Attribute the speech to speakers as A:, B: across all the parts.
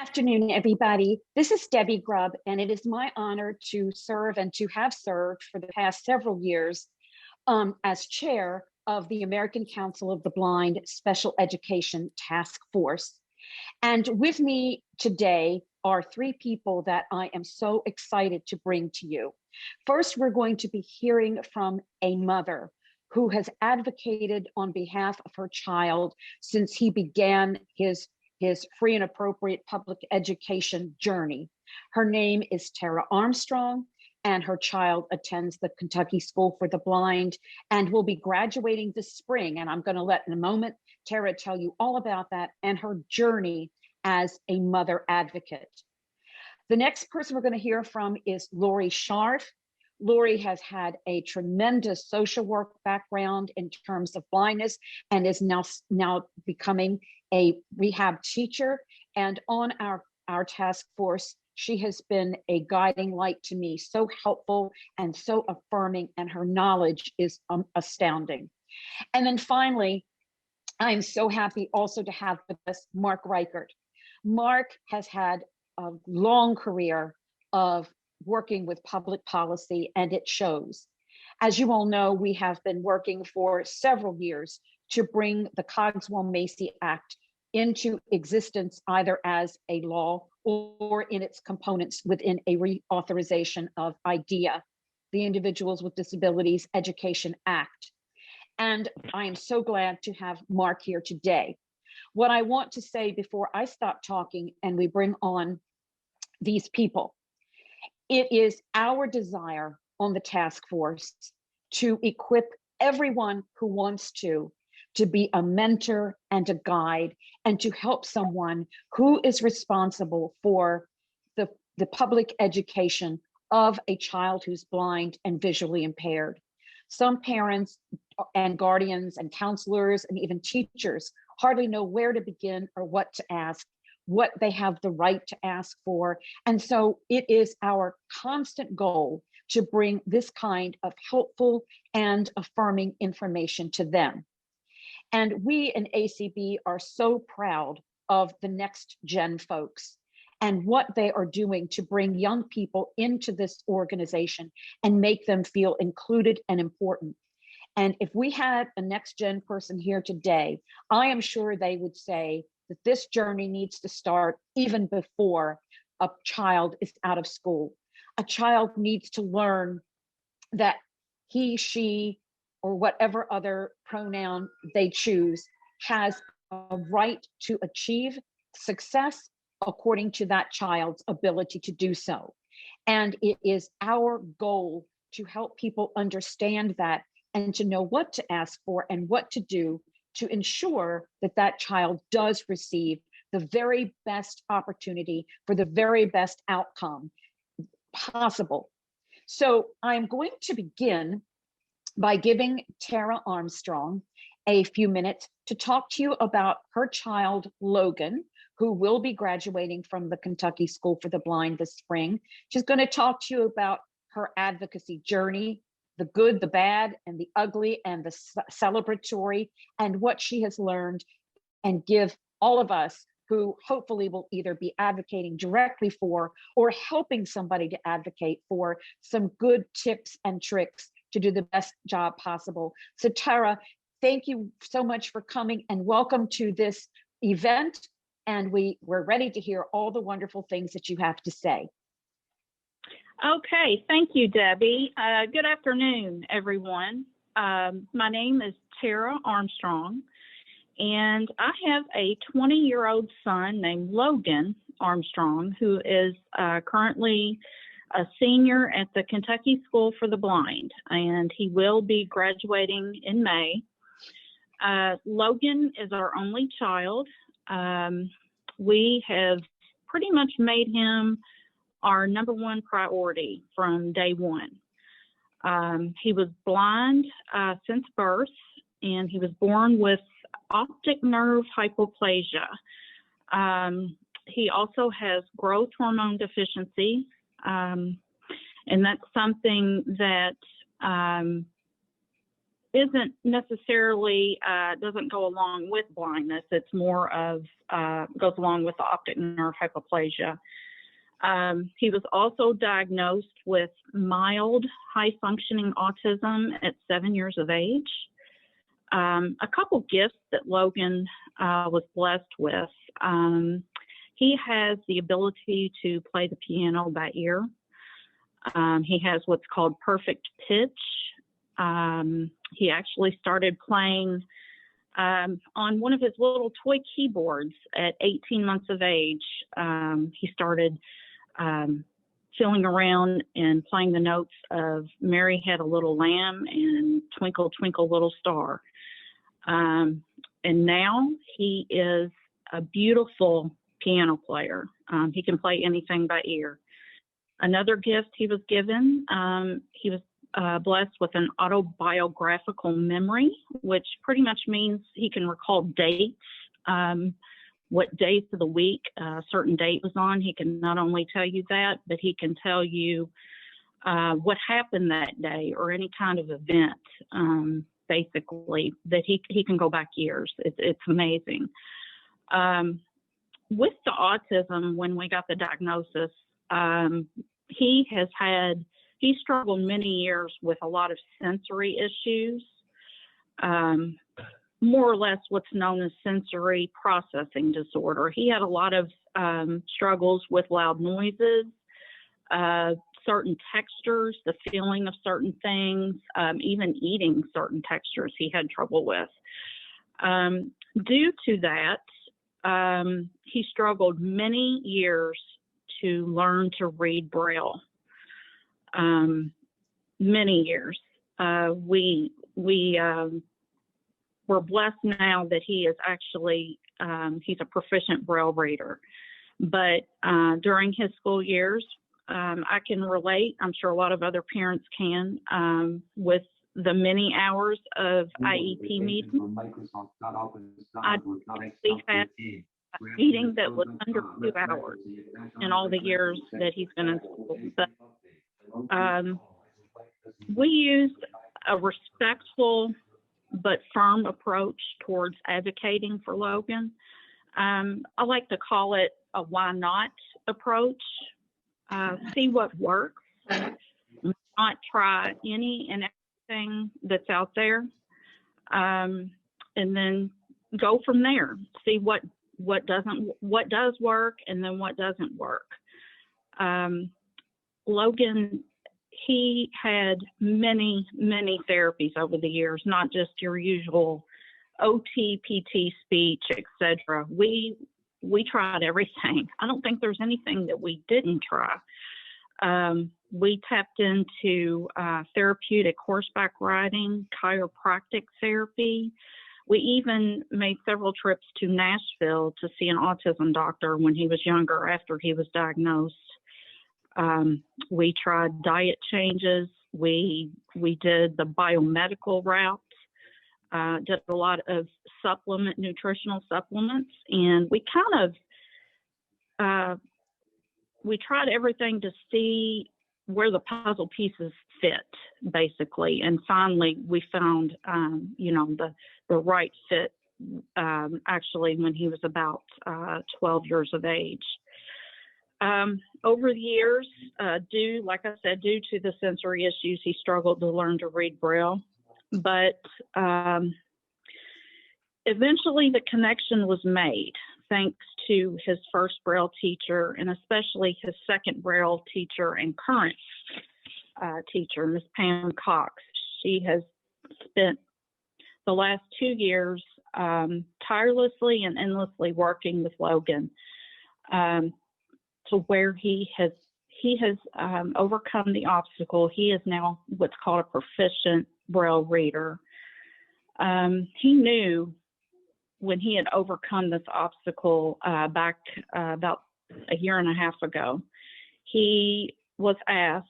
A: Afternoon, everybody. This is Debbie Grubb, and it is my honor to serve and to have served for the past several years as chair of the American Council of the Blind Special Education Task Force. And with me today are three people that I am so excited to bring to you. First, we're going to be hearing from a mother who has advocated on behalf of her child since he began his free and appropriate public education journey. Her name is Tara Armstrong, and her child attends the Kentucky School for the Blind and will be graduating this spring. And I'm going to let in a moment Tara tell you all about that and her journey as a mother advocate. The next person we're going to hear from is Lori Scharf. Lori has had a tremendous social work background in terms of blindness and is now becoming a rehab teacher. And on our task force, she has been a guiding light to me, so helpful and so affirming, and her knowledge is astounding. And then finally, I'm so happy also to have with us Mark Reichert. Mark has had a long career of working with public policy, and it shows. As you all know, we have been working for several years to bring the Cogswell-Macy Act into existence, either as a law or in its components within a reauthorization of IDEA, the Individuals with Disabilities Education Act. And I am so glad to have Mark here today. What I want to say before I stop talking and we bring on these people, it is our desire on the task force to equip everyone who wants to be a mentor and a guide and to help someone who is responsible for the public education of a child who's blind and visually impaired. Some parents and guardians and counselors and even teachers hardly know where to begin or what to ask, what they have the right to ask for. And so it is our constant goal to bring this kind of helpful and affirming information to them. And we in ACB are so proud of the next gen folks and what they are doing to bring young people into this organization and make them feel included and important. And if we had a next gen person here today, I am sure they would say that this journey needs to start even before a child is out of school. A child needs to learn that he, she, or whatever other pronoun they choose has a right to achieve success according to that child's ability to do so. And it is our goal to help people understand that and to know what to ask for and what to do to ensure that that child does receive the very best opportunity for the very best outcome possible. So I'm going to begin by giving Tara Armstrong a few minutes to talk to you about her child, Logan, who will be graduating from the Kentucky School for the Blind this spring. She's going to talk to you about her advocacy journey, the good, the bad, and the ugly, and the celebratory, and what she has learned, and give all of us who hopefully will either be advocating directly for or helping somebody to advocate for some good tips and tricks to do the best job possible. So Tara, thank you so much for coming and welcome to this event. And we're ready to hear all the wonderful things that you have to say.
B: Okay, thank you, Debbie. Good afternoon, everyone. My name is Tara Armstrong, and I have a 20-year-old son named Logan Armstrong, who is currently a senior at the Kentucky School for the Blind, and he will be graduating in May. Logan is our only child. We have pretty much made him our number one priority from day one. He was blind since birth, and he was born with optic nerve hypoplasia. He also has growth hormone deficiency, and that's something that isn't necessarily, doesn't go along with blindness. It's more of, goes along with the optic nerve hypoplasia. He was also diagnosed with mild high-functioning autism at 7 years of age. A couple gifts that Logan was blessed with. He has the ability to play the piano by ear. He has what's called perfect pitch. He actually started playing on one of his little toy keyboards at 18 months of age. He started feeling around and playing the notes of Mary Had a Little Lamb and Twinkle, Twinkle, Little Star. And now he is a beautiful piano player. He can play anything by ear. Another gift he was given, he was blessed with an autobiographical memory, which pretty much means he can recall dates, what days of the week a certain date was on. He can not only tell you that, but he can tell you what happened that day or any kind of event, basically, that he can go back years. It's amazing. With the autism, when we got the diagnosis, he struggled many years with a lot of sensory issues, more or less what's known as sensory processing disorder. He had a lot of struggles with loud noises, certain textures, the feeling of certain things, even eating certain textures he had trouble with. Due to that, he struggled many years to learn to read Braille. Many years. We're blessed now that he is actually, he's a proficient Braille reader. But during his school years, I can relate, I'm sure a lot of other parents can, with the many hours of IEP meetings. I had a meeting that was under 2 hours in all the years that he's been in school. But, we used a respectful but firm approach towards advocating for Logan. I like to call it a why not approach. See what works, not try any and everything that's out there, and then go from there. See what does work, and then what doesn't work. Logan, he had many therapies over the years, not just your usual OT, PT, speech, etc. We tried everything. I don't think there's anything that we didn't try. We tapped into therapeutic horseback riding, chiropractic therapy. We even made several trips to Nashville to see an autism doctor when he was younger after he was diagnosed. We tried diet changes. We did the biomedical route, did a lot of nutritional supplements, and we we tried everything to see where the puzzle pieces fit, basically. And finally, we found, the right fit, actually, when he was about 12 years of age. Over the years, due to the sensory issues, he struggled to learn to read Braille. But eventually the connection was made thanks to his first Braille teacher, and especially his second Braille teacher and current teacher, Ms. Pam Cox. She has spent the last 2 years tirelessly and endlessly working with Logan to where he has overcome the obstacle. He is now what's called a proficient Braille reader. He knew when he had overcome this obstacle back about a year and a half ago, he was asked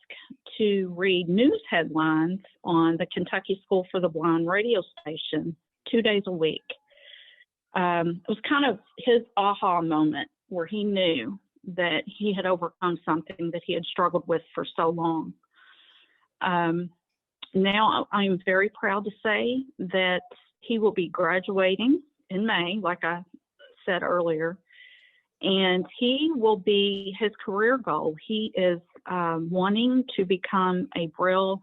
B: to read news headlines on the Kentucky School for the Blind radio station 2 days a week. It was kind of his aha moment where he knew that he had overcome something that he had struggled with for so long. Now I'm very proud to say that he will be graduating in May, like I said earlier, and he will be his career goal. He is wanting to become a Braille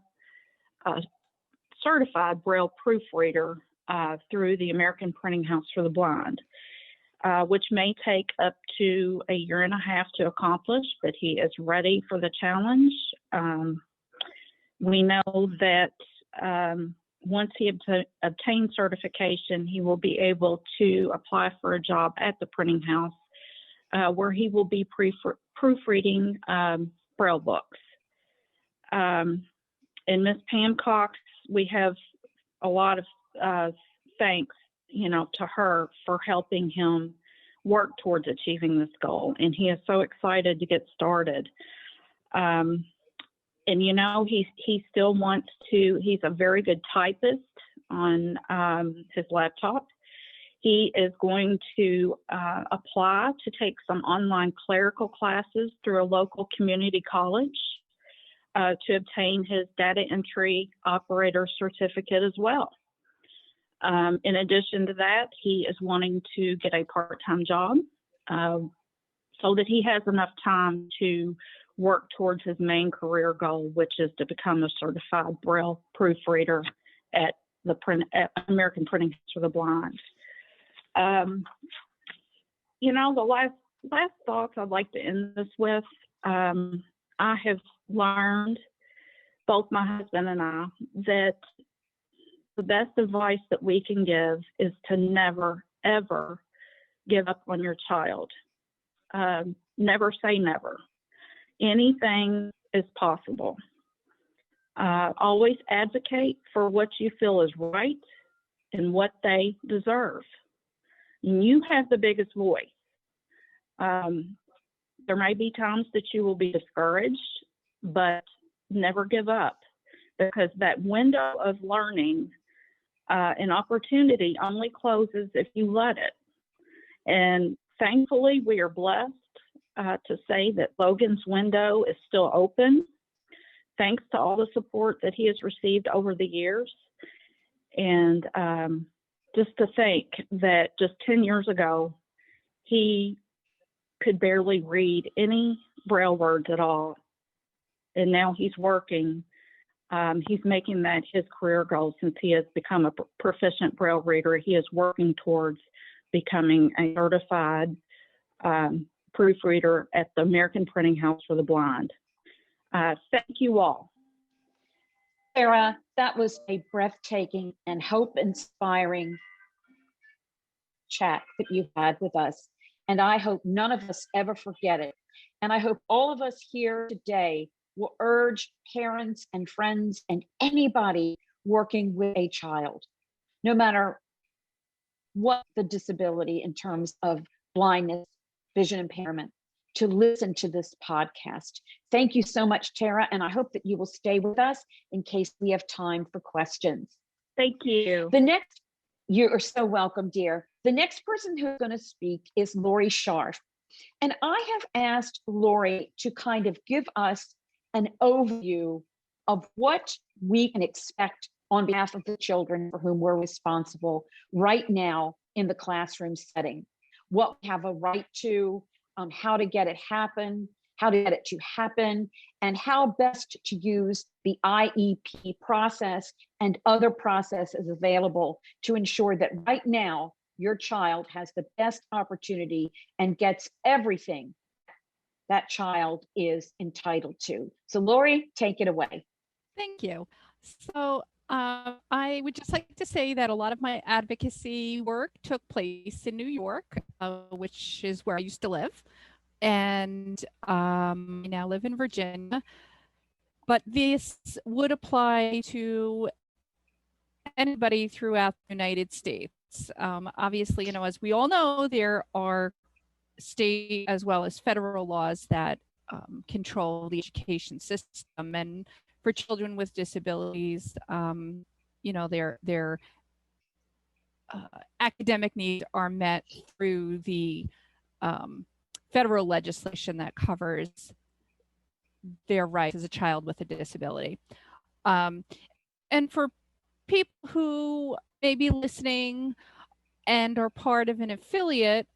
B: certified Braille proofreader through the American Printing House for the Blind, which may take up to a year and a half to accomplish, but he is ready for the challenge. We know that once he obtains certification, he will be able to apply for a job at the printing house where he will be proofreading Braille books. And Miss Pam Cox, we have a lot of thanks, to her for helping him work towards achieving this goal. And he is so excited to get started. And he still wants to, he's a very good typist on his laptop. He is going to apply to take some online clerical classes through a local community college to obtain his data entry operator certificate as well. In addition to that, he is wanting to get a part-time job so that he has enough time to work towards his main career goal, which is to become a certified Braille proofreader at American Printing House for the Blind. The last thoughts I'd like to end this with, I have learned, both my husband and I, that the best advice that we can give is to never, ever give up on your child. Never say never. Anything is possible. Always advocate for what you feel is right and what they deserve. And you have the biggest voice. There may be times that you will be discouraged, but never give up, because that window of learning and opportunity only closes if you let it. And thankfully, we are blessed to say that Logan's window is still open, thanks to all the support that he has received over the years. And just to think that just 10 years ago, he could barely read any Braille words at all. And now he's working. He's making that his career goal since he has become a proficient Braille reader. He is working towards becoming a certified proofreader at the American Printing House for the Blind. Thank you all.
A: Sarah, that was a breathtaking and hope-inspiring chat that you had with us. And I hope none of us ever forget it. And I hope all of us here today will urge parents and friends and anybody working with a child, no matter what the disability in terms of blindness, vision impairment, to listen to this podcast. Thank you so much, Tara, and I hope that you will stay with us in case we have time for questions.
B: Thank you.
A: You are so welcome, dear. The next person who's going to speak is Lori Scharf. And I have asked Lori to kind of give us an overview of what we can expect on behalf of the children for whom we're responsible right now in the classroom setting. What we have a right to, how to get it to happen, and how best to use the IEP process and other processes available to ensure that right now your child has the best opportunity and gets everything that child is entitled to. So Lori, take it away.
C: Thank you. So I would just like to say that a lot of my advocacy work took place in New York, which is where I used to live. And I now live in Virginia. But this would apply to anybody throughout the United States. Obviously, as we all know, there are state as well as federal laws that control the education system. And for children with disabilities, their academic needs are met through the federal legislation that covers their rights as a child with a disability. And for people who may be listening and are part of an affiliate,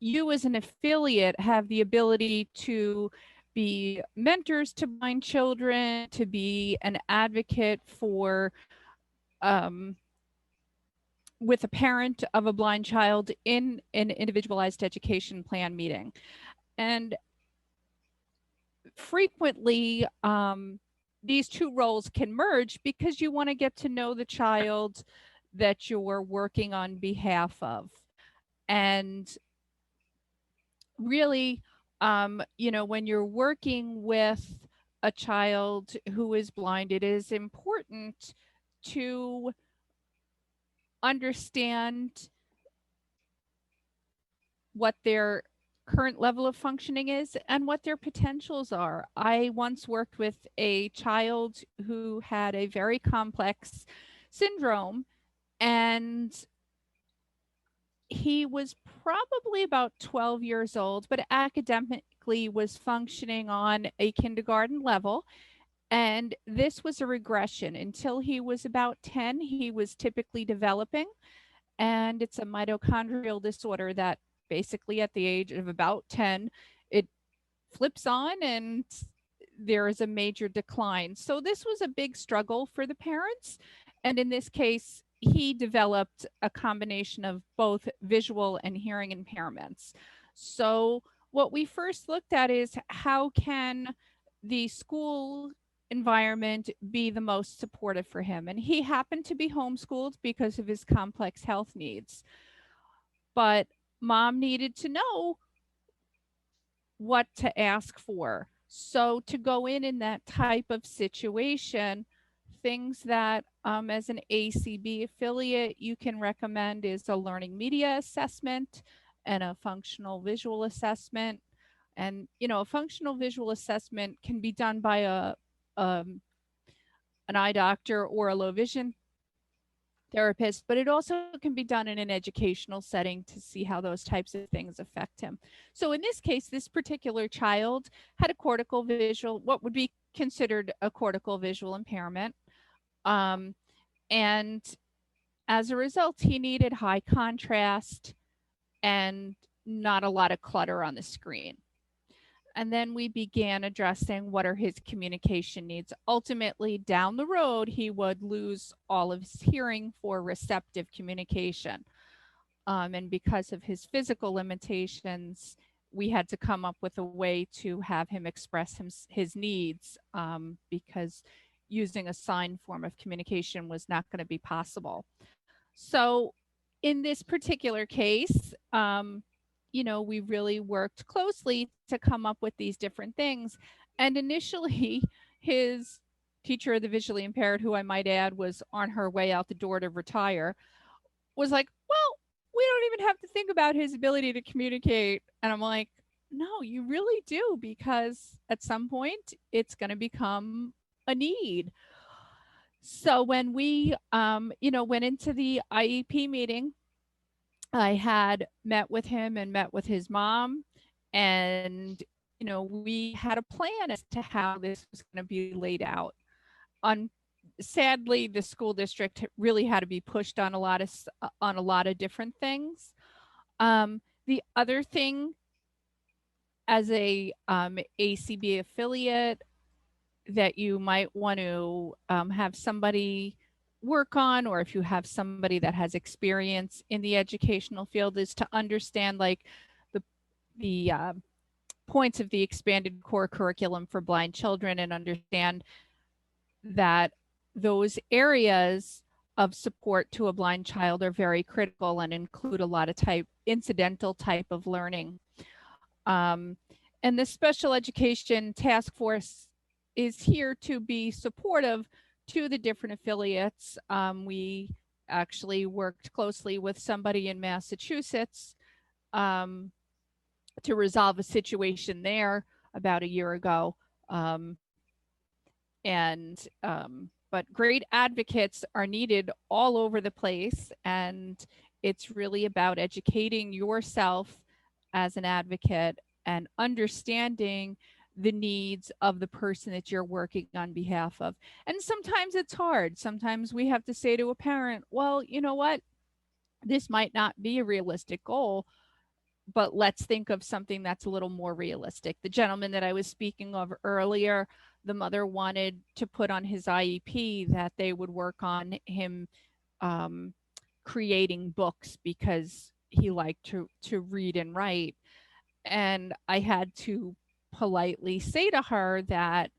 C: you as an affiliate have the ability to be mentors to blind children, to be an advocate for with a parent of a blind child in an individualized education plan meeting. And frequently, these two roles can merge because you want to get to know the child that you're working on behalf of. And really, when you're working with a child who is blind, it is important to understand what their current level of functioning is and what their potentials are. I once worked with a child who had a very complex syndrome, and he was probably about 12 years old, but academically was functioning on a kindergarten level. And this was a regression. Until he was about 10, he was typically developing. And it's a mitochondrial disorder that basically at the age of about 10, it flips on and there is a major decline. So this was a big struggle for the parents. And in this case, he developed a combination of both visual and hearing impairments. So what we first looked at is how can the school environment be the most supportive for him? And he happened to be homeschooled because of his complex health needs. But mom needed to know what to ask for. So to go in that type of situation, things that as an ACB affiliate you can recommend is a learning media assessment and a functional visual assessment. And a functional visual assessment can be done by an eye doctor or a low vision therapist, but it also can be done in an educational setting to see how those types of things affect him. So in this case, this particular child had a cortical visual, what would be considered a cortical visual impairment. And as a result, he needed high contrast and not a lot of clutter on the screen. And then we began addressing what are his communication needs. Ultimately, down the road, he would lose all of his hearing for receptive communication. And because of his physical limitations, we had to come up with a way to have him express his needs, because using a sign form of communication was not going to be possible. So in this particular case, we really worked closely to come up with these different things. And initially, his teacher of the visually impaired, who I might add was on her way out the door to retire, was like, well, we don't even have to think about his ability to communicate. And I'm like, no, you really do, because at some point it's going to become a need. So when we, went into the IEP meeting, I had met with him and met with his mom, and we had a plan as to how this was going to be laid out. Sadly, the school district really had to be pushed on a lot of different things. The other thing, as a ACB affiliate, that you might want to have somebody work on, or if you have somebody that has experience in the educational field, is to understand like the points of the expanded core curriculum for blind children, and understand that those areas of support to a blind child are very critical and include a lot of incidental type of learning. And the special education task force is here to be supportive to the different affiliates. We actually worked closely with somebody in Massachusetts to resolve a situation there about a year ago. But great advocates are needed all over the place, and it's really about educating yourself as an advocate and understanding the needs of the person that you're working on behalf of. And sometimes it's hard. Sometimes we have to say to a parent, well, you know what? This might not be a realistic goal, but let's think of something that's a little more realistic. The gentleman that I was speaking of earlier, the mother wanted to put on his IEP that they would work on him creating books because he liked to read and write. And I had to politely say to her that,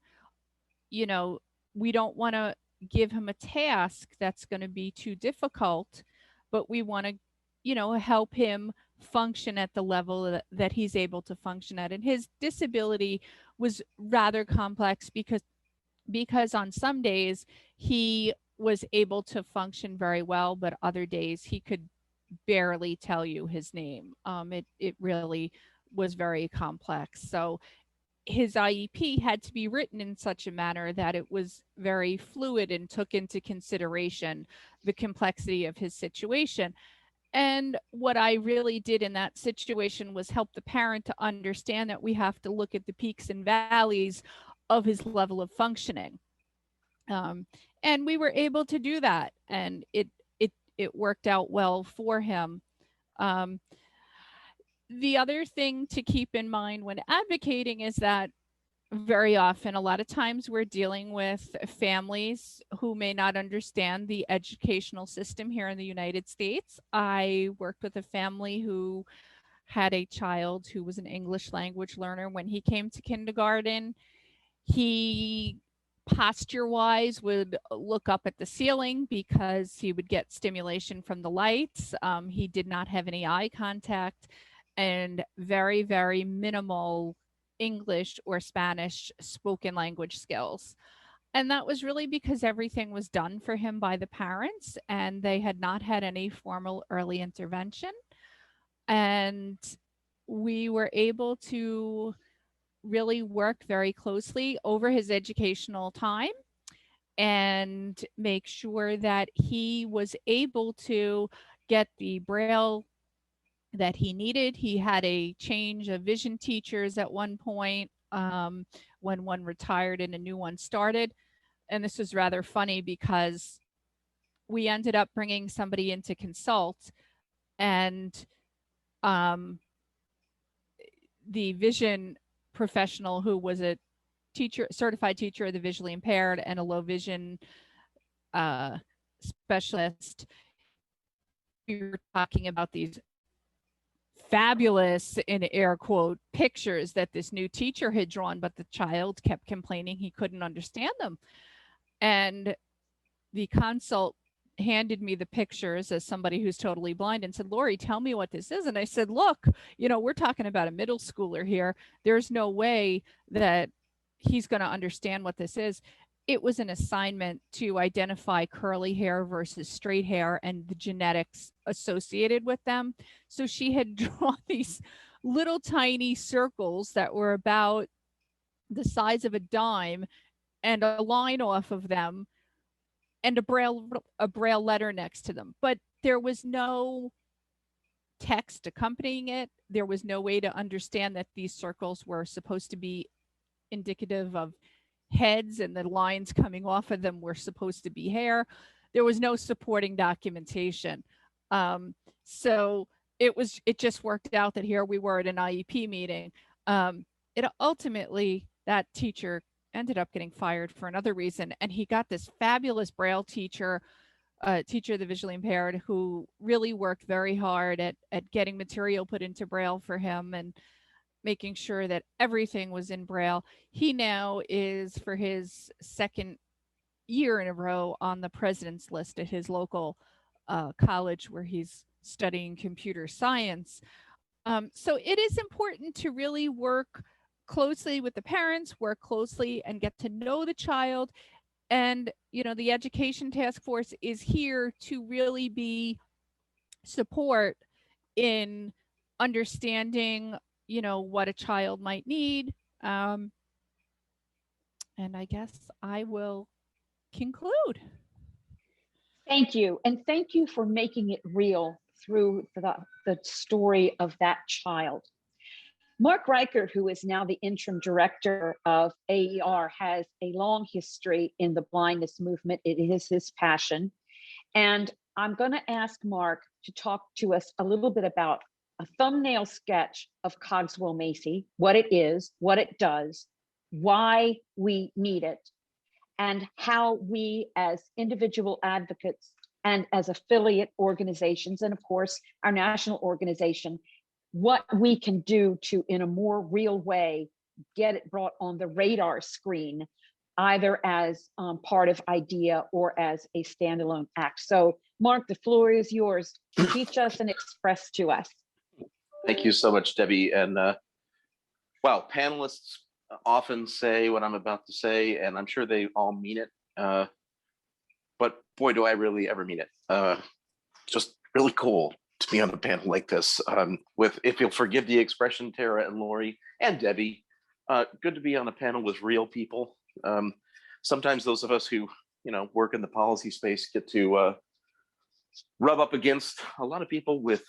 C: you know, we don't want to give him a task that's going to be too difficult, but we want to, you know, help him function at the level that he's able to function at. And his disability was rather complex because on some days he was able to function very well, but other days he could barely tell you his name. It really was very complex. So his IEP had to be written in such a manner that it was very fluid and took into consideration the complexity of his situation. And what I really did in that situation was help the parent to understand that we have to look at the peaks and valleys of his level of functioning. And we were able to do that, and it worked out well for him. The other thing to keep in mind when advocating is that very often, a lot of times, we're dealing with families who may not understand the educational system here in the United States. I worked with a family who had a child who was an English language learner. When he came to kindergarten, he posture-wise would look up at the ceiling because he would get stimulation from the lights. He did not have any eye contact and very, very minimal English or Spanish spoken language skills. And that was really because everything was done for him by the parents, and they had not had any formal early intervention. And we were able to really work very closely over his educational time and make sure that he was able to get the Braille that he needed. He had a change of vision teachers at one point when one retired and a new one started. And this was rather funny because we ended up bringing somebody in to consult, and the vision professional who was a teacher, certified teacher of the visually impaired and a low vision specialist, we were talking about these fabulous, in air quote, pictures that this new teacher had drawn, but the child kept complaining he couldn't understand them. And the consult handed me the pictures as somebody who's totally blind and said, Lori, tell me what this is. And I said, look, you know, we're talking about a middle schooler here. There's no way that he's going to understand what this is. It was an assignment to identify curly hair versus straight hair and the genetics associated with them. So she had drawn these little tiny circles that were about the size of a dime and a line off of them and a braille letter next to them. But there was no text accompanying it. There was no way to understand that these circles were supposed to be indicative of heads and the lines coming off of them were supposed to be hair. There was no supporting documentation. So it just worked out that here we were at an IEP meeting. It ultimately, that teacher ended up getting fired for another reason. And he got this fabulous Braille teacher, teacher of the visually impaired, who really worked very hard at getting material put into Braille for him and making sure that everything was in Braille. He now is, for his second year in a row, on the president's list at his local college where he's studying computer science. So it is important to really work closely with the parents, work closely and get to know the child. And, you know, the education task force is here to really be support in understanding, you know, what a child might need. And I guess I will conclude.
A: Thank you. And thank you for making it real through the story of that child. Mark Reichert, who is now the interim director of AER, has a long history in the blindness movement. It is his passion. And I'm going to ask Mark to talk to us a little bit about a thumbnail sketch of Cogswell Macy, what it is, what it does, why we need it, and how we as individual advocates and as affiliate organizations, and of course, our national organization, what we can do to, in a more real way, get it brought on the radar screen, either as part of IDEA or as a standalone act. So Mark, the floor is yours. Teach us and express to us.
D: Thank you so much, Debbie. And wow, panelists often say what I'm about to say, and I'm sure they all mean it. But boy, do I really ever mean it. Just really cool to be on a panel like this with, if you'll forgive the expression, Tara and Lori and Debbie, good to be on a panel with real people. Sometimes those of us who, work in the policy space get to rub up against a lot of people with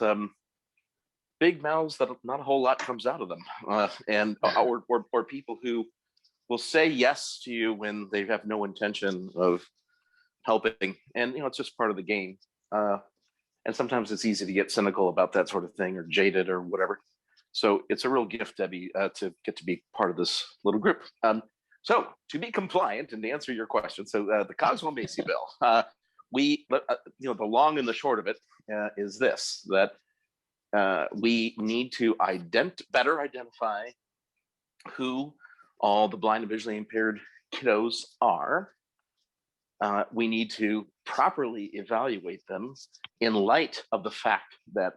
D: big mouths that not a whole lot comes out of them, or people who will say yes to you when they have no intention of helping, and it's just part of the game. And sometimes it's easy to get cynical about that sort of thing, or jaded, or whatever. So it's a real gift, Debbie, to get to be part of this little group. So to be compliant and to answer your question, so the Cogswell Macy bill, the long and the short of it is this: that we need to better identify who all the blind and visually impaired kiddos are. We need to properly evaluate them in light of the fact that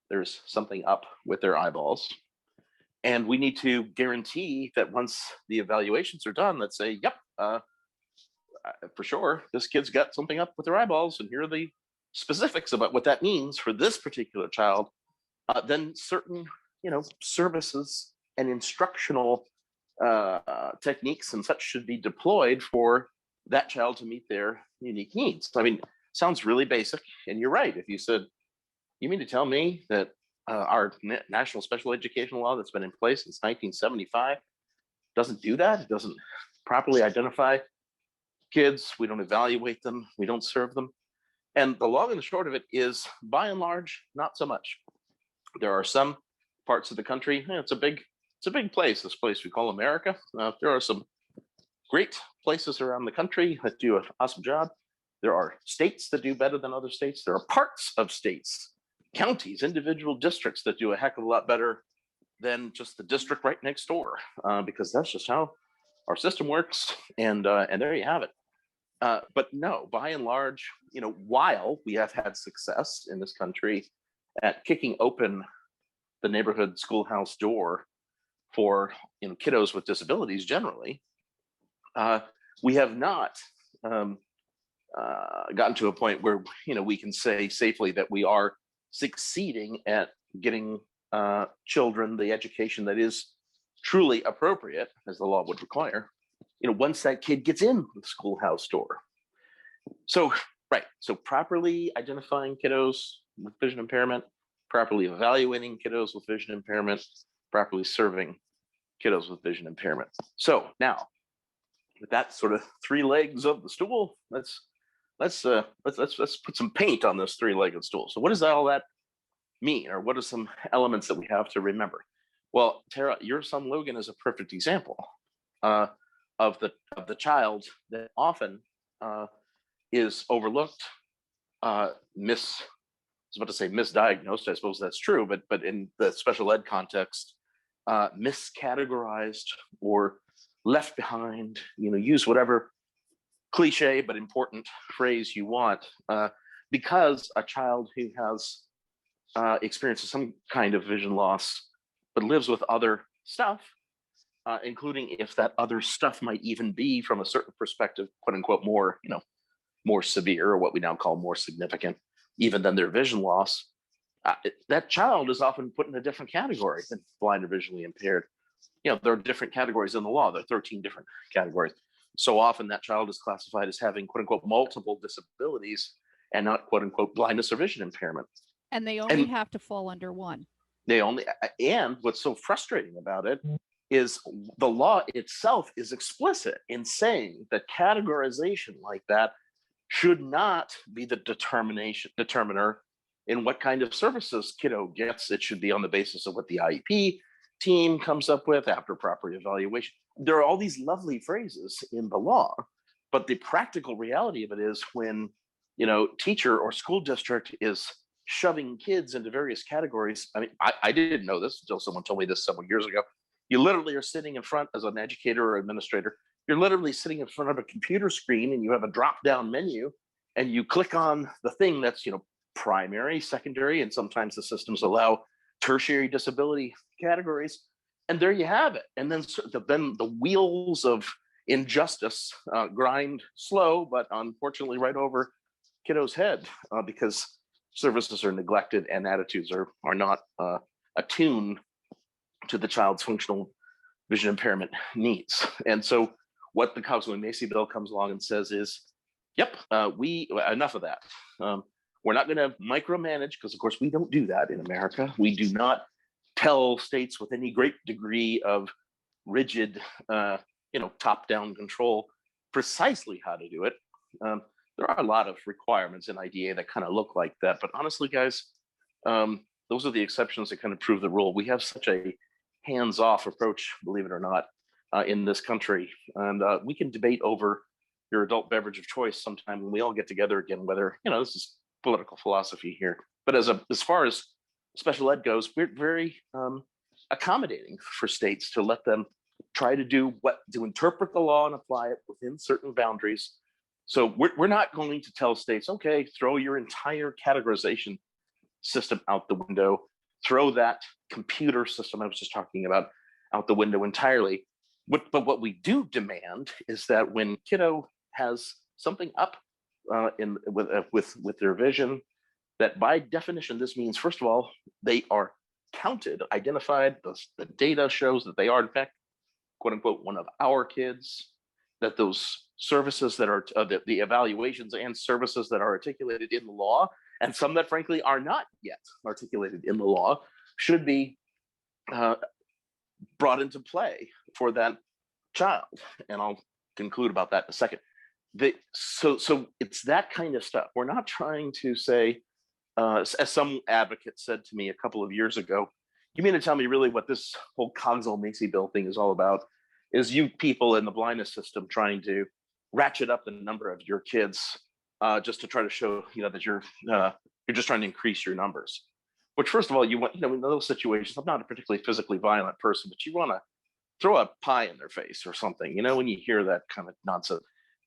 D: there's something up with their eyeballs. And we need to guarantee that once the evaluations are done, that say, yep, for sure, this kid's got something up with their eyeballs, and here are the specifics about what that means for this particular child. Then certain, services and instructional techniques and such should be deployed for that child to meet their unique needs. I mean, sounds really basic, and you're right. If you said, you mean to tell me that our national special education law that's been in place since 1975 doesn't do that? It doesn't properly identify kids. We don't evaluate them. We don't serve them. And the long and the short of it is, by and large, not so much. There are some parts of the country, it's a big place, this place we call America. There are some great places around the country that do an awesome job. There are states that do better than other states. There are parts of states, counties, individual districts that do a heck of a lot better than just the district right next door, because that's just how our system works. And there you have it. But no, by and large, while we have had success in this country at kicking open the neighborhood schoolhouse door for kiddos with disabilities generally, we have not gotten to a point where we can say safely that we are succeeding at getting children the education that is truly appropriate, as the law would require, once that kid gets in the schoolhouse door. So properly identifying kiddos with vision impairment, properly evaluating kiddos with vision impairment, properly serving kiddos with vision impairment. So now, with that sort of three legs of the stool, let's put some paint on this three-legged stool. So what does all that mean, or what are some elements that we have to remember? Well, Tara, your son Logan is a perfect example of the child that often is overlooked, misdiagnosed. I suppose that's true, but in the special ed context, miscategorized or left behind. Use whatever cliche but important phrase you want, because a child who has experiences some kind of vision loss but lives with other stuff, including if that other stuff might even be, from a certain perspective, quote unquote, more severe, or what we now call more significant even than their vision loss, that child is often put in a different category than blind or visually impaired. There are different categories in the law. There are 13 different categories. So often that child is classified as having, quote unquote, multiple disabilities and not, quote unquote, blindness or vision impairment.
C: And they only have to fall under one.
D: They only, and what's so frustrating about it is the law itself is explicit in saying that categorization like that should not be the determiner in what kind of services kiddo gets. It should be on the basis of what the IEP team comes up with after proper evaluation. There are all these lovely phrases in the law, but the practical reality of it is when, teacher or school district is shoving kids into various categories. I mean, I didn't know this until someone told me this several years ago. You literally are sitting in front, as an educator or administrator, you're literally sitting in front of a computer screen and you have a drop-down menu and you click on the thing that's, primary, secondary, and sometimes the systems allow tertiary disability categories. And there you have it. And then the wheels of injustice grind slow, but unfortunately right over kiddo's head because services are neglected and attitudes are not attuned to the child's functional vision impairment needs. And so what the Cosmo-Macy bill comes along and says is, yep, enough of that. We're not going to micromanage, because of course we don't do that in America. We do not tell states with any great degree of rigid, top-down control precisely how to do it. There are a lot of requirements in IDA that kind of look like that, but honestly, guys, those are the exceptions that kind of prove the rule. We have such a hands-off approach, believe it or not, in this country, and we can debate over your adult beverage of choice sometime when we all get together again, whether, this is political philosophy here. But as far as special ed goes, we're very accommodating for states to let them try to interpret the law and apply it within certain boundaries. So we're not going to tell states, okay, throw your entire categorization system out the window, throw that computer system I was just talking about out the window entirely. But what we do demand is that when kiddo has something up with their vision, that by definition, this means, first of all, they are counted, identified, the data shows that they are in fact, quote unquote, one of our kids, that those services that are the evaluations and services that are articulated in the law, and some that frankly are not yet articulated in the law, should be brought into play for that child. And I'll conclude about that in a second. So it's that kind of stuff. We're not trying to say, as some advocate said to me a couple of years ago, you mean to tell me really what this whole Cogswell-Macy bill thing is all about is you people in the blindness system trying to ratchet up the number of your kids just to try to show, that you're just trying to increase your numbers. Which, first of all, you want, in those situations, I'm not a particularly physically violent person, but you want to throw a pie in their face or something, when you hear that kind of nonsense.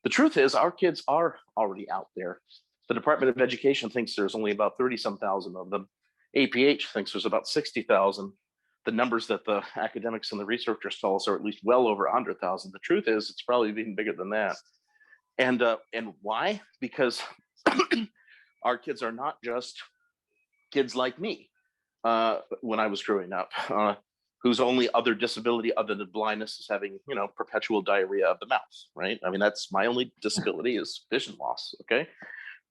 D: The truth is, our kids are already out there. The Department of Education thinks there's only about 30-some thousand of them. APH thinks there's about 60,000. The numbers that the academics and the researchers tell us are at least well over 100,000. The truth is, it's probably even bigger than that. And why? Because our kids are not just kids like me when I was growing up, whose only other disability other than blindness is having, perpetual diarrhea of the mouth, right? I mean, that's my only disability is vision loss, okay?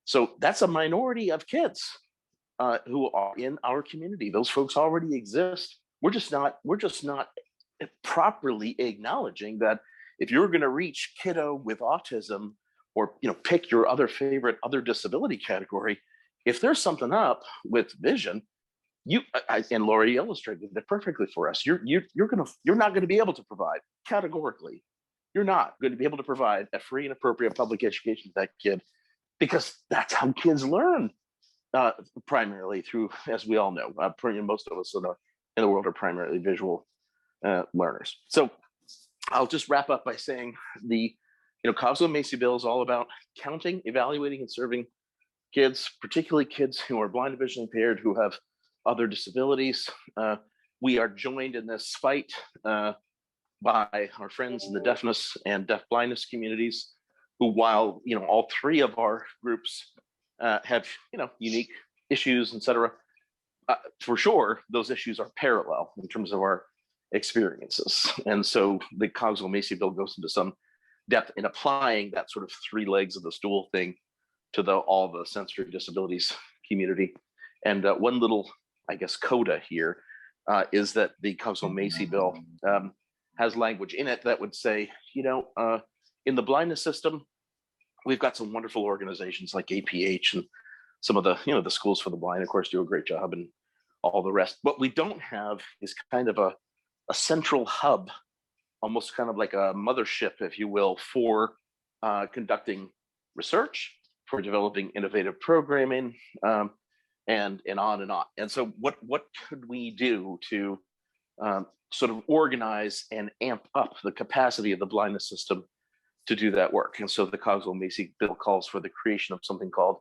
D: So that's a minority of kids who are in our community. Those folks already exist. We're just not properly acknowledging that if you're going to reach kiddo with autism or, pick your other favorite other disability category, if there's something up with vision, and Lori illustrated that perfectly for us. You're not going to be able to provide categorically. You're not going to be able to provide a free and appropriate public education to that kid, because that's how kids learn, primarily through, as we all know, most of us in the world are primarily visual learners. So I'll just wrap up by saying the Cogswell-Macy bill is all about counting, evaluating, and serving kids, particularly kids who are blind and visually impaired, who have other disabilities. We are joined in this fight by our friends in the deafness and deaf-blindness communities, who, while all three of our groups have unique issues, etc., for sure those issues are parallel in terms of our experiences. And so the Cogswell-Macy bill goes into some depth in applying that sort of three legs of the stool thing to all the sensory disabilities community. And one little, I guess, coda here. is that the Cogswell-Macy bill has language in it that would say, in the blindness system, we've got some wonderful organizations like APH and some of the, the schools for the blind, of course, do a great job, and all the rest. What we don't have is kind of a central hub, almost kind of like a mothership, if you will, for conducting research, for developing innovative programming, and on and on. And so what could we do to sort of organize and amp up the capacity of the blindness system to do that work? And so the Cogswell-Macy bill calls for the creation of something called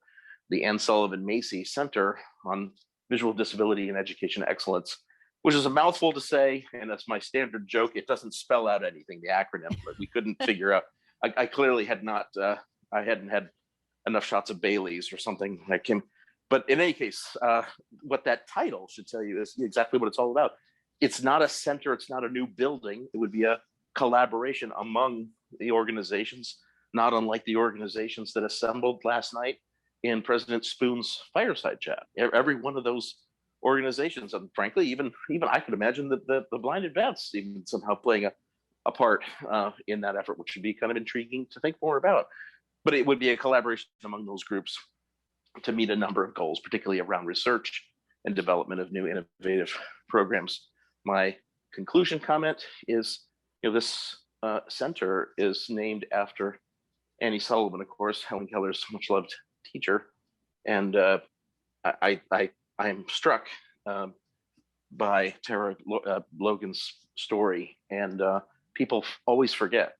D: the Ann Sullivan-Macy Center on Visual Disability and Education Excellence, which is a mouthful to say, and that's my standard joke. It doesn't spell out anything, the acronym, but we couldn't figure out. I clearly had not, I hadn't had enough shots of Bailey's or something like him. But in any case, what that title should tell you is exactly what it's all about. It's not a center, it's not a new building. It would be a collaboration among the organizations, not unlike the organizations that assembled last night in President Spoon's fireside chat. Every one of those organizations, and frankly, even I could imagine that the blind advance even somehow playing a part in that effort, which would be kind of intriguing to think more about. But it would be a collaboration among those groups to meet a number of goals, particularly around research and development of new innovative programs. My conclusion comment is, this center is named after Annie Sullivan, of course, Helen Keller's much loved teacher. And I am struck by Tara Logan's story, and people always forget,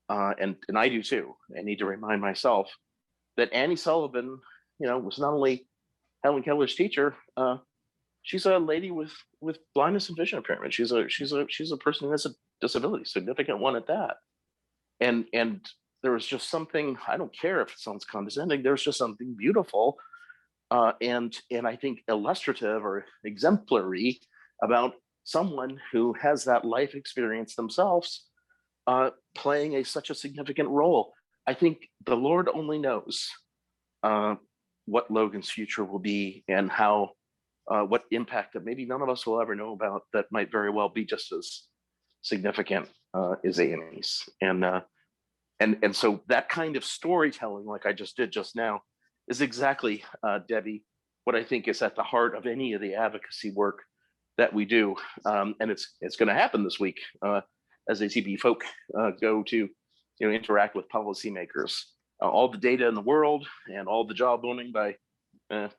D: and I do too. I need to remind myself that Annie Sullivan, was not only Helen Keller's teacher. She's a lady with blindness and vision impairment. She's a person who has a disability, significant one at that. And there was just something, I don't care if it sounds condescending, there's just something beautiful and I think illustrative or exemplary about someone who has that life experience themselves playing such a significant role. I think the Lord only knows what Logan's future will be, and how what impact that maybe none of us will ever know about that might very well be just as significant as Annie's. And so that kind of storytelling, like I just did just now, is exactly, Debbie, what I think is at the heart of any of the advocacy work that we do. And it's going to happen this week as ACB folk go to interact with policymakers. All the data in the world and all the jawboning by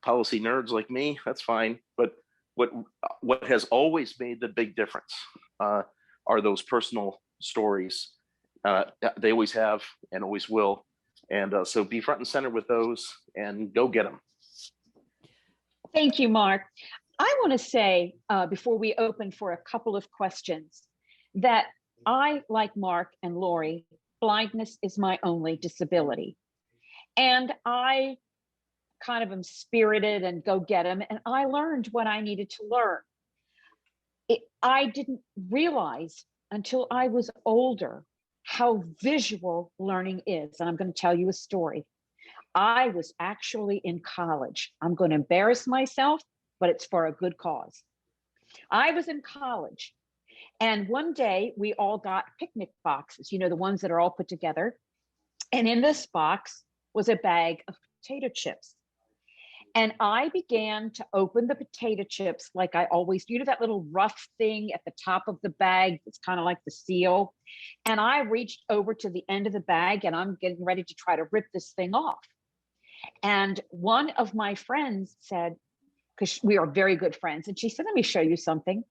D: policy nerds like me, that's fine. But what has always made the big difference are those personal stories. They always have and always will. And so be front and center with those and go get them.
A: Thank you, Mark. I want to say, before we open for a couple of questions, that I, like Mark and Lori, blindness is my only disability. And I kind of am spirited and go get them. And I learned what I needed to learn. I didn't realize until I was older how visual learning is. And I'm going to tell you a story. I was actually in college. I'm going to embarrass myself, but it's for a good cause. I was in college, and one day we all got picnic boxes, the ones that are all put together. And in this box was a bag of potato chips. And I began to open the potato chips like I always do, that little rough thing at the top of the bag. It's kind of like the seal. And I reached over to the end of the bag, and I'm getting ready to try to rip this thing off. And one of my friends said, because we are very good friends, and she said, let me show you something.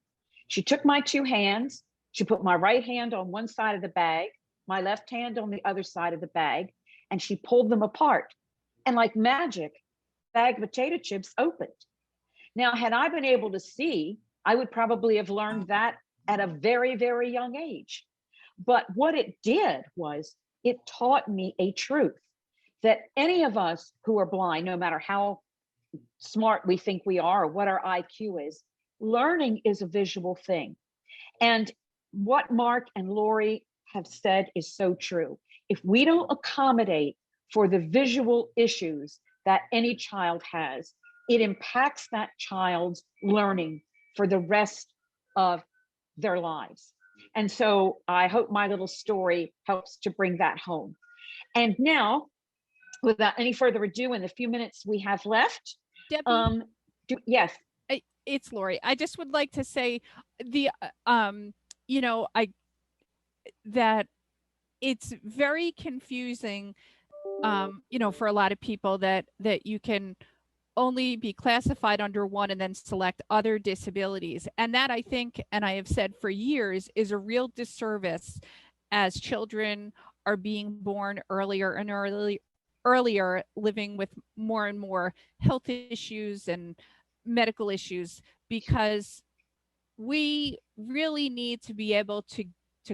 A: She took my two hands. She put my right hand on one side of the bag, my left hand on the other side of the bag, and she pulled them apart. And like magic, bag of potato chips opened. Now, had I been able to see, I would probably have learned that at a very, very young age. But what it did was it taught me a truth that any of us who are blind, no matter how smart we think we are or what our IQ is, learning is a visual thing. And what Mark and Lori have said is so true. If we don't accommodate for the visual issues that any child has, it impacts that child's learning for the rest of their lives. And so I hope my little story helps to bring that home. And now, without any further ado, in the few minutes we have left,
C: Debbie,
A: yes.
C: It's Lori. I just would like to say that it's very confusing, for a lot of people that you can only be classified under one and then select other disabilities. And that, I think, and I have said for years, is a real disservice as children are being born earlier and earlier, living with more and more health issues and medical issues, because we really need to be able to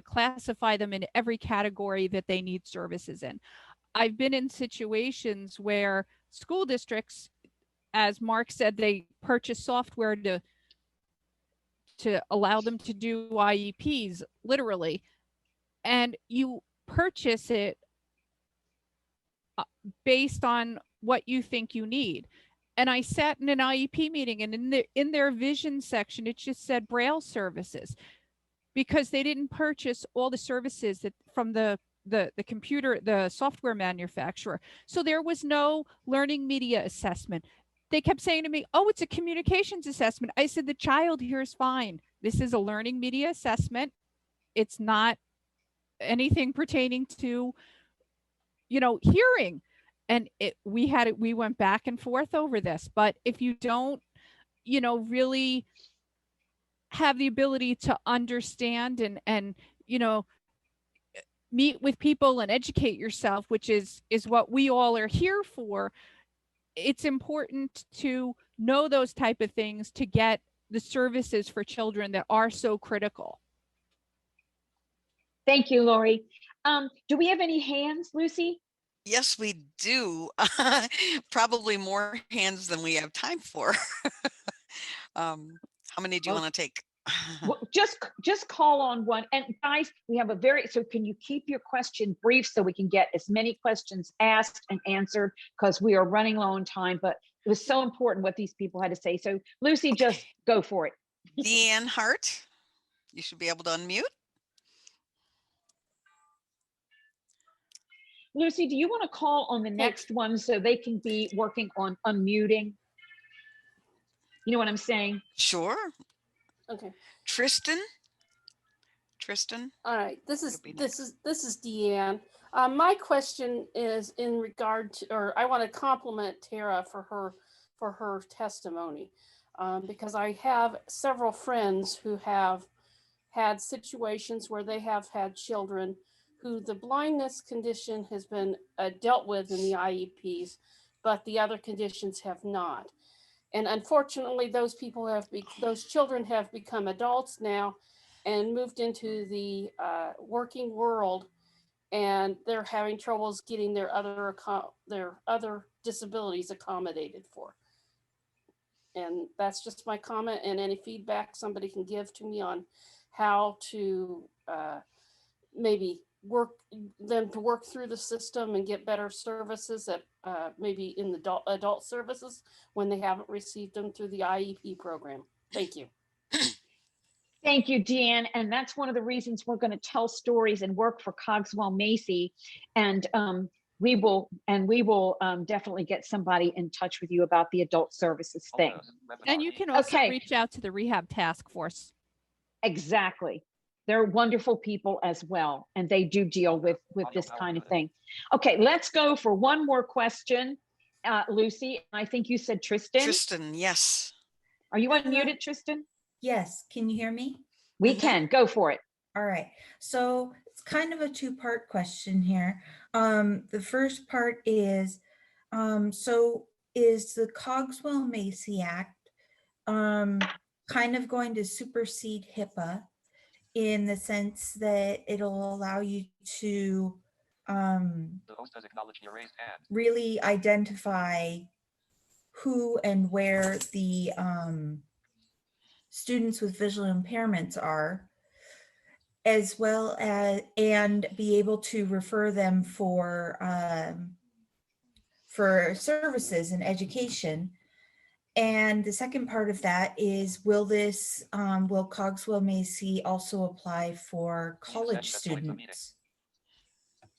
C: classify them in every category that they need services in. I've been in situations where school districts, as Mark said, they purchase software to allow them to do IEPs, literally, and you purchase it based on what you think you need. And I sat in an IEP meeting, and in their vision section, it just said Braille services, because they didn't purchase all the services that from the computer, the software manufacturer. So there was no learning media assessment. They kept saying to me, "Oh, it's a communications assessment." I said, "The child here is fine. This is a learning media assessment. It's not anything pertaining to, hearing." And we went back and forth over this. But if you don't, really have the ability to understand and meet with people and educate yourself, which is what we all are here for, it's important to know those type of things to get the services for children that are so critical.
A: Thank you, Lori. Do we have any hands, Lucy?
E: Yes, we do. Probably more hands than we have time for. How many do you want to take?
A: Well, just call on one. And guys, we have so can you keep your question brief so we can get as many questions asked and answered, because we are running low on time, but it was so important what these people had to say. So Lucy, okay, just go for it.
E: Deanne Hart, you should be able to unmute.
A: Lucy, do you want to call on the next one so they can be working on unmuting? You know what I'm saying?
E: Sure.
F: Okay.
E: Tristan.
F: All right. This is Deanne. My question is in regard to, or I want to compliment Tara for her testimony, because I have several friends who have had situations where they have had children who the blindness condition has been dealt with in the IEPs, but the other conditions have not. And unfortunately, those children have become adults now and moved into the working world, and they're having troubles getting their other disabilities accommodated for. And that's just my comment, and any feedback somebody can give to me on how to maybe work through the system and get better services that maybe in the adult services when they haven't received them through the IEP program. Thank you.
A: Thank you, Deanne. And that's one of the reasons we're going to tell stories and work for Cogswell Macy. And we will definitely get somebody in touch with you about the adult services thing.
C: And you can also reach out to the Rehab Task Force. Exactly.
A: They're wonderful people as well, and they do deal with this kind of thing. Okay, let's go for one more question. Lucy, I think you said Tristan.
E: Tristan, yes.
A: Are you unmuted, Tristan?
G: Yes, can you hear me?
A: We can, go for it.
G: All right, so it's kind of a two-part question here. The first part is, so is the Cogswell Macy Act kind of going to supersede HIPAA in the sense that it'll allow you to really identify who and where the students with visual impairments are, as well as, and be able to refer them for services and education. And the second part of that is, will Cogswell-Macy also apply for college students?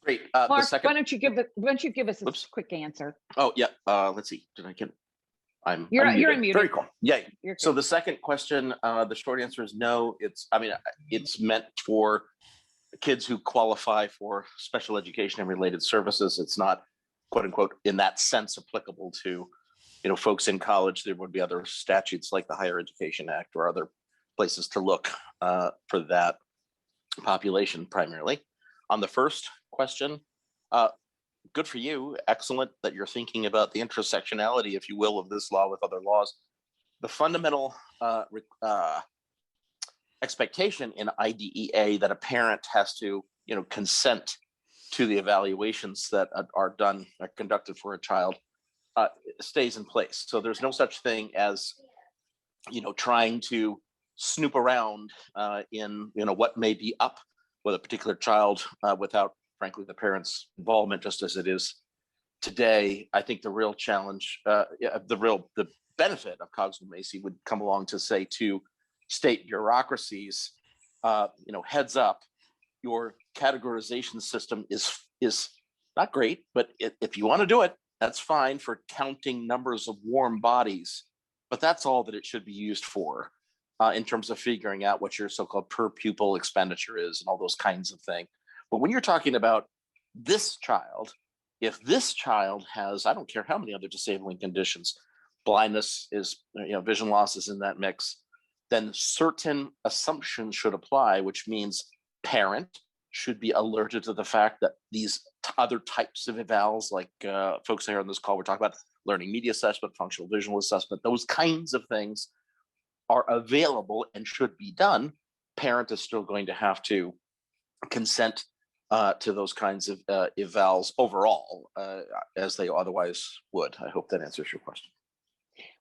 D: Great. The
A: Mark,
D: second.
A: why don't you give us a
D: Oops.
A: quick answer?
D: Oh yeah. Let's see. Did I get?
A: You're
D: unmuted.
A: unmuted.
D: Very cool. Yay.
A: You're
D: So
A: good.
D: the second question, the short answer is no. It's meant for kids who qualify for special education and related services. It's not, quote unquote, in that sense applicable to, folks in college. There would be other statutes like the Higher Education Act or other places to look for that population primarily. On the first question, good for you. Excellent that you're thinking about the intersectionality, if you will, of this law with other laws. The fundamental expectation in IDEA that a parent has to, consent to the evaluations that are conducted for a child stays in place. So there's no such thing as, trying to snoop around in, what may be up with a particular child without, frankly, the parents' involvement, just as it is today. I think the real challenge, the benefit of Cogswell-Macy would come along to say to state bureaucracies, heads up, your categorization system is not great, but if you want to do it, that's fine for counting numbers of warm bodies, but that's all that it should be used for in terms of figuring out what your so-called per pupil expenditure is and all those kinds of things. But when you're talking about this child, if this child has, I don't care how many other disabling conditions, blindness is, vision loss is in that mix, then certain assumptions should apply, which means parent should be alerted to the fact that these other types of evals, like folks here on this call, we're talking about learning media assessment, functional visual assessment, those kinds of things are available and should be done. Parent is still going to have to consent to those kinds of evals overall, as they otherwise would. I hope that answers your question.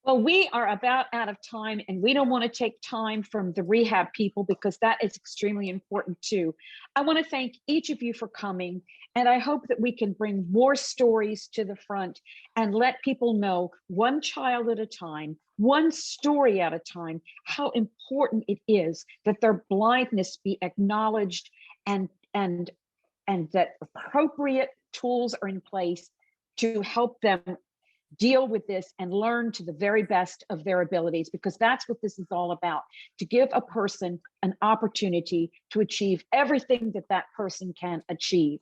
A: Well, we are about out of time, and we don't want to take time from the rehab people because that is extremely important too. I want to thank each of you for coming, and I hope that we can bring more stories to the front and let people know, one child at a time, one story at a time, how important it is that their blindness be acknowledged and that appropriate tools are in place to help them deal with this and learn to the very best of their abilities, because that's what this is all about, to give a person an opportunity to achieve everything that that person can achieve.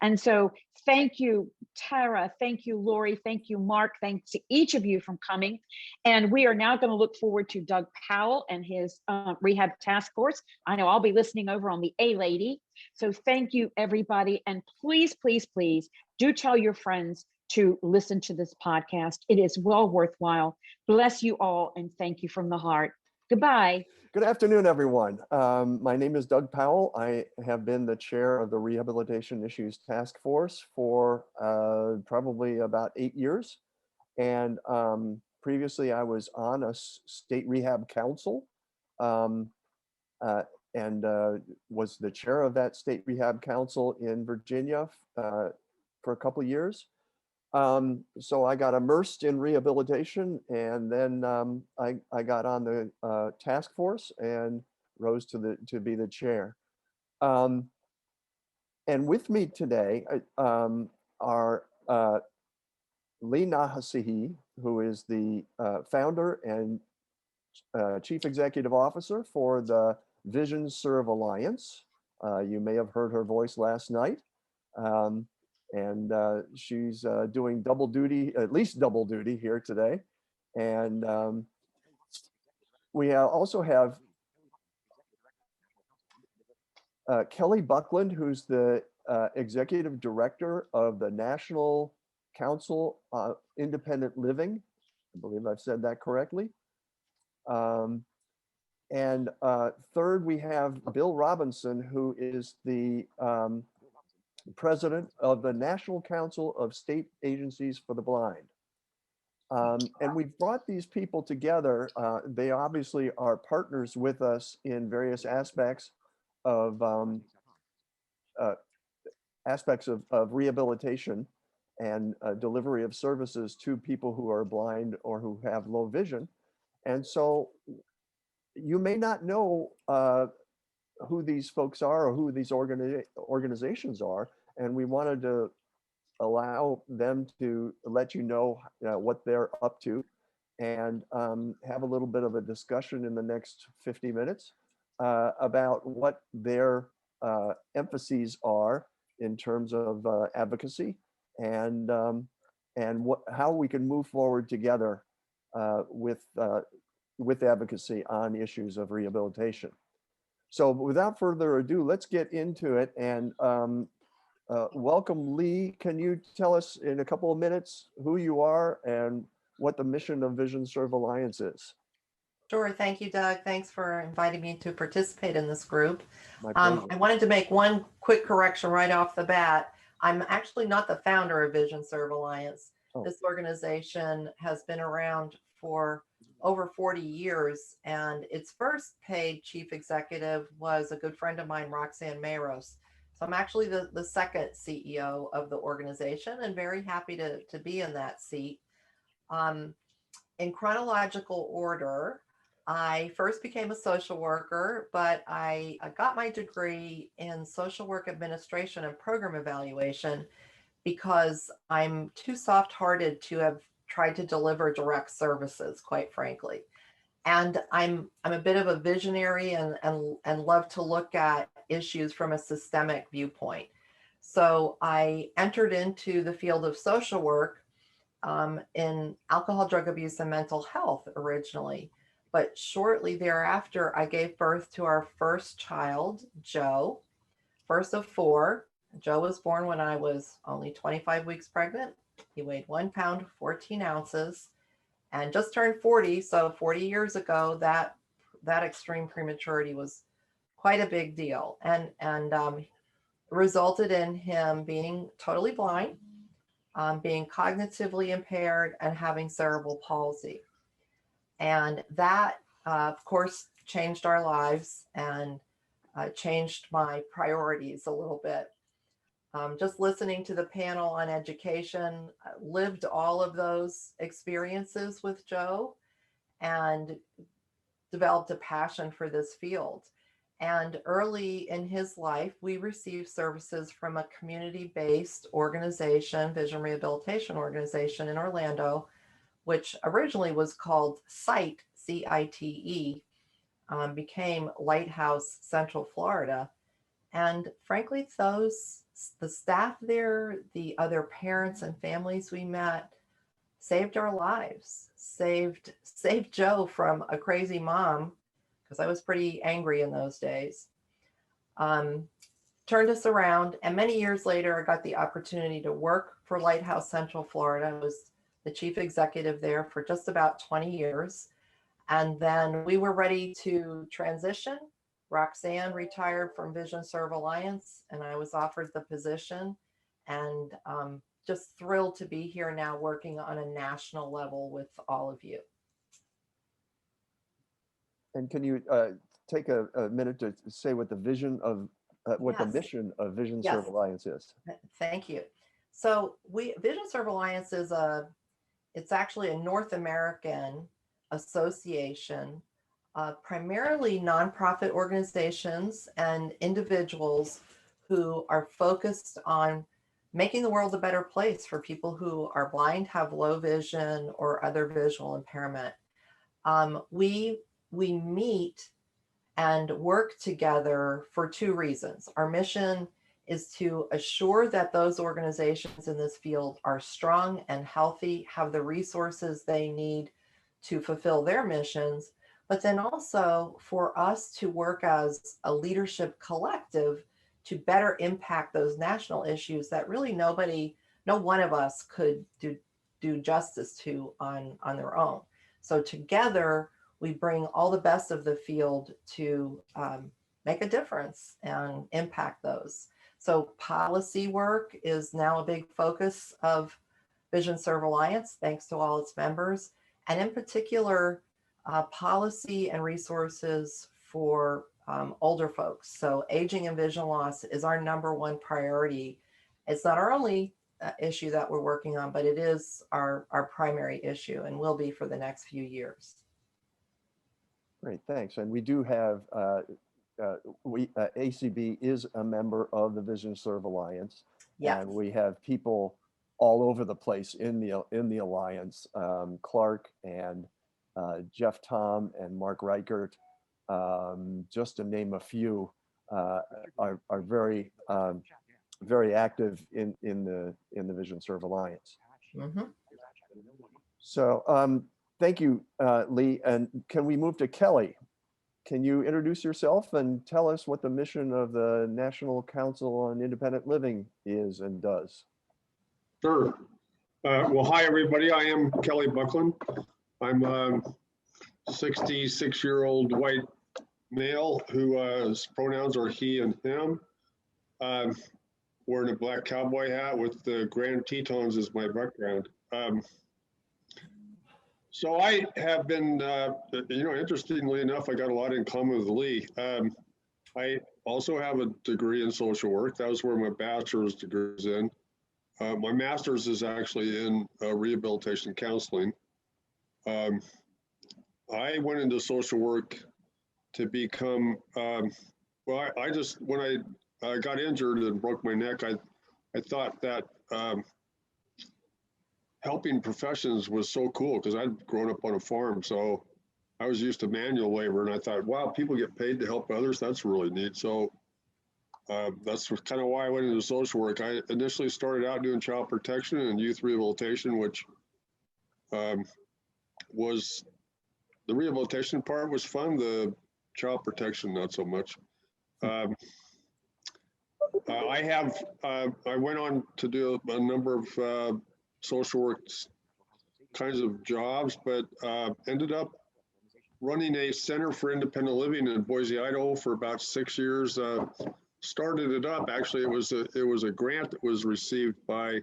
A: And so thank you, Tara, thank you, Lori, thank you, Mark, thanks to each of you for coming. And we are now going to look forward to Doug Powell and his rehab task force. I know I'll be listening over on the A-Lady. So thank you, everybody. And please, please, please do tell your friends to listen to this podcast. It is well worthwhile. Bless you all and thank you from the heart. Goodbye.
H: Good afternoon, everyone. My name is Doug Powell. I have been the chair of the Rehabilitation Issues Task Force for probably about 8 years. And previously I was on a state rehab council and was the chair of that state rehab council in Virginia for a couple of years. So I got immersed in rehabilitation, and then I got on the task force and rose to be the chair. And with me today are Lee Nahasihi, who is the founder and chief executive officer for the Vision Serve Alliance. You may have heard her voice last night. And she's doing double duty, at least double duty here today. And we also have Kelly Buckland, who's the executive director of the National Council on Independent Living. I believe I've said that correctly. And third, we have Bill Robinson, who is the president of the National Council of State Agencies for the Blind. And we've brought these people together. They obviously are partners with us in various aspects of rehabilitation. and delivery of services to people who are blind or who have low vision. And so you may not know who these folks are or who these organizations are. And we wanted to allow them to let you know what they're up to, and have a little bit of a discussion in the next 50 minutes about what their emphases are in terms of advocacy, and how we can move forward together with advocacy on issues of rehabilitation. So without further ado, let's get into it. And welcome, Lee. Can you tell us in a couple of minutes who you are and what the mission of Vision Serve Alliance is?
I: Sure. Thank you, Doug. Thanks for inviting me to participate in this group.
H: My pleasure.
I: I wanted to make one quick correction right off the bat. I'm actually not the founder of Vision Serve Alliance.
H: Oh.
I: This organization has been around for over 40 years, and its first paid chief executive was a good friend of mine, Roxanne Mayros. So I'm actually the second CEO of the organization, and very happy to be in that seat. In chronological order, I first became a social worker, but I got my degree in social work administration and program evaluation because I'm too soft-hearted to have tried to deliver direct services, quite frankly. And I'm a bit of a visionary and love to look at issues from a systemic viewpoint. So I entered into the field of social work in alcohol, drug abuse, and mental health originally. But shortly thereafter, I gave birth to our first child, Joe, first of four. Joe was born when I was only 25 weeks pregnant. He weighed 1 pound, 14 ounces, and just turned 40. So 40 years ago, that extreme prematurity was quite a big deal, and resulted in him being totally blind, being cognitively impaired, and having cerebral palsy. And that, of course, changed our lives and changed my priorities a little bit. Just listening to the panel on education, lived all of those experiences with Joe and developed a passion for this field. And early in his life, we received services from a community-based organization, Vision Rehabilitation Organization in Orlando, which originally was called CITE, C-I-T-E, became Lighthouse Central Florida. And frankly, the staff there, the other parents and families we met, saved our lives, saved Joe from a crazy mom, because I was pretty angry in those days, turned us around. And many years later, I got the opportunity to work for Lighthouse Central Florida. I was the chief executive there for just about 20 years. And then we were ready to transition. Roxanne retired from Vision Serve Alliance, and I was offered the position, and just thrilled to be here now working on a national level with all of you.
H: And can you take a minute to say what the vision of what
I: Yes.
H: the mission of Vision
I: Yes.
H: Serve Alliance is?
I: Thank you. So Vision Serve Alliance is it's actually a North American association, primarily nonprofit organizations and individuals who are focused on making the world a better place for people who are blind, have low vision, or other visual impairment. We meet and work together for two reasons. Our mission is to assure that those organizations in this field are strong and healthy, have the resources they need to fulfill their missions, but then also for us to work as a leadership collective to better impact those national issues that really no one of us could do justice to on their own. So together, we bring all the best of the field to make a difference and impact those. So policy work is now a big focus of Vision Serve Alliance, thanks to all its members, and in particular, policy and resources for older folks. So aging and vision loss is our #1 priority. It's not our only issue that we're working on, but it is our primary issue and will be for the next few years.
H: Great, thanks. And we do have, ACB is a member of the Vision Serve Alliance.
I: Yes.
H: And we have people all over the place in the alliance. Clark and Jeff Tom and Mark Reichert, just to name a few, are very very active in the Vision Serve Alliance.
I: Mm-hmm.
H: So thank you, Lee. And can we move to Kelly? Can you introduce yourself and tell us what the mission of the National Council on Independent Living is and does?
J: Sure. Well, hi, everybody. I am Kelly Buckland. I'm a 66-year-old white male whose pronouns are he and him. Wearing a black cowboy hat with the Grand Tetons as my background. So I have been, interestingly enough, I got a lot in common with Lee. I also have a degree in social work. That was where my bachelor's degree is in. My master's is actually in rehabilitation counseling. I went into social work to become, when I got injured and broke my neck, I thought that helping professions was so cool because I'd grown up on a farm. So I was used to manual labor and I thought, wow, people get paid to help others. That's really neat. So that's kind of why I went into social work. I initially started out doing child protection and youth rehabilitation, which was, the rehabilitation part was fun. The child protection, not so much. I went on to do a number of social work kinds of jobs, but ended up running a center for independent living in Boise, Idaho for about 6 years. Started it up, actually, it was a grant that was received by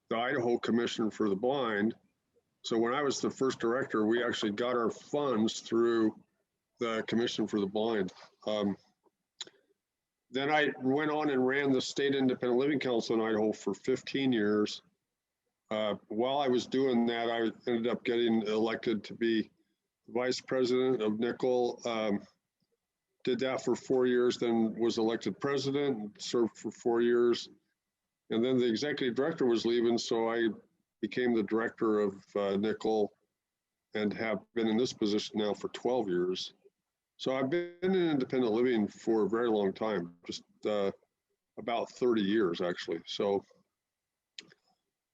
J: the Idaho Commission for the Blind. So when I was the first director, we actually got our funds through the Commission for the Blind. Then I went on and ran the State Independent Living Council in Idaho for 15 years. While I was doing that, I ended up getting elected to be vice president of Nickel. Did that for 4 years, then was elected president and served for 4 years. And then the executive director was leaving, so I became the director of Nickel and have been in this position now for 12 years. So I've been in independent living for a very long time, just about 30 years actually. So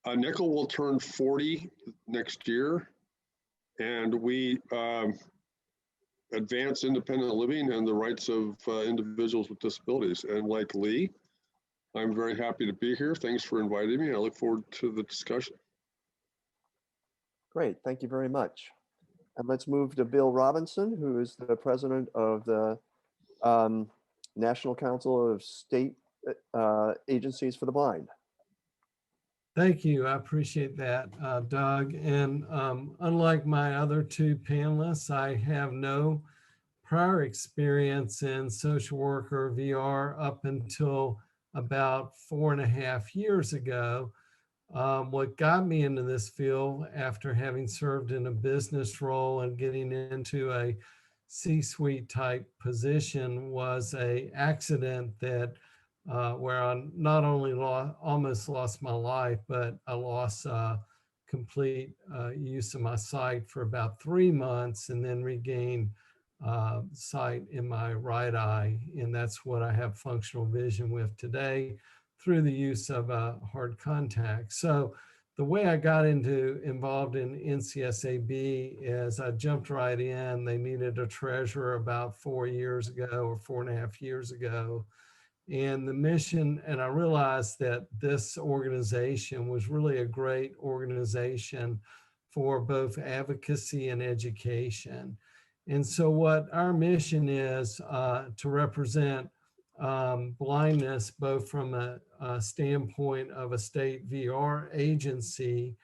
J: Nickel will turn 40 next year, and we advance independent living and the rights of individuals with disabilities. And like Lee, I'm very happy to be here. Thanks for inviting me. I look forward to the discussion.
H: Great, thank you very much. And let's move to Bill Robinson, who is the president of the National Council of State Agencies for the Blind.
K: Thank you. I appreciate that, Doug. And unlike my other two panelists, I have no prior experience in social work or VR up until about 4.5 years ago. What got me into this field after having served in a business role and getting into a C-suite type position was an accident that where I not only almost lost my life, but I lost complete use of my sight for about 3 months and then regained sight in my right eye. And that's what I have functional vision with today through the use of hard contact. So the way I got involved in NCSAB is I jumped right in. They needed a treasurer about 4 years ago or 4.5 years ago. And the mission, and I realized that this organization was really a great organization for both advocacy and education. And so what our mission is to represent blindness, both from a standpoint of a state VR agency,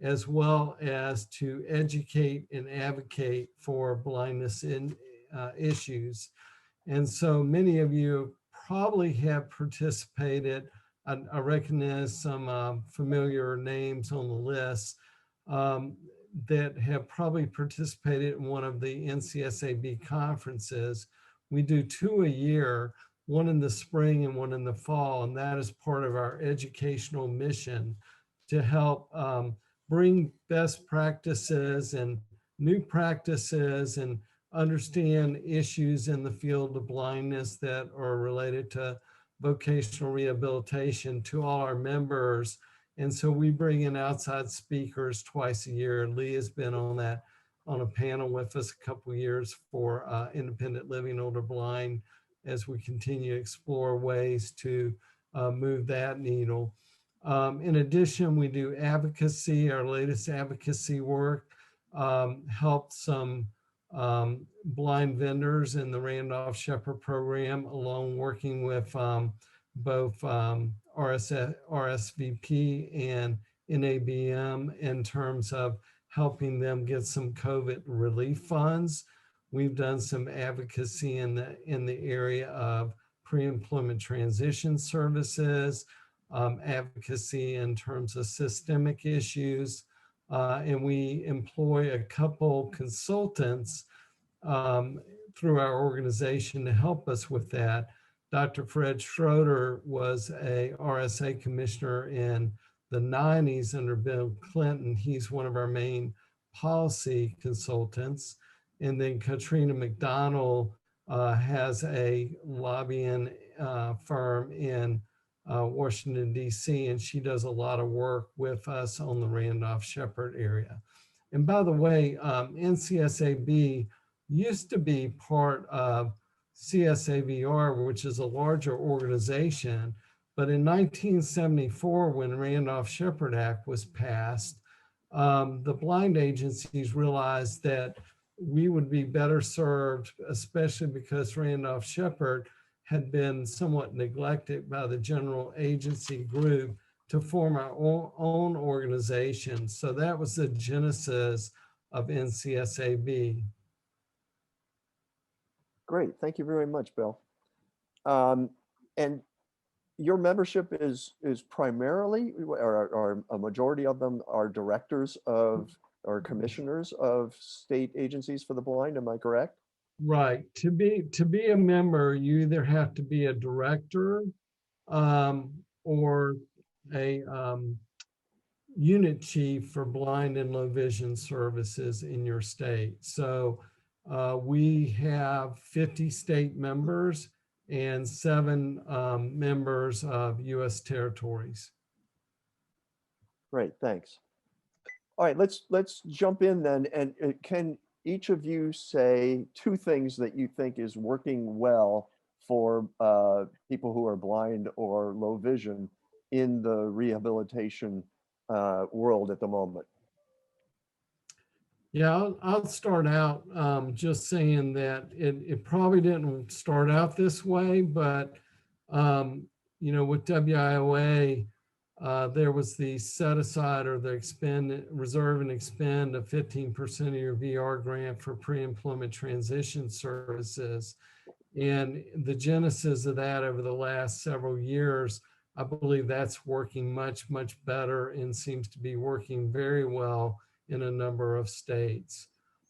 K: as well as to educate and advocate for blindness in issues. And so many of you probably have participated I recognize some familiar names on the list that have probably participated in one of the NCSAB conferences. We do 2 a year, one in the spring and one in the fall, and that is part of our educational mission to help bring best practices and new practices and understand issues in the field of blindness that are related to vocational rehabilitation to all our members. And so we bring in outside speakers twice a year. Lee has been on a panel with us a couple of years for independent living older blind as we continue to explore ways to move that needle. In addition, we do advocacy. Our latest advocacy work helped some blind vendors in the Randolph Shepherd program, along working with both RSVP and NABM in terms of helping them get some COVID relief funds. We've done some advocacy in the area of pre-employment transition services, advocacy in terms of systemic issues, and we employ a couple consultants through our organization to help us with that. Dr. Fred Schroeder was a RSA commissioner in the 90s under Bill Clinton. He's one of our main policy consultants. And then Katrina McDonald has a lobbying firm in Washington, D.C., and she does a lot of work with us on the Randolph Shepherd area. And by the way, NCSAB used to be part of CSAVR, which is a larger organization. But in 1974, when Randolph Shepherd Act was passed, the blind agencies realized that we would be better served, especially because Randolph Shepherd had been somewhat neglected by the general agency group, to form our own organization. So that was the genesis of NCSAB.
H: Great, thank you very much, Bill. And your membership is primarily, or a majority of them are directors of, or commissioners of state agencies for the blind, am I correct?
K: Right, to be a member, you either have to be a director or a unit chief for blind and low vision services in your state. So we have 50 state members and 7 members of US territories.
H: Great, thanks. All right, let's jump in then. And can each of you say 2 things that you think is working well for people who are blind or low vision in the rehabilitation world at the moment?
K: Yeah, I'll start out just saying that it probably didn't start out this way, but you know, with WIOA, there was the set aside or the reserve and expend of 15% of your VR grant for pre-employment transition services. And the genesis of that over the last several years, I believe that's working much, much better and seems to be working very well in a number of states.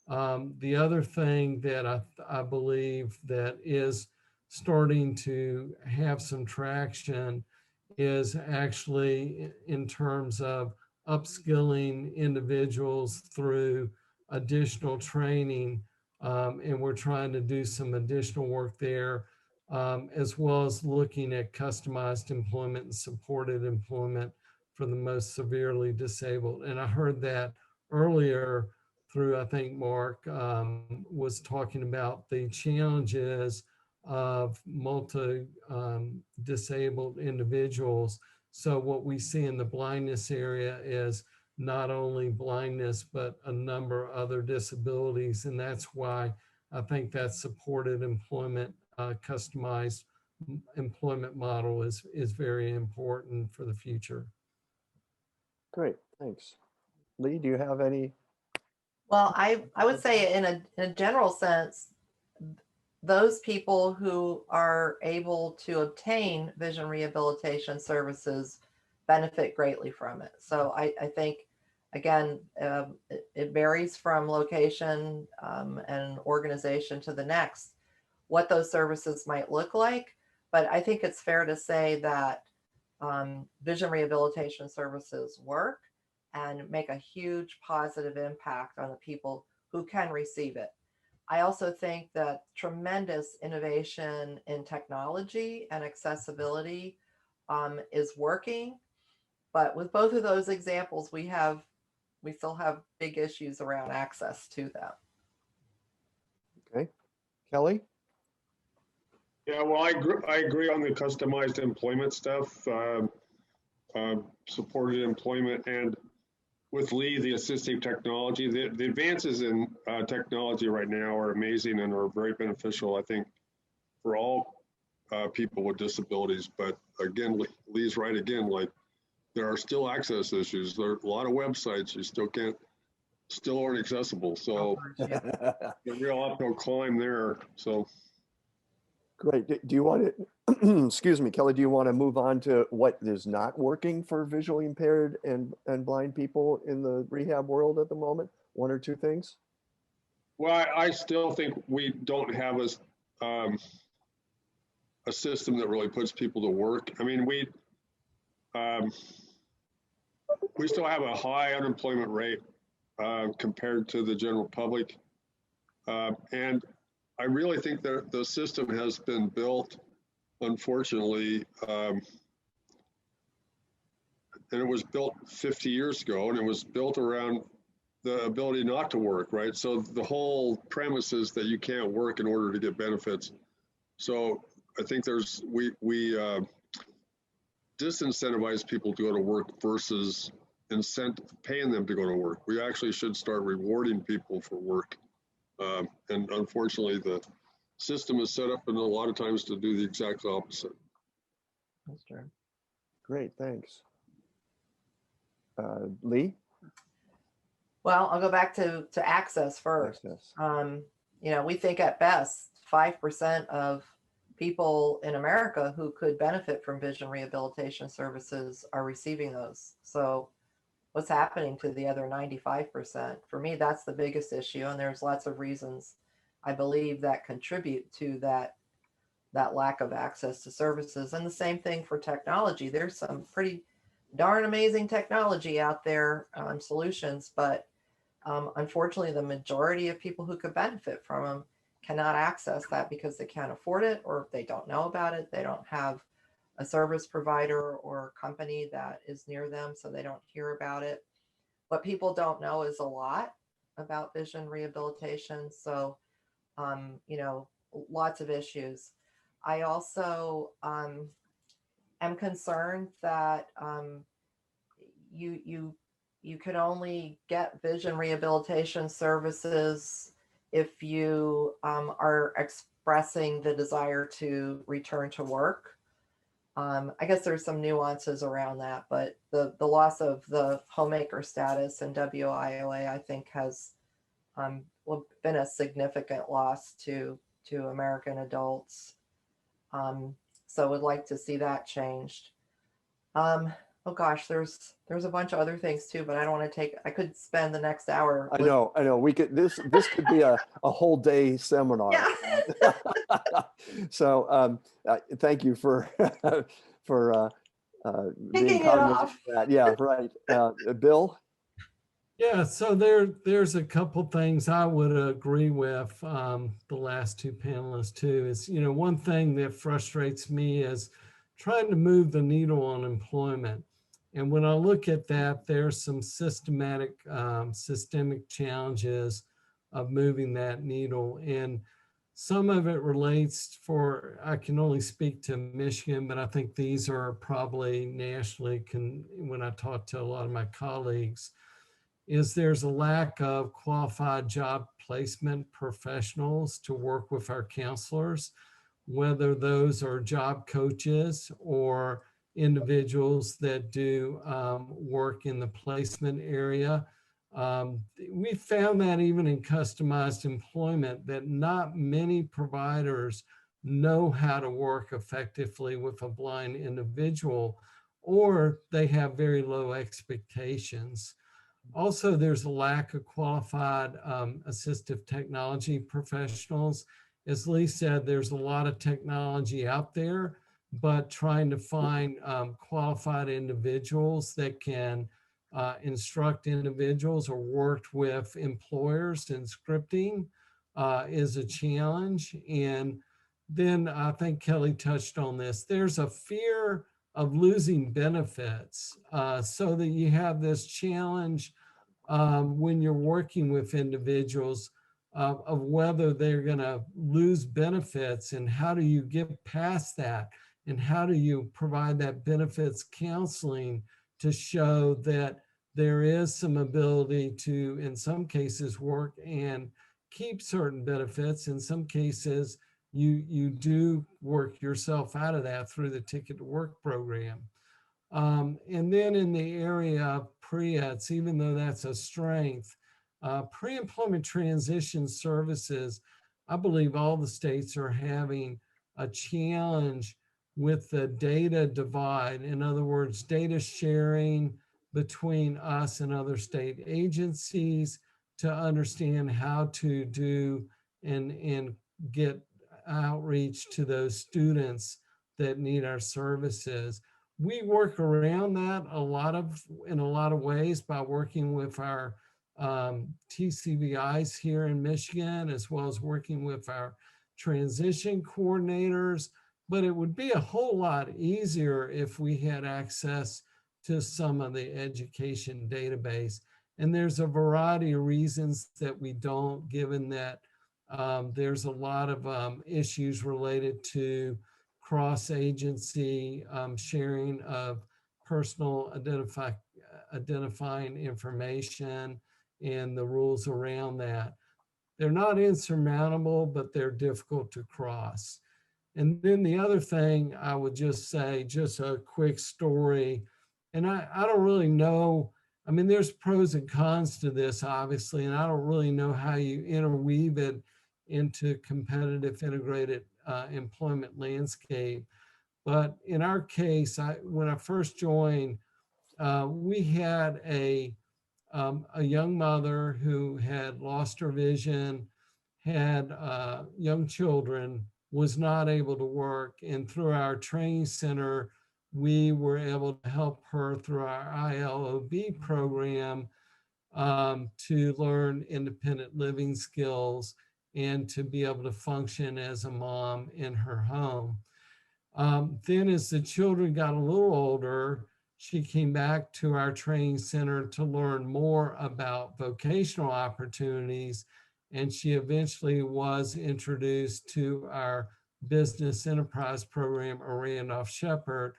K: The other thing that I believe that is starting to have some traction is actually in terms of upskilling individuals through additional training. And we're trying to do some additional work there, as well as looking at customized employment and supported employment for the most severely disabled. And I heard that earlier through, I think Mark was talking about the challenges of multi-disabled individuals. So what we see in the blindness area is not only blindness, but a number of other disabilities. And that's why I think that supported employment, customized employment model is very important for the future.
H: Great, thanks. Lee, do you have any?
I: Well, I would say in a general sense, those people who are able to obtain vision rehabilitation services benefit greatly from it. So I think, again, it varies from location and organization to the next, what those services might look like. But I think it's fair to say that vision rehabilitation services work and make a huge positive impact on the people who can receive it. I also think that tremendous innovation in technology and accessibility is working. But with both of those examples, we still have big issues around access to them.
H: Okay, Kelly?
J: Yeah, well, I agree on the customized employment stuff, supported employment, and with Lee, the assistive technology. The advances in technology right now are amazing and are very beneficial, I think, for all people with disabilities. But again, Lee's right again, like there are still access issues. There are a lot of websites you still aren't accessible. So the real uphill climb there. So.
H: Great. Do you want to, excuse me, Kelly, do you want to move on to what is not working for visually impaired and blind people in the rehab world at the moment? One or two things?
J: Well, I still think we don't have a system that really puts people to work. I mean, we still have a high unemployment rate compared to the general public. And I really think that the system has been built, unfortunately, and it was built 50 years ago, and it was built around the ability not to work, right? So the whole premise is that you can't work in order to get benefits. So I think we disincentivize people to go to work versus paying them to go to work. We actually should start rewarding people for work. And unfortunately, the system is set up in a lot of times to do the exact opposite.
H: That's true. Great, thanks. Lee?
I: Well, I'll go back to access first.
H: Access.
I: You know, we think at best 5% of people in America who could benefit from vision rehabilitation services are receiving those. So what's happening to the other 95%? For me, that's the biggest issue. And there's lots of reasons I believe that contribute to that lack of access to services. And the same thing for technology. There's some pretty darn amazing technology out there, solutions, but unfortunately, the majority of people who could benefit from them cannot access that because they can't afford it, or they don't know about it. They don't have a service provider or company that is near them, so they don't hear about it. What people don't know is a lot about vision rehabilitation. So, you know, lots of issues. I also am concerned that you can only get vision rehabilitation services if you are expressing the desire to return to work. I guess there's some nuances around that, but the loss of the homemaker status in WIOA, I think, has been a significant loss to American adults. So would like to see that changed. Oh gosh, there's a bunch of other things too, but I don't want to I could spend the next hour.
H: I know. We could, this could be a whole day seminar.
I: Yeah.
H: So thank you for being
I: Kicking it off.
H: that. Yeah, right. Bill?
K: Yeah, so there's a couple things I would agree with the last two panelists too. Is, you know, one thing that frustrates me is trying to move the needle on employment. And when I look at that, there's some systemic challenges of moving that needle. And some of it relates I can only speak to Michigan, but I think these are probably nationally, when I talk to a lot of my colleagues, is there's a lack of qualified job placement professionals to work with our counselors, whether those are job coaches or individuals that do work in the placement area. We found that even in customized employment, that not many providers know how to work effectively with a blind individual, or they have very low expectations. Also, there's a lack of qualified assistive technology professionals. As Lee said, there's a lot of technology out there, but trying to find qualified individuals that can instruct individuals or worked with employers in scripting is a challenge. And then I think Kelly touched on this. There's a fear of losing benefits, so that you have this challenge when you're working with individuals of whether they're going to lose benefits, and how do you get past that, and how do you provide that benefits counseling to show that there is some ability to, in some cases, work and keep certain benefits. In some cases, you do work yourself out of that through the Ticket to Work program. And then in the area of PREATS, even though that's a strength, pre-employment transition services, I believe all the states are having a challenge with the data divide. In other words, data sharing between us and other state agencies to understand how to do and get outreach to those students that need our services. We work around that in a lot of ways by working with our TCVIs here in Michigan, as well as working with our transition coordinators. But it would be a whole lot easier if we had access to some of the education database. And there's a variety of reasons that we don't, given that there's a lot of issues related to cross-agency sharing of personal identifying information and the rules around that. They're not insurmountable, but they're difficult to cross. And then the other thing I would just say, just a quick story, and I don't really know, I mean, there's pros and cons to this, obviously, and I don't really know how you interweave it into competitive integrated employment landscape. But in our case, when I first joined, we had a young mother who had lost her vision, had young children, was not able to work. And through our training center, we were able to help her through our ILOB program to learn independent living skills and to be able to function as a mom in her home. Then as the children got a little older, she came back to our training center to learn more about vocational opportunities. And she eventually was introduced to our business enterprise program, a Randolph Shepherd,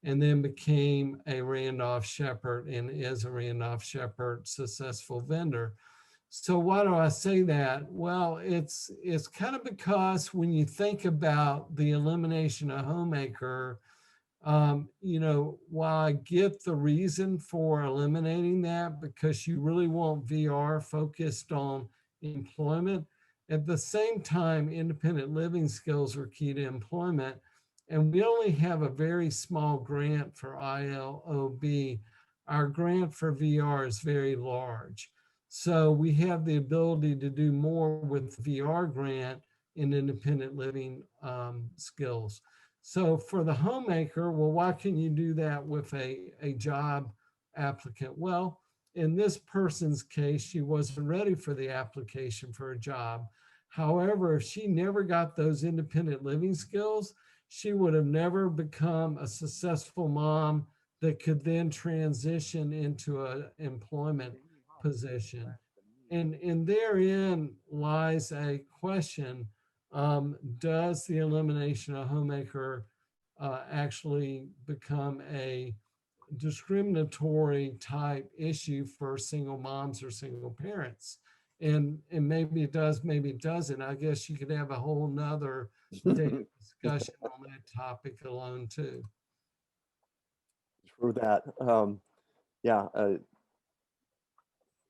K: and then became a Randolph Shepherd and is a Randolph Shepherd successful vendor. So why do I say that? Well, it's kind of because when you think about the elimination of homemaker, you know, while I get the reason for eliminating that, because you really want VR focused on employment, at the same time, independent living skills are key to employment. And we only have a very small grant for ILOB. Our grant for VR is very large. So we have the ability to do more with the VR grant in independent living skills. So for the homemaker, well, why can you do that with a job applicant? Well, in this person's case, she wasn't ready for the application for a job. However, if she never got those independent living skills, she would have never become a successful mom that could then transition into an employment position. And therein lies a question. Does the elimination of homemaker actually become a discriminatory type issue for single moms or single parents? And maybe it does, maybe it doesn't. I guess you could have a whole nother day discussion on that topic alone too.
H: For that, yeah.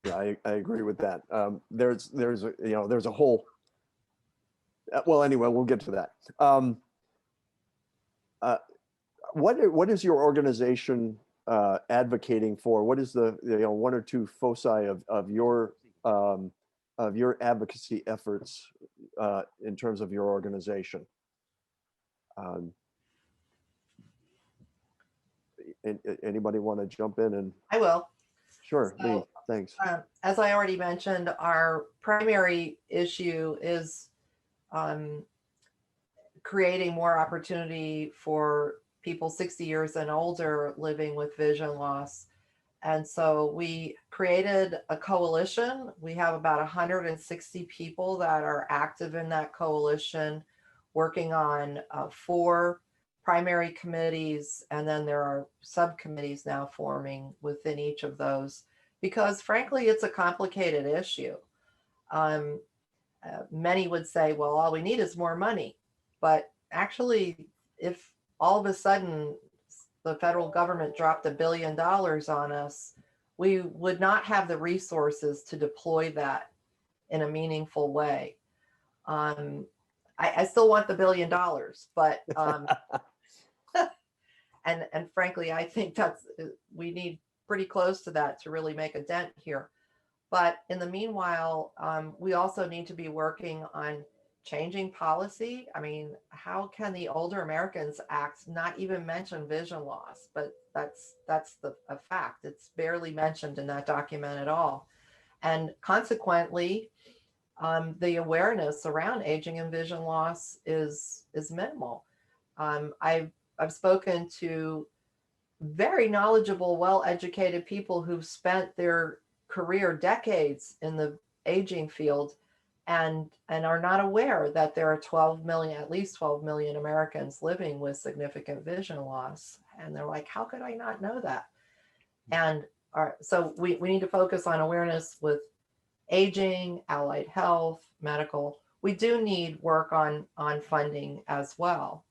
H: Yeah, I agree with that. There's a whole, well, anyway, we'll get to that. What is your organization advocating for? What is the one or two foci of your advocacy efforts in terms of your organization? Anybody want to jump in? And
I: I will.
H: Sure,
I: So,
H: Lee, thanks.
I: As I already mentioned, our primary issue is creating more opportunity for people 60 years and older living with vision loss. And so we created a coalition. We have about 160 people that are active in that coalition, working on 4 primary committees. And then there are subcommittees now forming within each of those, because frankly, it's a complicated issue. Many would say, well, all we need is more money. But actually, if all of a sudden the federal government dropped $1 billion on us, we would not have the resources to deploy that in a meaningful way. I still want the $1 billion, but and frankly, I think we need pretty close to that to really make a dent here. But in the meanwhile, we also need to be working on changing policy. I mean, how can the Older Americans Act not even mention vision loss? But that's a fact. It's barely mentioned in that document at all. And consequently, the awareness around aging and vision loss is minimal. I've spoken to very knowledgeable, well-educated people who've spent their career decades in the aging field and are not aware that there are 12 million, at least 12 million Americans living with significant vision loss. And they're like, how could I not know that? And so we need to focus on awareness with aging, allied health, medical. We do need work on funding as well.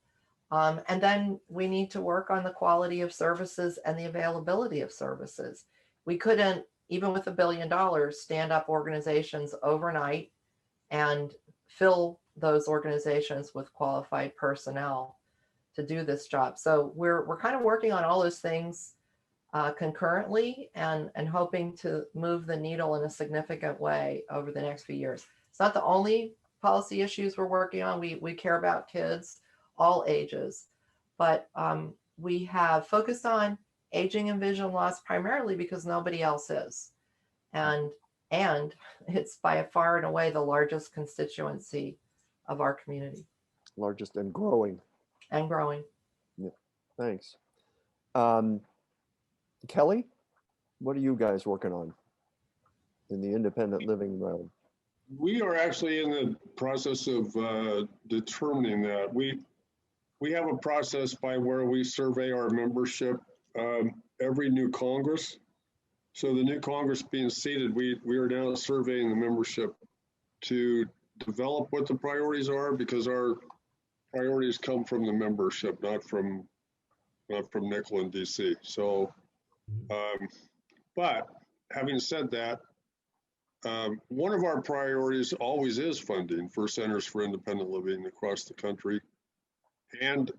I: And then we need to work on the quality of services and the availability of services. We couldn't, even with $1 billion, stand up organizations overnight and fill those organizations with qualified personnel to do this job. So we're kind of working on all those things concurrently and hoping to move the needle in a significant way over the next few years. It's not the only policy issues we're working on. We care about kids, all ages, but we have focused on aging and vision loss primarily because nobody else is. And it's by far and away the largest constituency of our community.
H: Largest and growing.
I: And growing.
H: Yeah, thanks. Kelly, what are you guys working on in the independent living realm?
J: We are actually in the process of determining that. We have a process by where we survey our membership every new Congress. So the new Congress being seated, we are now surveying the membership to develop what the priorities are, because our priorities come from the membership, not from Nickel and DC. So, but having said that, one of our priorities always is funding for centers for independent living across the country. And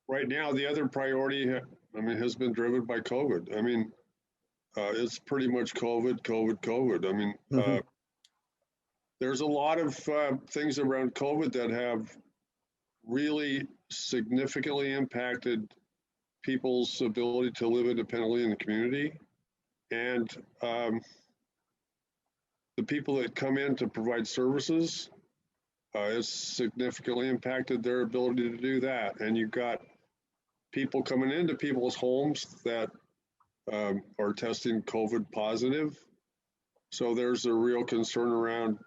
J: right now, the other priority, has been driven by COVID. It's pretty much COVID. I mean, there's a lot of things around COVID that have really significantly impacted people's ability to live independently in the community. And the people that come in to provide services, it's significantly impacted their ability to do that. And you've got people coming into people's homes that are testing COVID positive. So there's a real concern around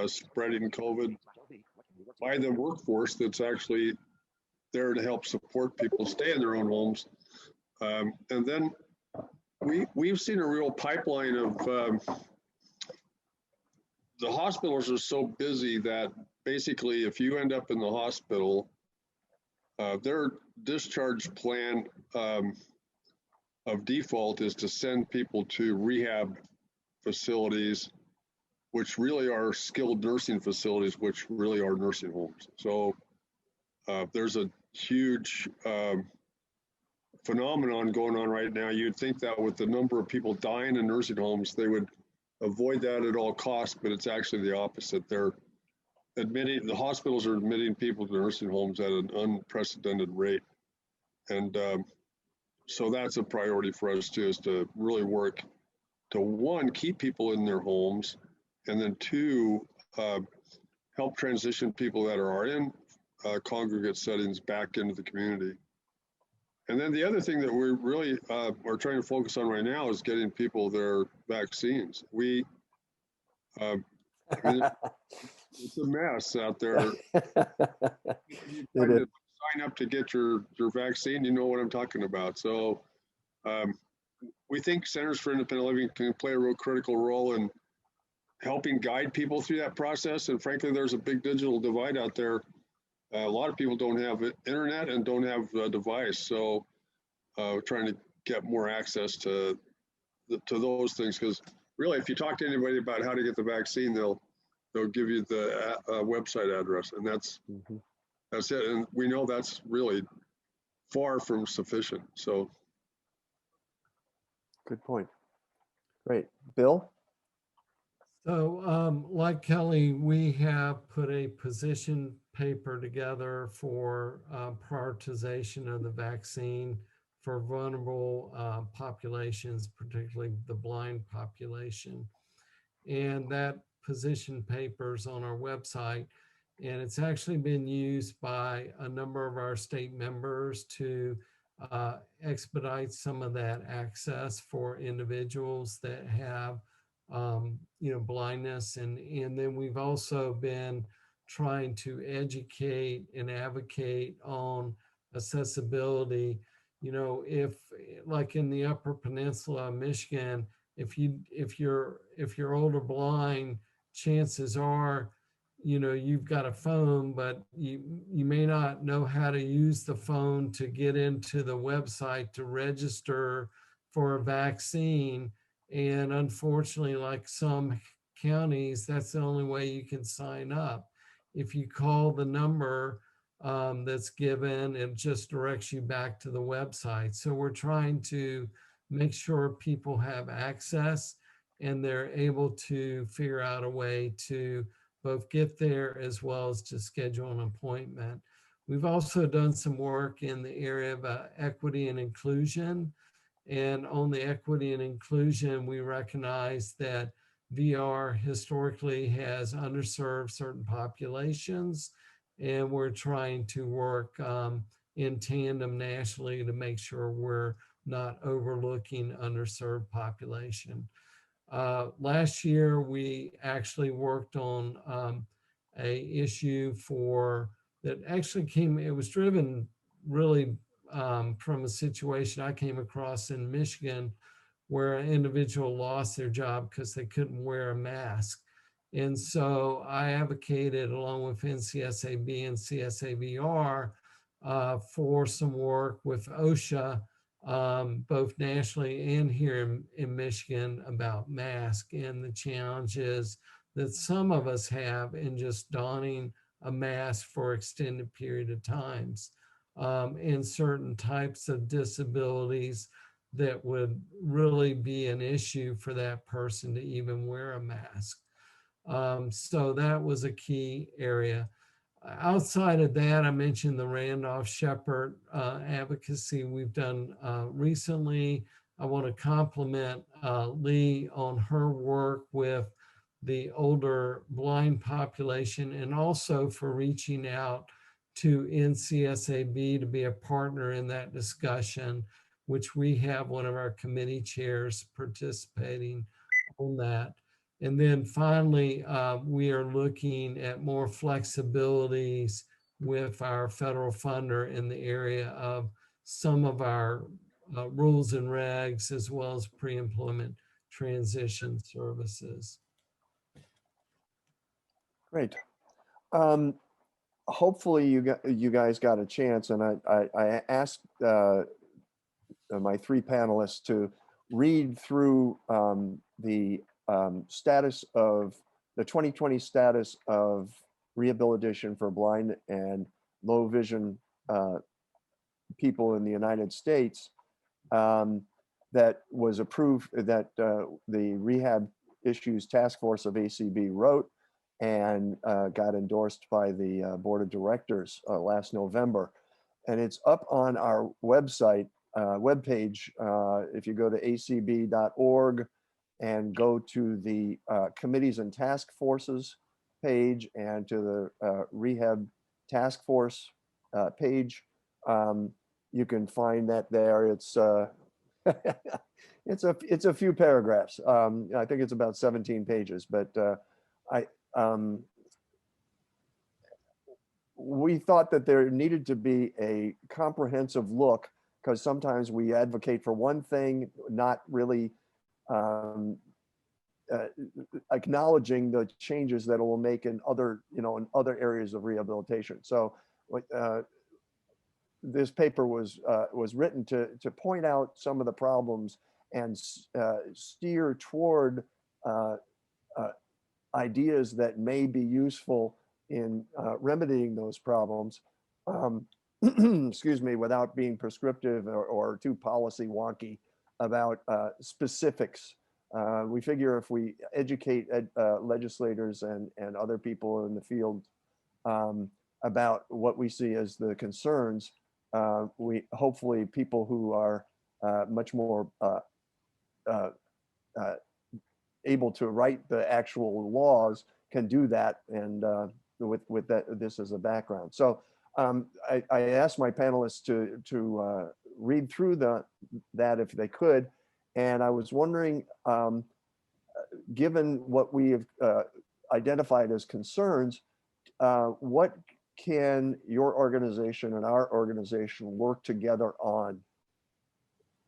J: spreading COVID by the workforce that's actually there to help support people stay in their own homes. And then we've seen a real pipeline of the hospitals are so busy that basically if you end up in the hospital, their discharge plan of default is to send people to rehab facilities, which really are skilled nursing facilities, which really are nursing homes. So there's a huge phenomenon going on right now. You'd think that with the number of people dying in nursing homes, they would avoid that at all costs, but it's actually the opposite. The hospitals are admitting people to nursing homes at an unprecedented rate. And so that's a priority for us too, is to really work to, one, keep people in their homes, and then two, help transition people that are in congregate settings back into the community. And then the other thing that we really are trying to focus on right now is getting people their vaccines. I mean, it's a mess out there. You try to sign up to get your vaccine, you know what I'm talking about. So we think Centers for Independent Living can play a real critical role in helping guide people through that process. And frankly, there's a big digital divide out there. A lot of people don't have internet and don't have a device. So we're trying to get more access to those things, because really, if you talk to anybody about how to get the vaccine, they'll give you the website address, and that's it. And we know that's really far from sufficient. So,
H: good point. Great, Bill.
K: So like Kelly, we have put a position paper together for prioritization of the vaccine for vulnerable populations, particularly the blind population. And that position paper's on our website, and it's actually been used by a number of our state members to expedite some of that access for individuals that have blindness. And then we've also been trying to educate and advocate on accessibility. If like in the Upper Peninsula of Michigan, if you're old or blind, chances are, you've got a phone, but you may not know how to use the phone to get into the website to register for a vaccine. And unfortunately, like some counties, that's the only way you can sign up. If you call the number that's given, it just directs you back to the website. So we're trying to make sure people have access and they're able to figure out a way to both get there as well as to schedule an appointment. We've also done some work in the area of equity and inclusion. And on the equity and inclusion, we recognize that VR historically has underserved certain populations, and we're trying to work in tandem nationally to make sure we're not overlooking underserved population. Last year, we actually worked on a issue that actually it was driven really from a situation I came across in Michigan, where an individual lost their job because they couldn't wear a mask. And so I advocated, along with NCSAB and CSAVR, for some work with OSHA, both nationally and here in Michigan, about masks and the challenges that some of us have in just donning a mask for extended period of times, and certain types of disabilities that would really be an issue for that person to even wear a mask. So that was a key area. Outside of that, I mentioned the Randolph-Shepard advocacy we've done recently. I want to compliment Lee on her work with the older blind population, and also for reaching out to NCSAB to be a partner in that discussion, which we have one of our committee chairs participating on that. And then finally, we are looking at more flexibilities with our federal funder in the area of some of our rules and regs, as well as pre-employment transition services.
H: Great. Hopefully you guys got a chance, and I asked my three panelists to read through the status of the 2020 status of rehabilitation for blind and low vision people in the United States that was approved, that the Rehab Issues Task Force of ACB wrote and got endorsed by the Board of Directors last November. And it's up on our website, webpage. If you go to acb.org and go to the Committees and Task Forces page and to the Rehab Task Force page, you can find that there. It's it's a few paragraphs. I think it's about 17 pages, but we thought that there needed to be a comprehensive look, because sometimes we advocate for one thing, not really acknowledging the changes that it will make in other, in other areas of rehabilitation. So this paper was written to point out some of the problems and steer toward ideas that may be useful in remedying those problems, excuse me, without being prescriptive or too policy wonky about specifics. We figure if we educate legislators and other people in the field about what we see as the concerns, we hopefully people who are much more able to write the actual laws can do that, and with this as a background. So I asked my panelists to read through that if they could, and I was wondering, given what we have identified as concerns, what can your organization and our organization work together on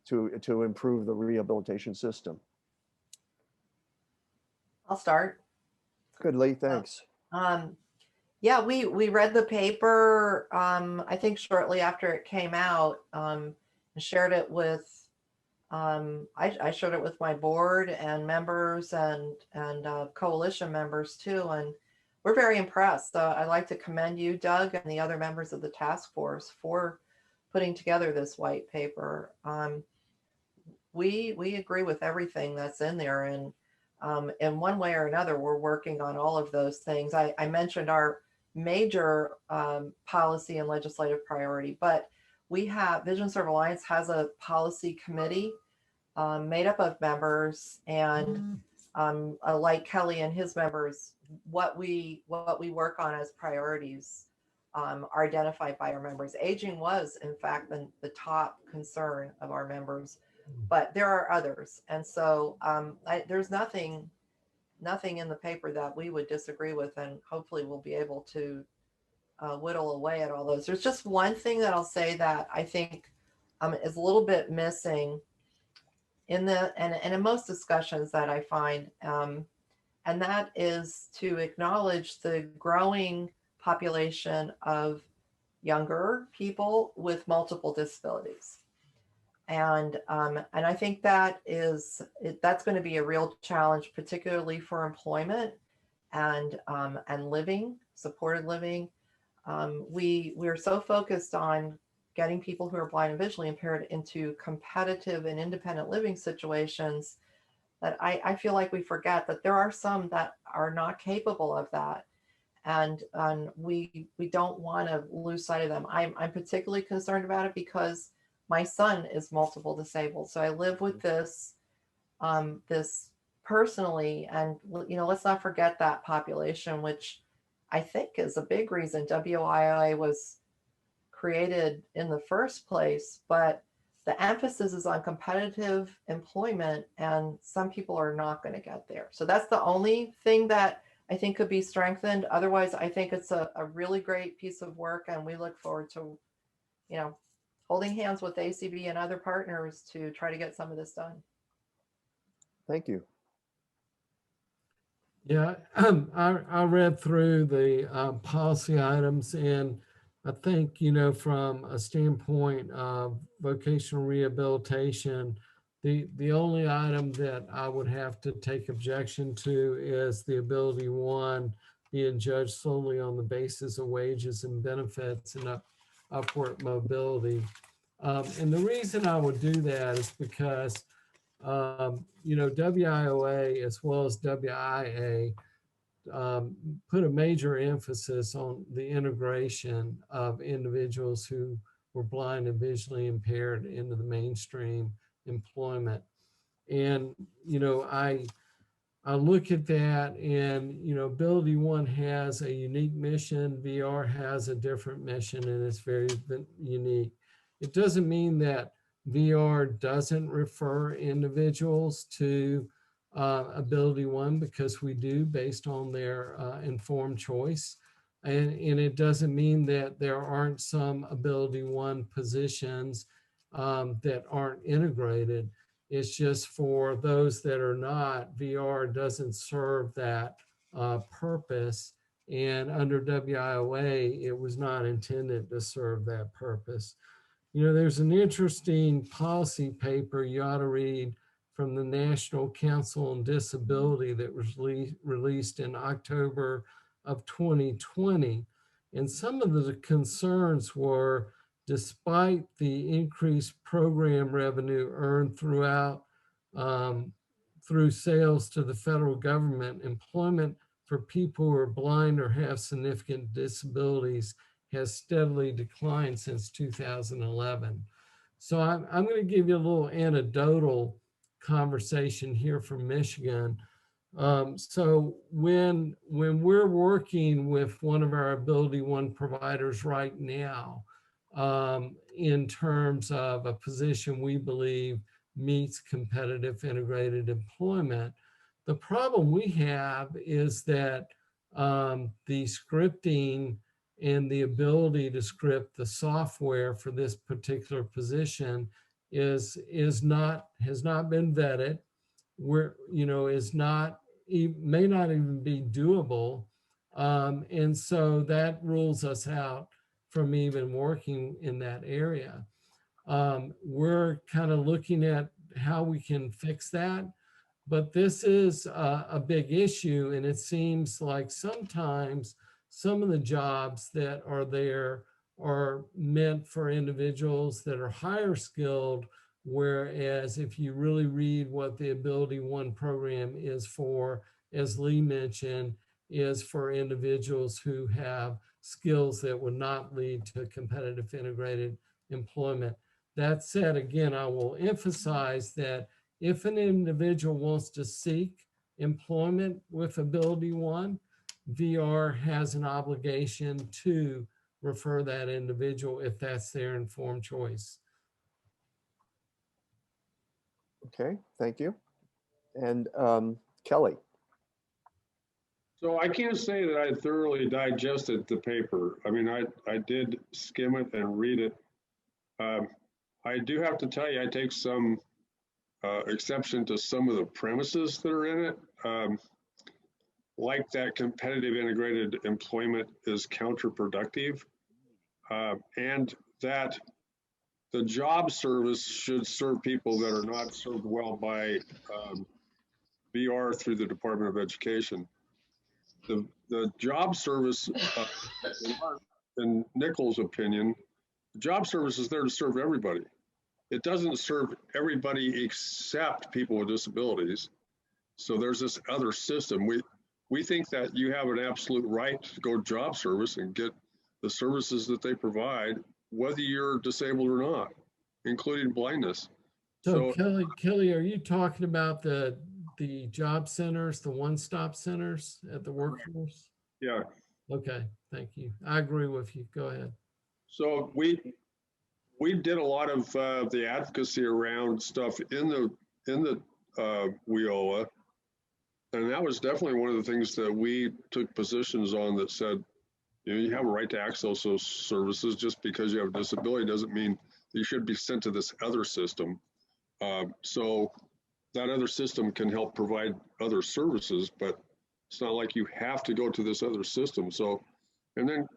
H: to improve the rehabilitation system?
I: I'll start.
H: Good, Lee, thanks.
I: Yeah, we read the paper, I think shortly after it came out, and shared it with, I shared it with my board and members and coalition members too. And we're very impressed. I'd like to commend you, Doug, and the other members of the task force for putting together this white paper. We agree with everything that's in there, and in one way or another, we're working on all of those things. I mentioned our major policy and legislative priority, but we have, Vision Serve Alliance has a policy committee made up of members, and like Kelly and his members, what we work on as priorities are identified by our members. Aging was, in fact, the top concern of our members, but there are others. And so there's nothing in the paper that we would disagree with, and hopefully we'll be able to whittle away at all those. There's just one thing that I'll say that I think is a little bit missing in in most discussions that I find, and that is to acknowledge the growing population of younger people with multiple disabilities. And I think that that's going to be a real challenge, particularly for employment and living, supported living. We're so focused on getting people who are blind and visually impaired into competitive and independent living situations that I feel like we forget that there are some that are not capable of that. And we don't want to lose sight of them. I'm particularly concerned about it because my son is multiple disabled. So I live with this personally, and let's not forget that population, which I think is a big reason WIA was created in the first place, but the emphasis is on competitive employment, and some people are not going to get there. So that's the only thing that I think could be strengthened. Otherwise, I think it's a really great piece of work, and we look forward to, holding hands with ACB and other partners to try to get some of this done.
H: Thank you.
K: Yeah, I read through the policy items, and I think, you know, from a standpoint of vocational rehabilitation, the only item that I would have to take objection to is the ability, one, being judged solely on the basis of wages and benefits and upward mobility. And the reason I would do that is because, you know, WIOA as well as WIA put a major emphasis on the integration of individuals who were blind and visually impaired into the mainstream employment. And, you know, I look at that and, you know, Ability One has a unique mission, VR has a different mission, and it's very unique. It doesn't mean that VR doesn't refer individuals to Ability One, because we do based on their informed choice. And it doesn't mean that there aren't some Ability One positions that aren't integrated. It's just for those that are not, VR doesn't serve that purpose. And under WIOA, it was not intended to serve that purpose. You know, there's an interesting policy paper you ought to read from the National Council on Disability that was released in October of 2020. And some of the concerns were, despite the increased program revenue earned throughout through sales to the federal government, employment for people who are blind or have significant disabilities has steadily declined since 2011. So I'm going to give you a little anecdotal conversation here from Michigan. So when we're working with one of our Ability One providers right now, in terms of a position we believe meets competitive integrated employment, the problem we have is that the scripting and the ability to script the software for this particular position has not been vetted, where, you know, may not even be doable. And so that rules us out from even working in that area. We're kind of looking at how we can fix that, but this is a big issue. And it seems like sometimes some of the jobs that are there are meant for individuals that are higher skilled, whereas if you really read what the Ability One program is for, as Lee mentioned, is for individuals who have skills that would not lead to competitive integrated employment. That said, again, I will emphasize that if an individual wants to seek employment with Ability One, VR has an obligation to refer that individual if that's their informed choice.
H: Okay, thank you. And Kelly.
J: So I can't say that I thoroughly digested the paper. I mean, I did skim it and read it. I do have to tell you, I take some exception to some of the premises that are in it. Like that competitive integrated employment is counterproductive, and that the job service should serve people that are not served well by VR through the Department of Education. The job service, in Nichols' opinion, the job service is there to serve everybody. It doesn't serve everybody except people with disabilities. So there's this other system. We think that you have an absolute right to go to job service and get the services that they provide, whether you're disabled or not, including blindness.
K: So Kelly, are you talking about the job centers, the one-stop centers at the workforce?
J: Yeah.
K: Okay, thank you. I agree with you. Go ahead.
J: So we did a lot of the advocacy around stuff in the WIOA. And that was definitely one of the things that we took positions on, that said, you know, you have a right to access those services. Just because you have a disability doesn't mean you should be sent to this other system. So that other system can help provide other services, but it's not like you have to go to this other system. So, and then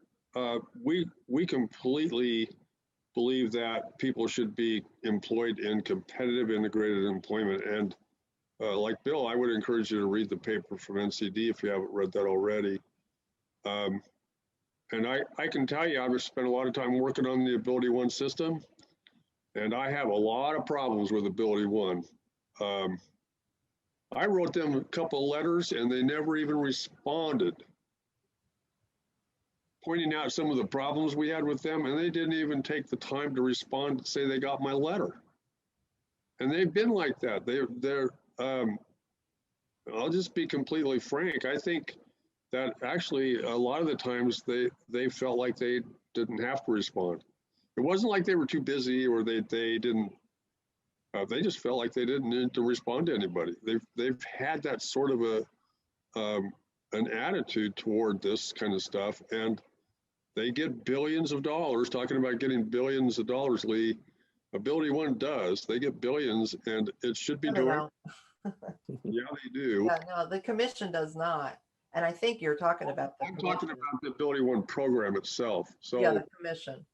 J: we completely believe that people should be employed in competitive integrated employment. And like Bill, I would encourage you to read the paper from NCD if you haven't read that already. And I can tell you, I've spent a lot of time working on the Ability One system, and I have a lot of problems with Ability One. I wrote them a couple of letters and they never even responded, pointing out some of the problems we had with them, and they didn't even take the time to respond to say they got my letter. And they've been like that. They're I'll just be completely frank. I think that actually a lot of the times they felt like they didn't have to respond. It wasn't like they were too busy or they didn't. They just felt like they didn't need to respond to anybody. They've had that sort of an attitude toward this kind of stuff, and they get billions of dollars. Talking about getting billions of dollars, Lee, Ability One does. They get billions, and it should be doing. Yeah, they do.
I: Yeah, no, the commission does not. And I think you're talking about the
J: I'm talking about the Ability One program itself. So
I: yeah, the commission.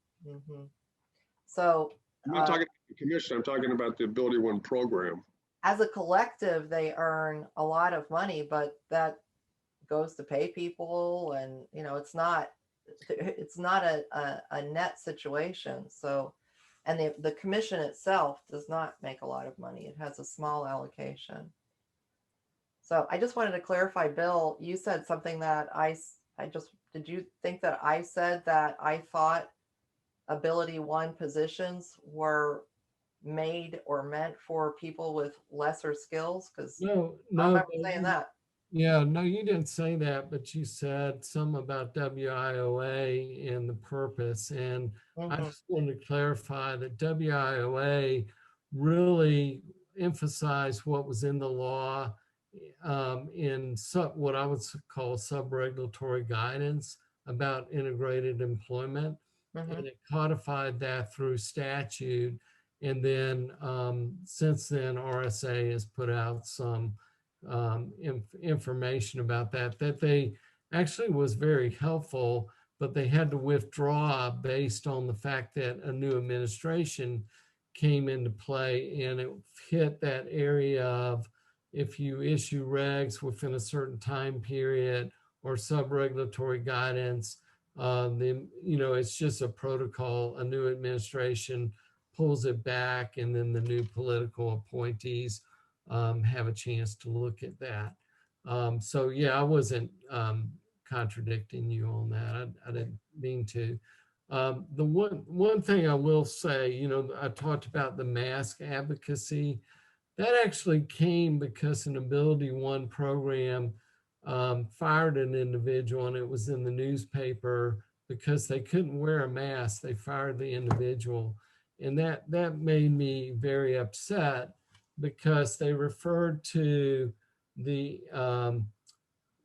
I: So
J: I'm not talking about the commission. I'm talking about the Ability One program.
I: As a collective, they earn a lot of money, but that goes to pay people, and you know, it's not a net situation. So, and the commission itself does not make a lot of money. It has a small allocation. So I just wanted to clarify, Bill, you said something that did you think that I said that I thought Ability One positions were made or meant for people with lesser skills? Because
K: No,
I: I remember saying that.
K: Yeah, no, you didn't say that, but you said some about WIOA and the purpose. And I just wanted to clarify that WIOA really emphasized what was in the law in what I would call sub-regulatory guidance about integrated employment. And it codified that through statute. And then since then, RSA has put out some information about that they actually was very helpful, but they had to withdraw based on the fact that a new administration came into play, and it hit that area of if you issue regs within a certain time period or sub-regulatory guidance, it's just a protocol. A new administration pulls it back, and then the new political appointees have a chance to look at that. So yeah, I wasn't contradicting you on that. I didn't mean to. The one thing I will say, I talked about the mask advocacy. That actually came because an Ability One program fired an individual, and it was in the newspaper because they couldn't wear a mask. They fired the individual, and that made me very upset, because they referred to the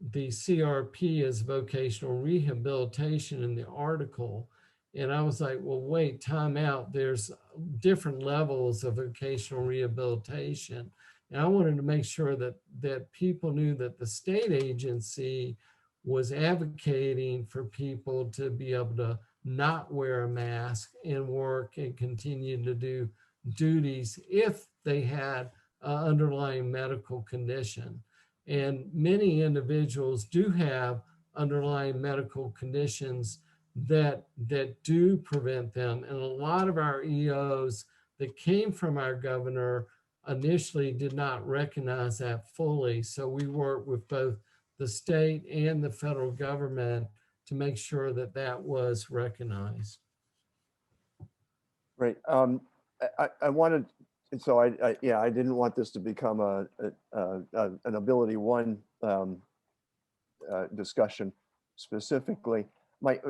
K: CRP as vocational rehabilitation in the article. And I was like, well, wait, time out. There's different levels of vocational rehabilitation. And I wanted to make sure that people knew that the state agency was advocating for people to be able to not wear a mask and work and continue to do duties if they had an underlying medical condition. And many individuals do have underlying medical conditions that do prevent them. And a lot of our EOs that came from our governor initially did not recognize that fully. So we worked with both the state and the federal government to make sure that that was recognized.
H: Right. I wanted, so I didn't want this to become an Ability One discussion specifically. But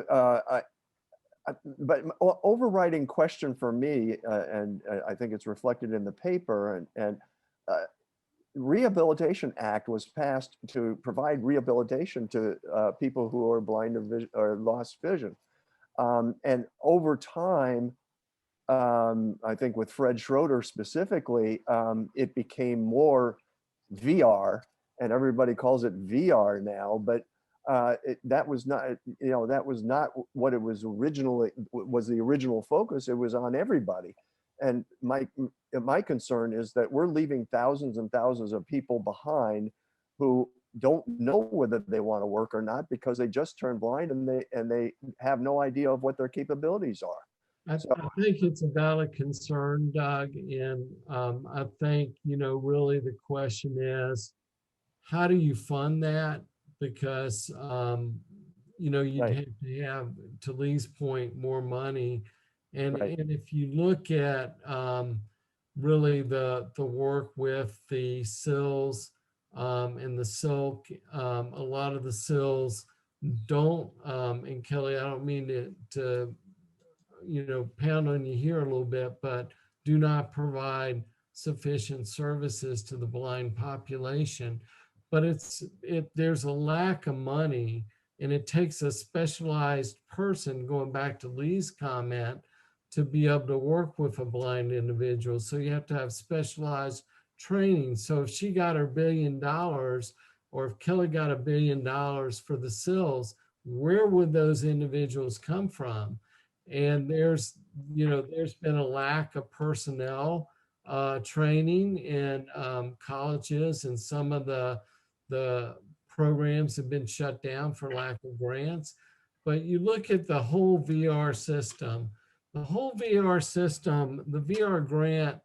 H: overriding question for me, and I think it's reflected in the paper, and Rehabilitation Act was passed to provide rehabilitation to people who are blind or lost vision. And over time, I think with Fred Schroeder specifically, it became more VR, and everybody calls it VR now. But that was not, that was not what it was originally, was the original focus. It was on everybody. And my concern is that we're leaving thousands and thousands of people behind who don't know whether they want to work or not because they just turned blind and they have no idea of what their capabilities are.
K: I think it's a valid concern, Doug, and I think, really the question is, how do you fund that? Because, you'd
H: Right.
K: have to have, to Lee's point, more money. And,
H: Right.
K: and if you look at really the work with the sills and the silk, a lot of the sills don't, and Kelly, I don't mean to pound on you here a little bit, but do not provide sufficient services to the blind population. But there's a lack of money, and it takes a specialized person, going back to Lee's comment, to be able to work with a blind individual. So you have to have specialized training. So if she got her $1 billion, or if Kelly got $1 billion for the sills, where would those individuals come from? And there's been a lack of personnel training in colleges, and some of the programs have been shut down for lack of grants. But you look at the whole VR system, the VR grant,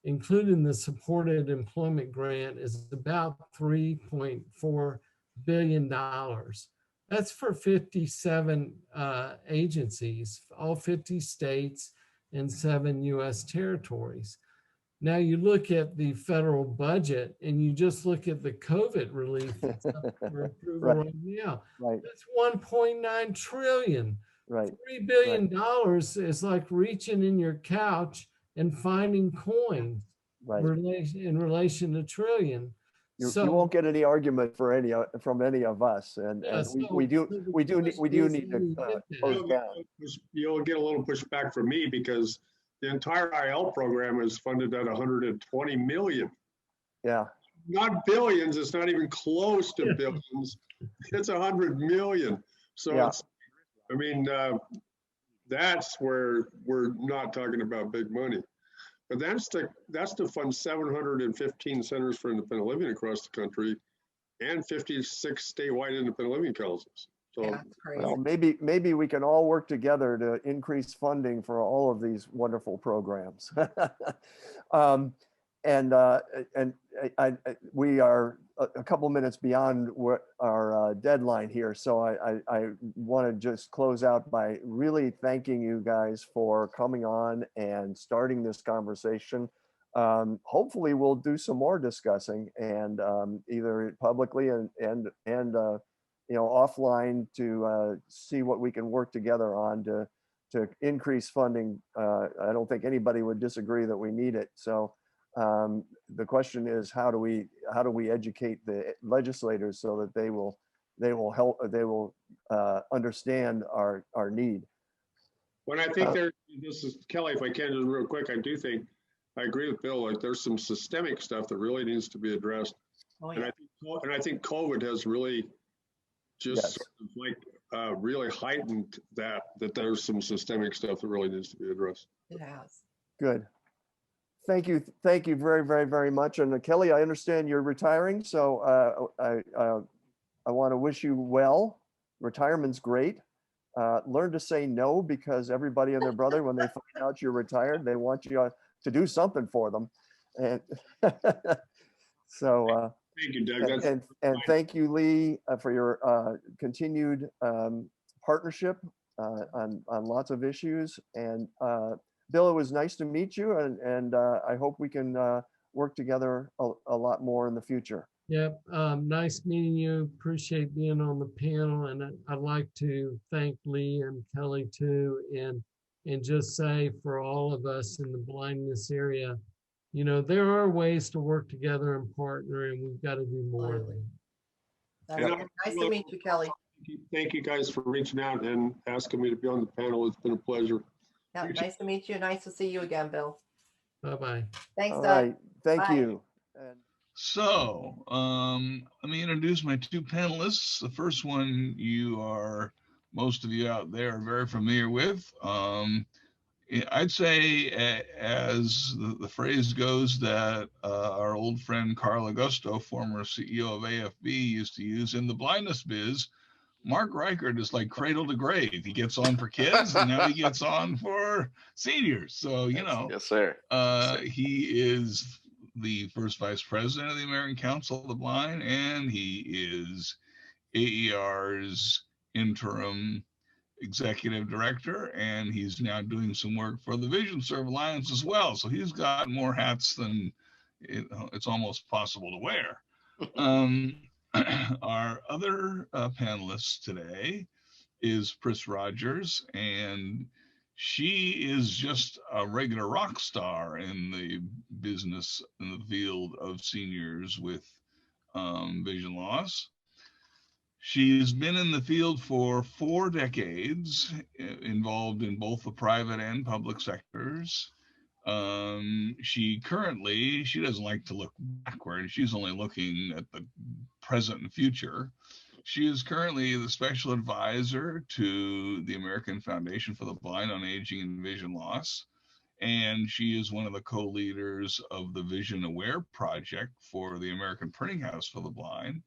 K: including the supported employment grant, is about $3.4 billion. That's for 57 agencies, all 50 states and 7 US territories. Now you look at the federal budget and you just look at the COVID relief that's up for approval right now.
H: Right.
K: That's 1.9 trillion.
H: Right.
K: $3 billion is like reaching in your couch and finding coins in relation to trillion.
H: You won't get any argument from any of us, and we do need to close down.
J: You'll get a little pushback from me because the entire IL program is funded at 120 million.
H: Yeah.
J: Not billions. It's not even close to billions. It's 100 million. So
H: yeah.
J: That's where we're not talking about big money. But that's to fund 715 centers for independent living across the country and 56 statewide independent living councils. So
I: yeah,
H: well, maybe we can all work together to increase funding for all of these wonderful programs. We are a couple minutes beyond our deadline here. So I want to just close out by really thanking you guys for coming on and starting this conversation. Hopefully we'll do some more discussing, and either publicly and offline to see what we can work together on to increase funding. I don't think anybody would disagree that we need it. So the question is, how do we educate the legislators so that they will understand our need?
J: Well, I think this is Kelly, if I can just real quick, I agree with Bill. Like, there's some systemic stuff that really needs to be addressed. Oh, yeah. And I think COVID has really just sort of like really heightened that there's some systemic stuff that really needs to be addressed.
I: It has.
H: Good. Thank you very, very, very much. And Kelly, I understand you're retiring, so I want to wish you well. Retirement's great. Learn to say no, because everybody and their brother, when they find out you're retired, they want you to do something for them. And so
J: thank you, Doug.
H: And thank you, Lee, for your continued partnership on lots of issues. And Bill, it was nice to meet you, and I hope we can work together a lot more in the future.
K: Yep, nice meeting you. Appreciate being on the panel, and I'd like to thank Lee and Kelly too, and just say for all of us in the blindness area, there are ways to work together and partner, and we've got to do more of
I: that. Nice to meet you, Kelly.
J: Thank you guys for reaching out and asking me to be on the panel. It's been a pleasure.
I: Yeah, nice to meet you. Nice to see you again, Bill.
K: Bye-bye.
I: Thanks,
H: All
I: Doug.
H: right. Thank
I: Bye.
H: you. And
L: So, let me introduce my two panelists. The first one most of you out there are very familiar with. I'd say, as the phrase goes, that our old friend Carl Augusto, former CEO of AFB, used to use in the blindness biz. Mark Reichert is like cradle to grave. He gets on for kids, and now he gets on for seniors. So,
D: yes, sir.
L: He is the first vice president of the American Council of the Blind, and he is AER's interim executive director, and he's now doing some work for the Vision Serve Alliance as well. So he's got more hats than it's almost possible to wear. Our other panelist today is Pris Rogers, and she is just a regular rock star in the business, in the field of seniors with vision loss. She's been in the field for 4 decades, involved in both the private and public sectors. She doesn't like to look backward. She's only looking at the present and future. She is currently the special advisor to the American Foundation for the Blind on Aging and Vision Loss. And she is one of the co-leaders of the Vision Aware project for the American Printing House for the Blind.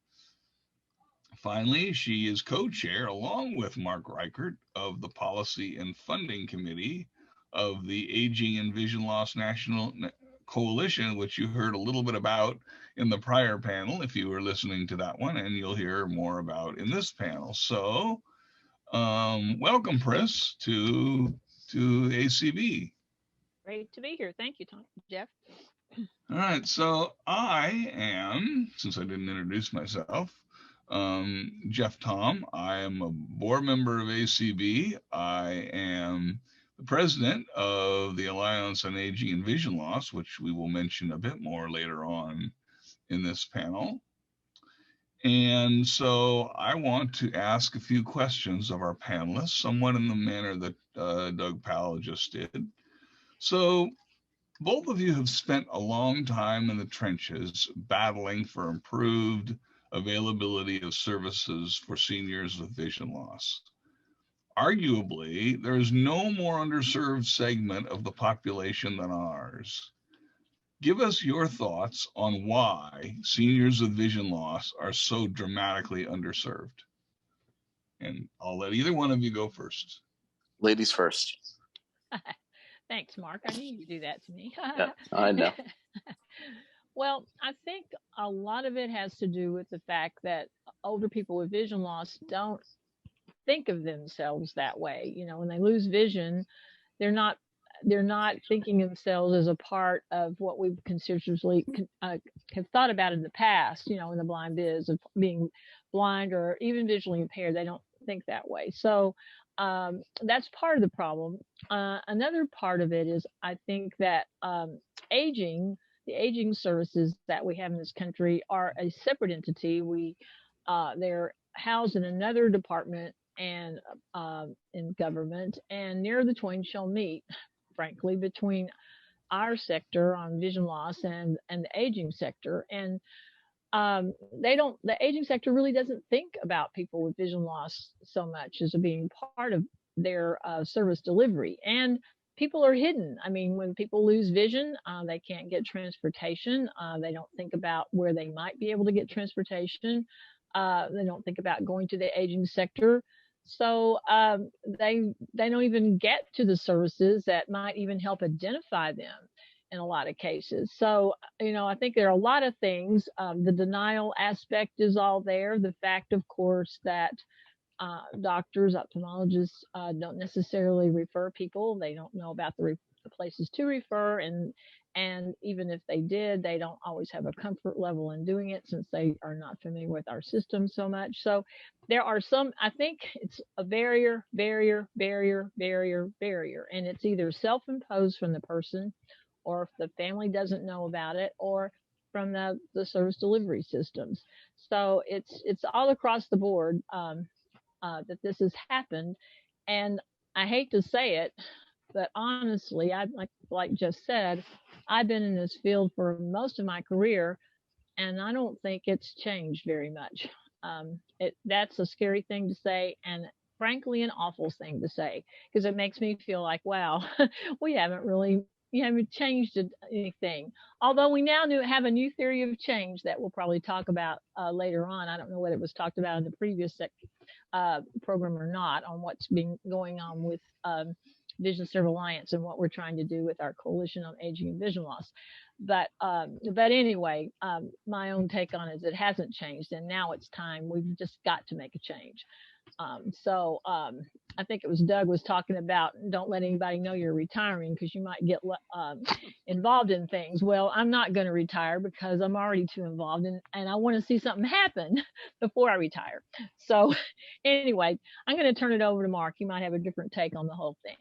L: Finally, she is co-chair, along with Mark Reichert, of the Policy and Funding Committee of the Aging and Vision Loss National Coalition, which you heard a little bit about in the prior panel, if you were listening to that one, and you'll hear more about in this panel. So, welcome, Pris, to ACB.
M: Great to be here. Thank you, Jeff.
L: All right, so I am, since I didn't introduce myself, Jeff Tom. I am a board member of ACB. I am the president of the Alliance on Aging and Vision Loss, which we will mention a bit more later on in this panel. And so I want to ask a few questions of our panelists, somewhat in the manner that Doug Powell just did. So both of you have spent a long time in the trenches battling for improved availability of services for seniors with vision loss. Arguably, there is no more underserved segment of the population than ours. Give us your thoughts on why seniors with vision loss are so dramatically underserved. And I'll let either one of you go first.
D: Ladies first.
M: Thanks, Mark. I knew you'd do that to me.
D: Yeah, I know.
M: Well, I think a lot of it has to do with the fact that older people with vision loss don't think of themselves that way. When they lose vision, they're not thinking of themselves as a part of what we've considerably have thought about in the past, in the blind biz, of being blind or even visually impaired. They don't think that way. So that's part of the problem. Another part of it is, I think that the aging services that we have in this country are a separate entity. They're housed in another department and in government, and near the twain shall meet, frankly, between our sector on vision loss and the aging sector. And the aging sector really doesn't think about people with vision loss so much as being part of their service delivery. And people are hidden. I mean, when people lose vision, they can't get transportation. They don't think about where they might be able to get transportation. They don't think about going to the aging sector. So they don't even get to the services that might even help identify them in a lot of cases. So, I think there are a lot of things. The denial aspect is all there. The fact, of course, that doctors, ophthalmologists don't necessarily refer people. They don't know about the places to refer, and even if they did, they don't always have a comfort level in doing it, since they are not familiar with our system so much. So there are some, I think it's a barrier, and it's either self-imposed from the person, or if the family doesn't know about it, or from the service delivery systems. So it's all across the board that this has happened. And I hate to say it, but honestly, like Jeff said, I've been in this field for most of my career, and I don't think it's changed very much. That's a scary thing to say, and frankly, an awful thing to say, because it makes me feel like, wow, we haven't changed anything. Although we now have a new theory of change that we'll probably talk about later on. I don't know whether it was talked about in the previous program or not, on what's been going on with Vision Serve Alliance and what we're trying to do with our Coalition on Aging and Vision Loss. But anyway, my own take on it is it hasn't changed, and now it's time. We've just got to make a change. I think it was Doug was talking about, don't let anybody know you're retiring because you might get involved in things. Well, I'm not going to retire because I'm already too involved, and I want to see something happen before I retire. So anyway, I'm going to turn it over to Mark. You might have a different take on the whole thing.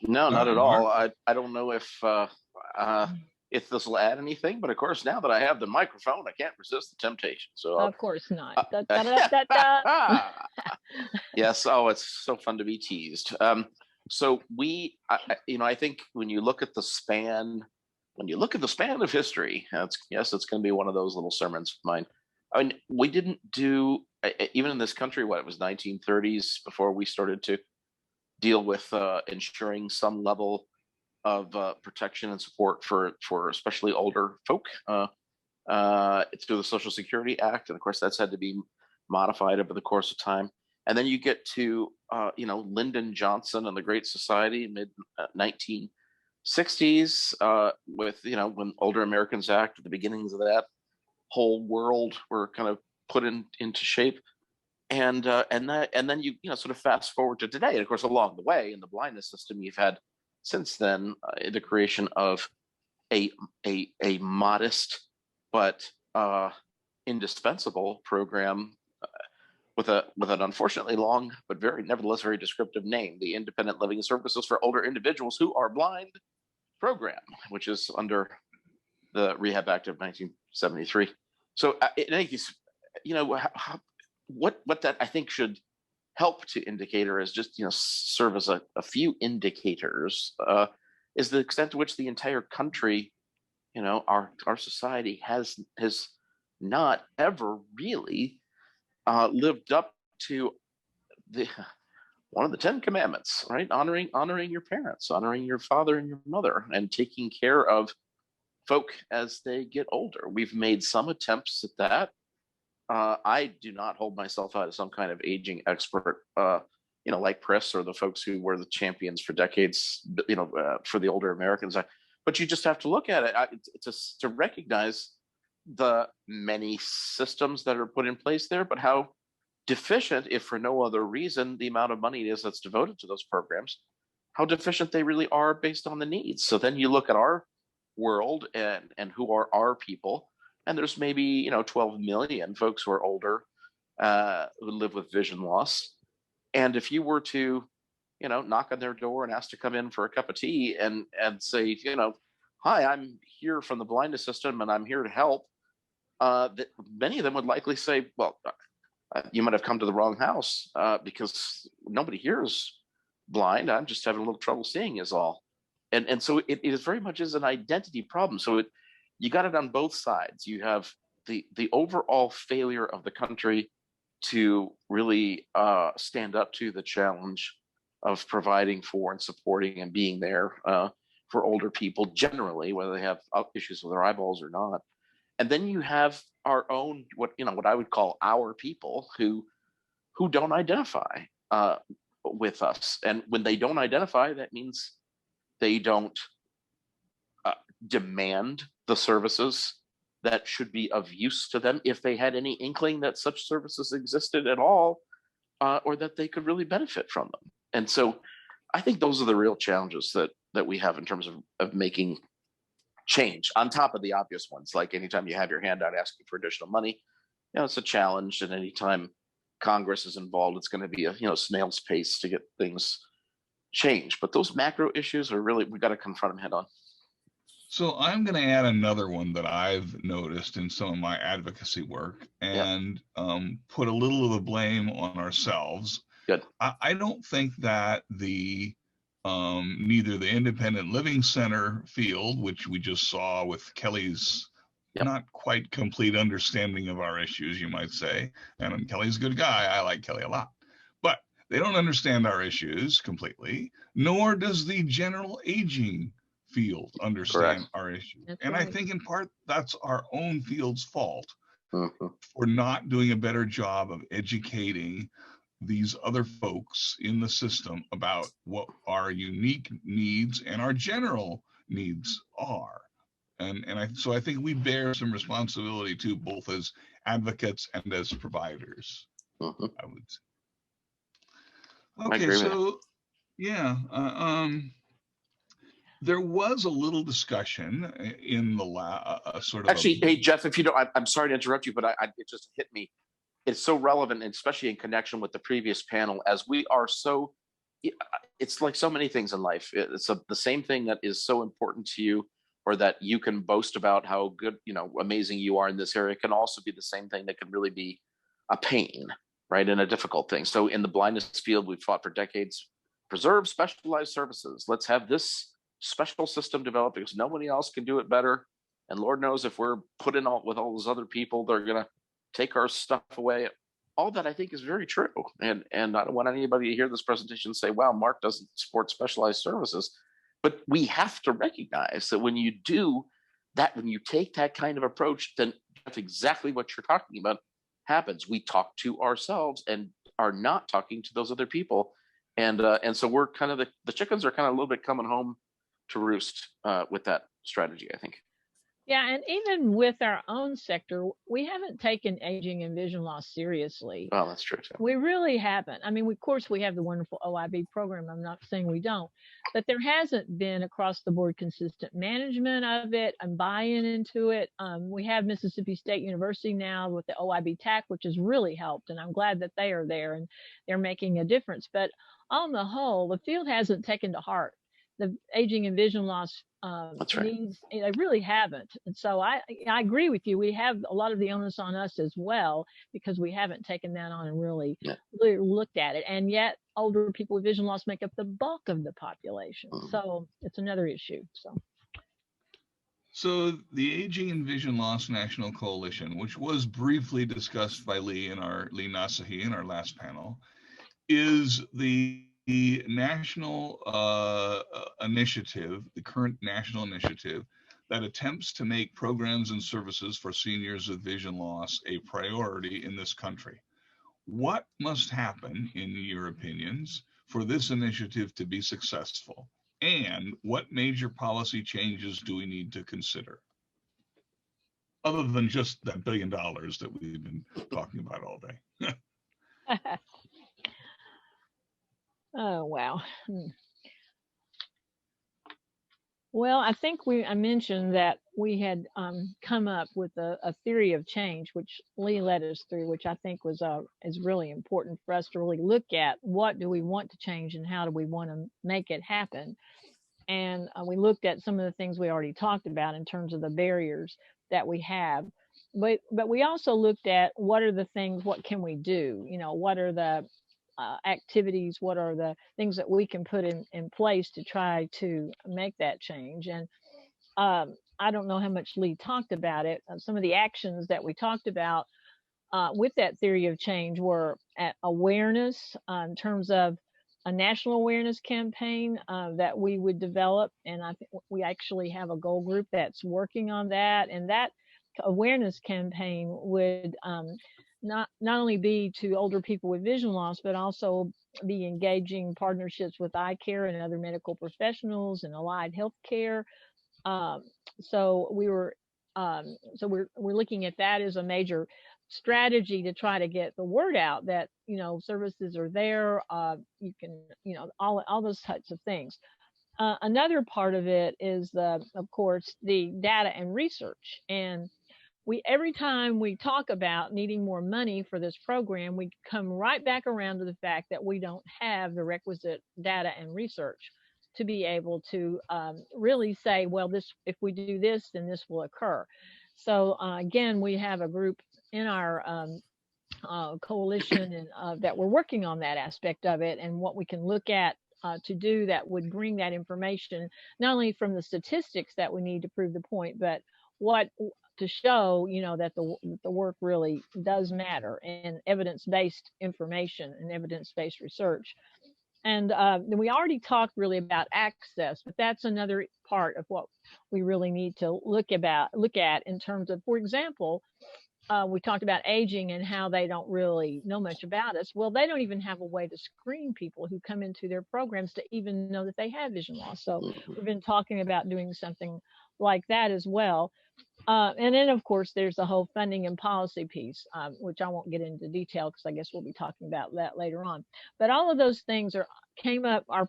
D: No, not at all. I don't know if this will add anything, but of course, now that I have the microphone, I can't resist the temptation. So
M: of course not.
D: Yes. Oh, it's so fun to be teased. So I think when you look at the span of history, it's going to be one of those little sermons of mine. I mean, we didn't do, even in this country, it was 1930s before we started to deal with ensuring some level of protection and support for especially older folk through the Social Security Act. And of course, that's had to be modified over the course of time. And then you get to, Lyndon Johnson and the Great Society, mid 1960s, with, when Older Americans Act, the beginnings of that whole world were kind of put into shape. And then you sort of fast forward to today. And of course, along the way in the blindness system, you've had since then the creation of a modest but indispensable program with an unfortunately long but nevertheless very descriptive name, the Independent Living Services for Older Individuals Who Are Blind program, which is under the Rehab Act of 1973. So in any case, what that I think should help to indicator is just serve as a few indicators is the extent to which the entire country, our society has not ever really lived up to one of the 10 commandments, right? Honoring your parents, honoring your father and your mother, and taking care of folk as they get older. We've made some attempts at that. I do not hold myself out as some kind of aging expert, like Chris or the folks who were the champions for decades, for the older Americans. But you just have to look at it to recognize the many systems that are put in place there, but how deficient, if for no other reason, the amount of money it is that's devoted to those programs, how deficient they really are based on the needs. So then you look at our world and who are our people, and there's maybe 12 million folks who are older who live with vision loss. And if you were to knock on their door and ask to come in for a cup of tea and say, hi, I'm here from the blindness system and I'm here to help, that many of them would likely say, well, you might have come to the wrong house because nobody here is blind. I'm just having a little trouble seeing is all. And so it is very much is an identity problem. So you got it on both sides. You have the overall failure of the country to really stand up to the challenge of providing for and supporting and being there for older people generally, whether they have issues with their eyeballs or not. And then you have our own, what I would call our people who don't identify with us. And when they don't identify, that means they don't demand the services that should be of use to them if they had any inkling that such services existed at all, or that they could really benefit from them. And so I think those are the real challenges that we have in terms of making change, on top of the obvious ones, like anytime you have your hand out asking for additional money, it's a challenge. And anytime Congress is involved, it's going to be a snail's pace to get things changed. But those macro issues are really, we've got to confront them head on.
L: So I'm going to add another one that I've noticed in some of my advocacy work and put a little of the blame on ourselves.
D: Good.
L: I don't think that neither the Independent Living Center field, which we just saw with Kelly's not quite complete understanding of our issues, you might say. And Kelly's a good guy. I like Kelly a lot. But they don't understand our issues completely, nor does the general aging field understand our issues.
M: That's
L: and
M: right.
L: I think in part that's our own field's fault
D: Mm-hmm.
L: for not doing a better job of educating these other folks in the system about what our unique needs and our general needs are. So I think we bear some responsibility too, both as advocates and as providers.
D: Mm-hmm.
L: I would say.
D: I
L: Okay,
D: agree with
L: so yeah, there was a little discussion in the sort of
D: Actually, hey Jeff, if you don't, I'm sorry to interrupt you, but it just hit me. It's so relevant, especially in connection with the previous panel, as we are so. It's like so many things in life. It's the same thing that is so important to you, or that you can boast about how good, amazing you are in this area, can also be the same thing that can really be a pain, right, and a difficult thing. So in the blindness field, we've fought for decades, preserve specialized services. Let's have this special system developed because nobody else can do it better. And Lord knows if we're put in with all those other people, they're going to take our stuff away. All that I think is very true. And I don't want anybody to hear this presentation and say, wow, Mark doesn't support specialized services. But we have to recognize that when you do that, when you take that kind of approach, then that's exactly what you're talking about happens. We talk to ourselves and are not talking to those other people. And so we're kind of the chickens are kind of a little bit coming home to roost with that strategy, I think.
M: Yeah, and even with our own sector, we haven't taken aging and vision loss seriously.
D: Oh, that's true too.
M: We really haven't. I mean, of course, we have the wonderful OIB program. I'm not saying we don't, but there hasn't been across the board consistent management of it and buy-in into it. We have Mississippi State University now with the OIB TAC, which has really helped, and I'm glad that they are there and they're making a difference. But on the whole, the field hasn't taken to heart the aging and vision loss
D: That's right.
M: needs. They really haven't. And so I agree with you. We have a lot of the onus on us as well, because we haven't taken that on and really looked at it. And yet older people with vision loss make up the bulk of the population. So it's another issue.
L: So the Aging and Vision Loss National Coalition, which was briefly discussed by Lee Nasahi in our last panel, is the national initiative, the current national initiative that attempts to make programs and services for seniors with vision loss a priority in this country. What must happen, in your opinions, for this initiative to be successful? And what major policy changes do we need to consider? Other than just that $1 billion that we've been talking about all day.
M: Oh, wow. Well, I think I mentioned that we had come up with a theory of change, which Lee led us through, which I think is really important for us to really look at. What do we want to change and how do we want to make it happen? And we looked at some of the things we already talked about in terms of the barriers that we have. But we also looked at what are the things, what can we do? What are the activities, what are the things that we can put in place to try to make that change. And I don't know how much Lee talked about it. Some of the actions that we talked about with that theory of change were awareness in terms of a national awareness campaign that we would develop. And I think we actually have a goal group that's working on that. And that awareness campaign would not only be to older people with vision loss, but also be engaging partnerships with eye care and other medical professionals and allied health care. So we're looking at that as a major strategy to try to get the word out that, services are there. You can, all those types of things. Another part of it is of course, the data and research. And every time we talk about needing more money for this program, we come right back around to the fact that we don't have the requisite data and research to be able to really say, well, if we do this, then this will occur. So again, we have a group in our coalition and that we're working on that aspect of it and what we can look at to do that would bring that information, not only from the statistics that we need to prove the point, but what to show, that the work really does matter, and evidence-based information and evidence-based research. And then we already talked really about access, but that's another part of what we really need to look at in terms of, for example, we talked about aging and how they don't really know much about us. Well, they don't even have a way to screen people who come into their programs to even know that they have vision loss. So we've been talking about doing something like that as well. And then, of course, there's the whole funding and policy piece, which I won't get into detail because I guess we'll be talking about that later on. But all of those things are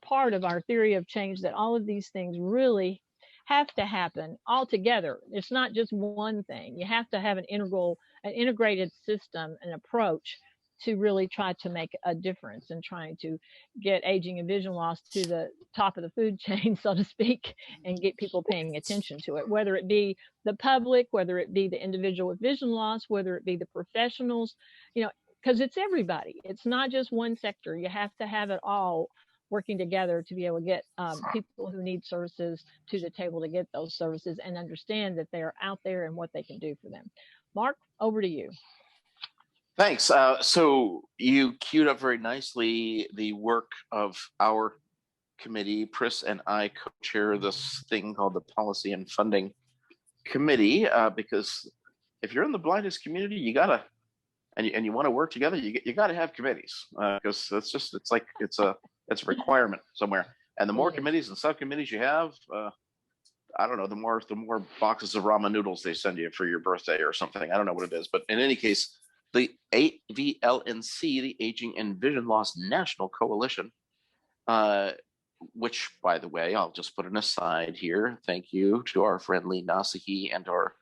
M: part of our theory of change, that all of these things really have to happen all together. It's not just one thing. You have to have an integrated system and approach to really try to make a difference in trying to get aging and vision loss to the top of the food chain, so to speak, and get people paying attention to it, whether it be the public, whether it be the individual with vision loss, whether it be the professionals, because it's everybody. It's not just one sector. You have to have it all working together to be able to get people who need services to the table to get those services and understand that they're out there and what they can do for them. Mark, over to you.
D: Thanks. So you queued up very nicely the work of our committee. Pris and I co-chair this thing called the Policy and Funding Committee, because if you're in the blindness community, you gotta, and you want to work together, you gotta have committees, because it's a requirement somewhere. And the more committees and subcommittees you have, I don't know, the more boxes of ramen noodles they send you for your birthday or something. I don't know what it is, but in any case, the AVLNC, the Aging and Vision Loss National Coalition, which, by the way, I'll just put an aside here. Thank you to our friend Lee Nasahi and our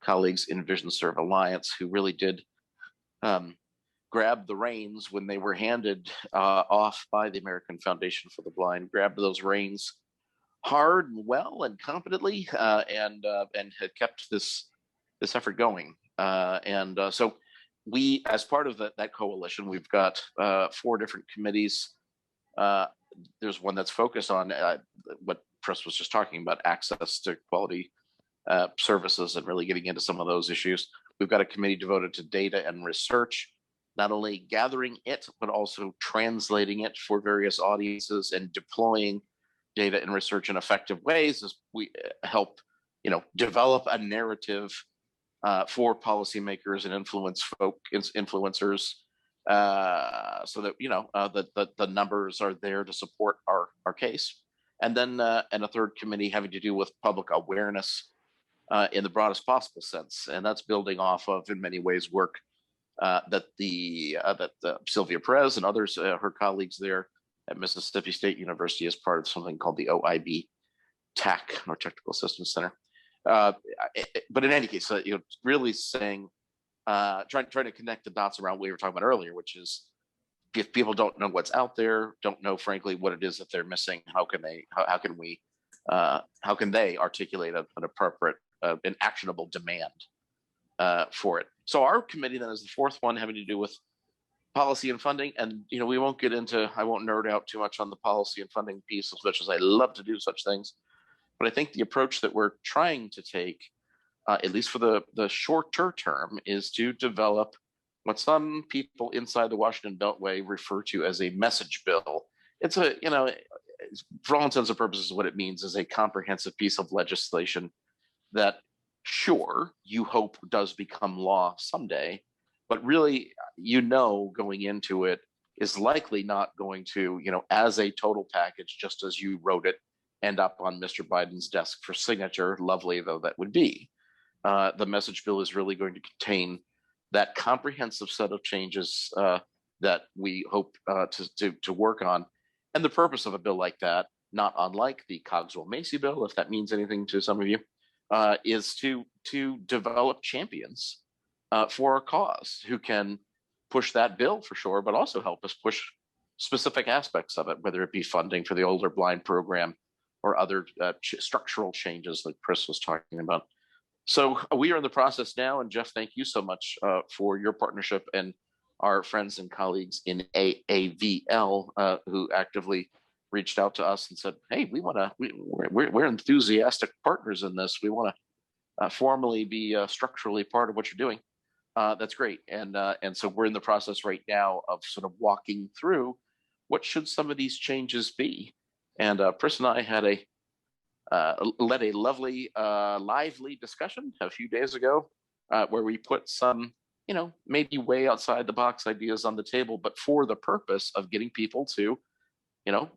D: colleagues in Vision Serve Alliance, who really did grab the reins when they were handed off by the American Foundation for the Blind, grabbed those reins hard and well and competently, and had kept this effort going. So we, as part of that coalition, we've got 4 different committees. There's one that's focused on what Chris was just talking about, access to quality services and really getting into some of those issues. We've got a committee devoted to data and research, not only gathering it, but also translating it for various audiences and deploying data and research in effective ways as we help, develop a narrative for policymakers and influencers, so that the numbers are there to support our case. And then and a third committee having to do with public awareness in the broadest possible sense, and that's building off of, in many ways, work that Sylvia Perez and others, her colleagues there at Mississippi State University, as part of something called the OIB TAC, or Technical Assistance Center. But in any case, really saying, trying to connect the dots around what we were talking about earlier, which is, if people don't know what's out there, don't know, frankly, what it is that they're missing, how can they articulate an appropriate, an actionable demand for it? So our committee then is the 4th one, having to do with policy and funding. And we won't get into, I won't nerd out too much on the policy and funding piece, as much as I love to do such things. But I think the approach that we're trying to take, at least for the shorter term, is to develop what some people inside the Washington Beltway refer to as a message bill. It's for all intents and purposes, what it means is a comprehensive piece of legislation that, sure, you hope does become law someday, but really, going into it, is likely not going to, as a total package, just as you wrote it, end up on Mr. Biden's desk for signature, lovely though that would be. The message bill is really going to contain that comprehensive set of changes that we hope to work on. And the purpose of a bill like that, not unlike the Cogswell-Macy bill, if that means anything to some of you, is to develop champions for our cause who can push that bill for sure, but also help us push specific aspects of it, whether it be funding for the older blind program or other structural changes that Chris was talking about. So we are in the process now, and Jeff, thank you so much for your partnership, and our friends and colleagues in AAVL who actively reached out to us and said, "Hey, we're enthusiastic partners in this. We want formally be structurally part of what you're doing, that's great. And so we're in the process right now of sort of walking through what should some of these changes be. And Pris and I had led a lovely, lively discussion a few days ago where we put some, maybe way outside the box ideas on the table, but for the purpose of getting people to,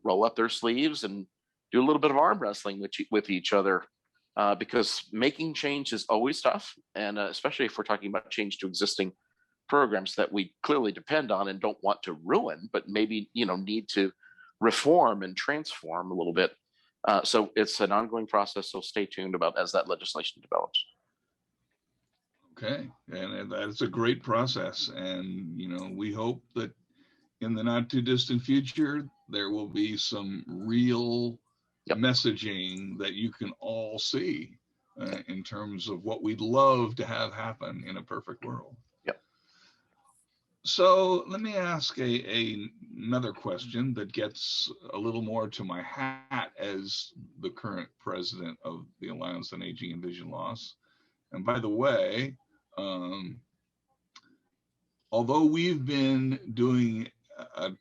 D: roll up their sleeves and do a little bit of arm wrestling with each other. Because making change is always tough. And especially if we're talking about change to existing programs that we clearly depend on and don't want to ruin, but maybe, need to reform and transform a little bit. So it's an ongoing process. So stay tuned about as that legislation develops.
L: Okay, and that's a great process. And, we hope that in the not too distant future, there will be some real messaging that you can all see in terms of what we'd love to have happen in a perfect world.
D: Yep.
L: So let me ask another question that gets a little more to my hat as the current president of the Alliance on Aging and Vision Loss. And by the way, although we've been doing a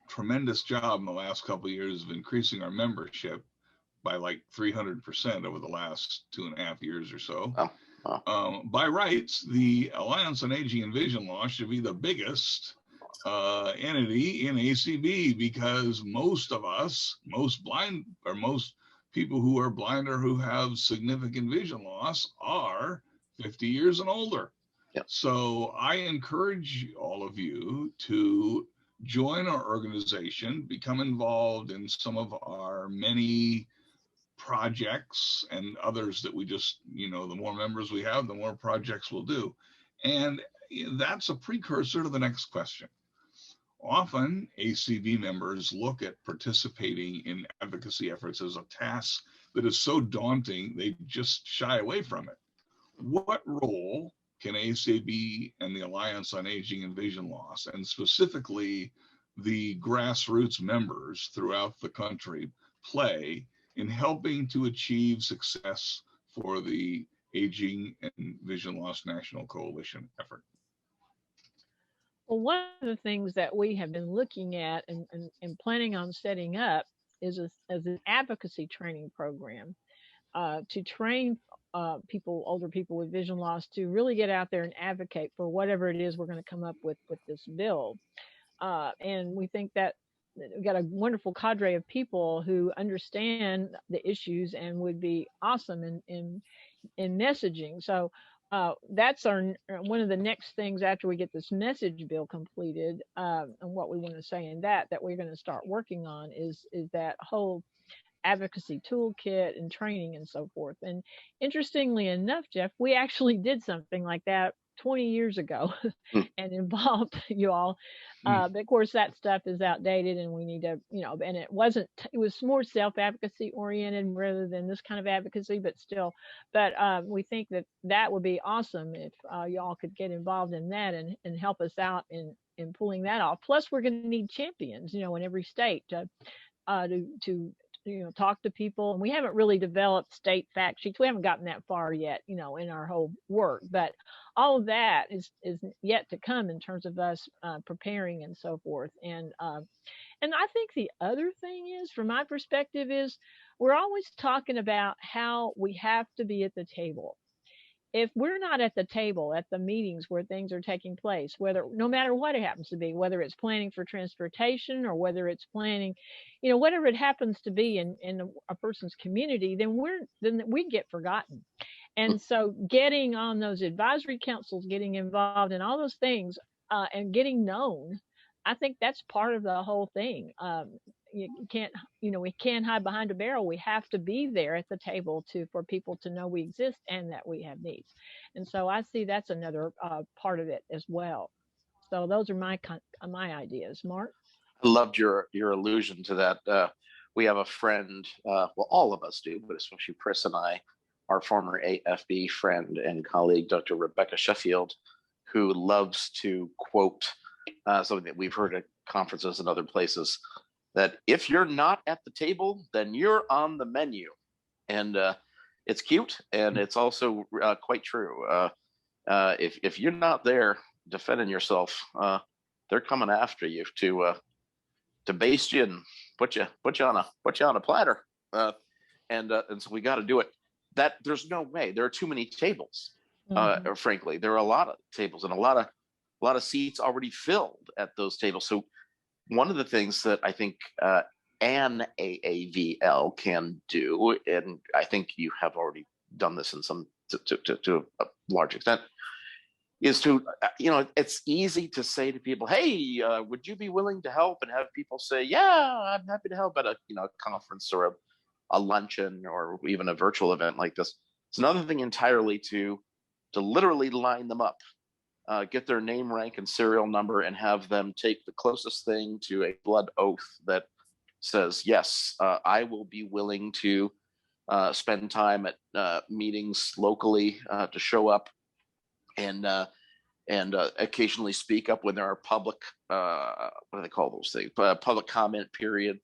L: tremendous job in the last couple of years of increasing our membership by like 300% over the last 2.5 years or so. By rights, the Alliance on Aging and Vision Loss should be the biggest entity in ACB, because most of us, most people who are blind or who have significant vision loss are 50 years and older.
D: Yep.
L: So I encourage all of you to join our organization, become involved in some of our many projects and others that we just, the more members we have, the more projects we'll do. And that's a precursor to the next question. Often ACB members look at participating in advocacy efforts as a task that is so daunting, they just shy away from it. What role can ACB and the Alliance on Aging and Vision Loss, and specifically the grassroots members throughout the country, play in helping to achieve success for the Aging and Vision Loss National Coalition effort?
M: Well, one of the things that we have been looking at and planning on setting up is an advocacy training program to train older people with vision loss, to really get out there and advocate for whatever it is we're going to come up with this bill. And we think that we've got a wonderful cadre of people who understand the issues and would be awesome in messaging. So that's one of the next things after we get this message bill completed, and what we want to say in that we're going to start working on is that whole advocacy toolkit and training and so forth. And interestingly enough, Jeff, we actually did something like that 20 years ago and involved you all. But of course that stuff is outdated, and we need to, and it was more self-advocacy oriented rather than this kind of advocacy, but still. But we think that would be awesome if y'all could get involved in that and help us out in pulling that off. Plus we're going to need champions, in every state to talk to people. And we haven't really developed state fact sheets. We haven't gotten that far yet, in our whole work, but all of that is yet to come in terms of us preparing and so forth. And I think the other thing is, from my perspective, is we're always talking about how we have to be at the table. If we're not at the table at the meetings where things are taking place, no matter what it happens to be, whether it's planning for transportation or whether it's planning, whatever it happens to be in a person's community, then we get forgotten. And so getting on those advisory councils, getting involved in all those things, and getting known, I think that's part of the whole thing. We can't hide behind a barrel. We have to be there at the table for people to know we exist and that we have needs. And so I see that's another part of it as well. So those are my ideas. Mark?
D: I loved your allusion to that. We have a friend, all of us do, but especially Chris and I, our former AFB friend and colleague, Dr. Rebecca Sheffield, who loves to quote something that we've heard at conferences and other places, that if you're not at the table, then you're on the menu. And it's cute, and it's also quite true. If you're not there defending yourself, they're coming after you to baste you and put you on a platter. And so we got to do it. That there's no way. There are too many tables. Frankly, there are a lot of tables and a lot of seats already filled at those tables. So one of the things that I think an AAVL can do, and I think you have already done this in some to a large extent, is to it's easy to say to people, hey, would you be willing to help, and have people say, yeah, I'm happy to help at a conference or a luncheon or even a virtual event like this. It's another thing entirely to literally line them up, get their name, rank, and serial number, and have them take the closest thing to a blood oath that says, yes, I will be willing to spend time at meetings locally, to show up and occasionally speak up when there are public, what do they call those things? Public comment period,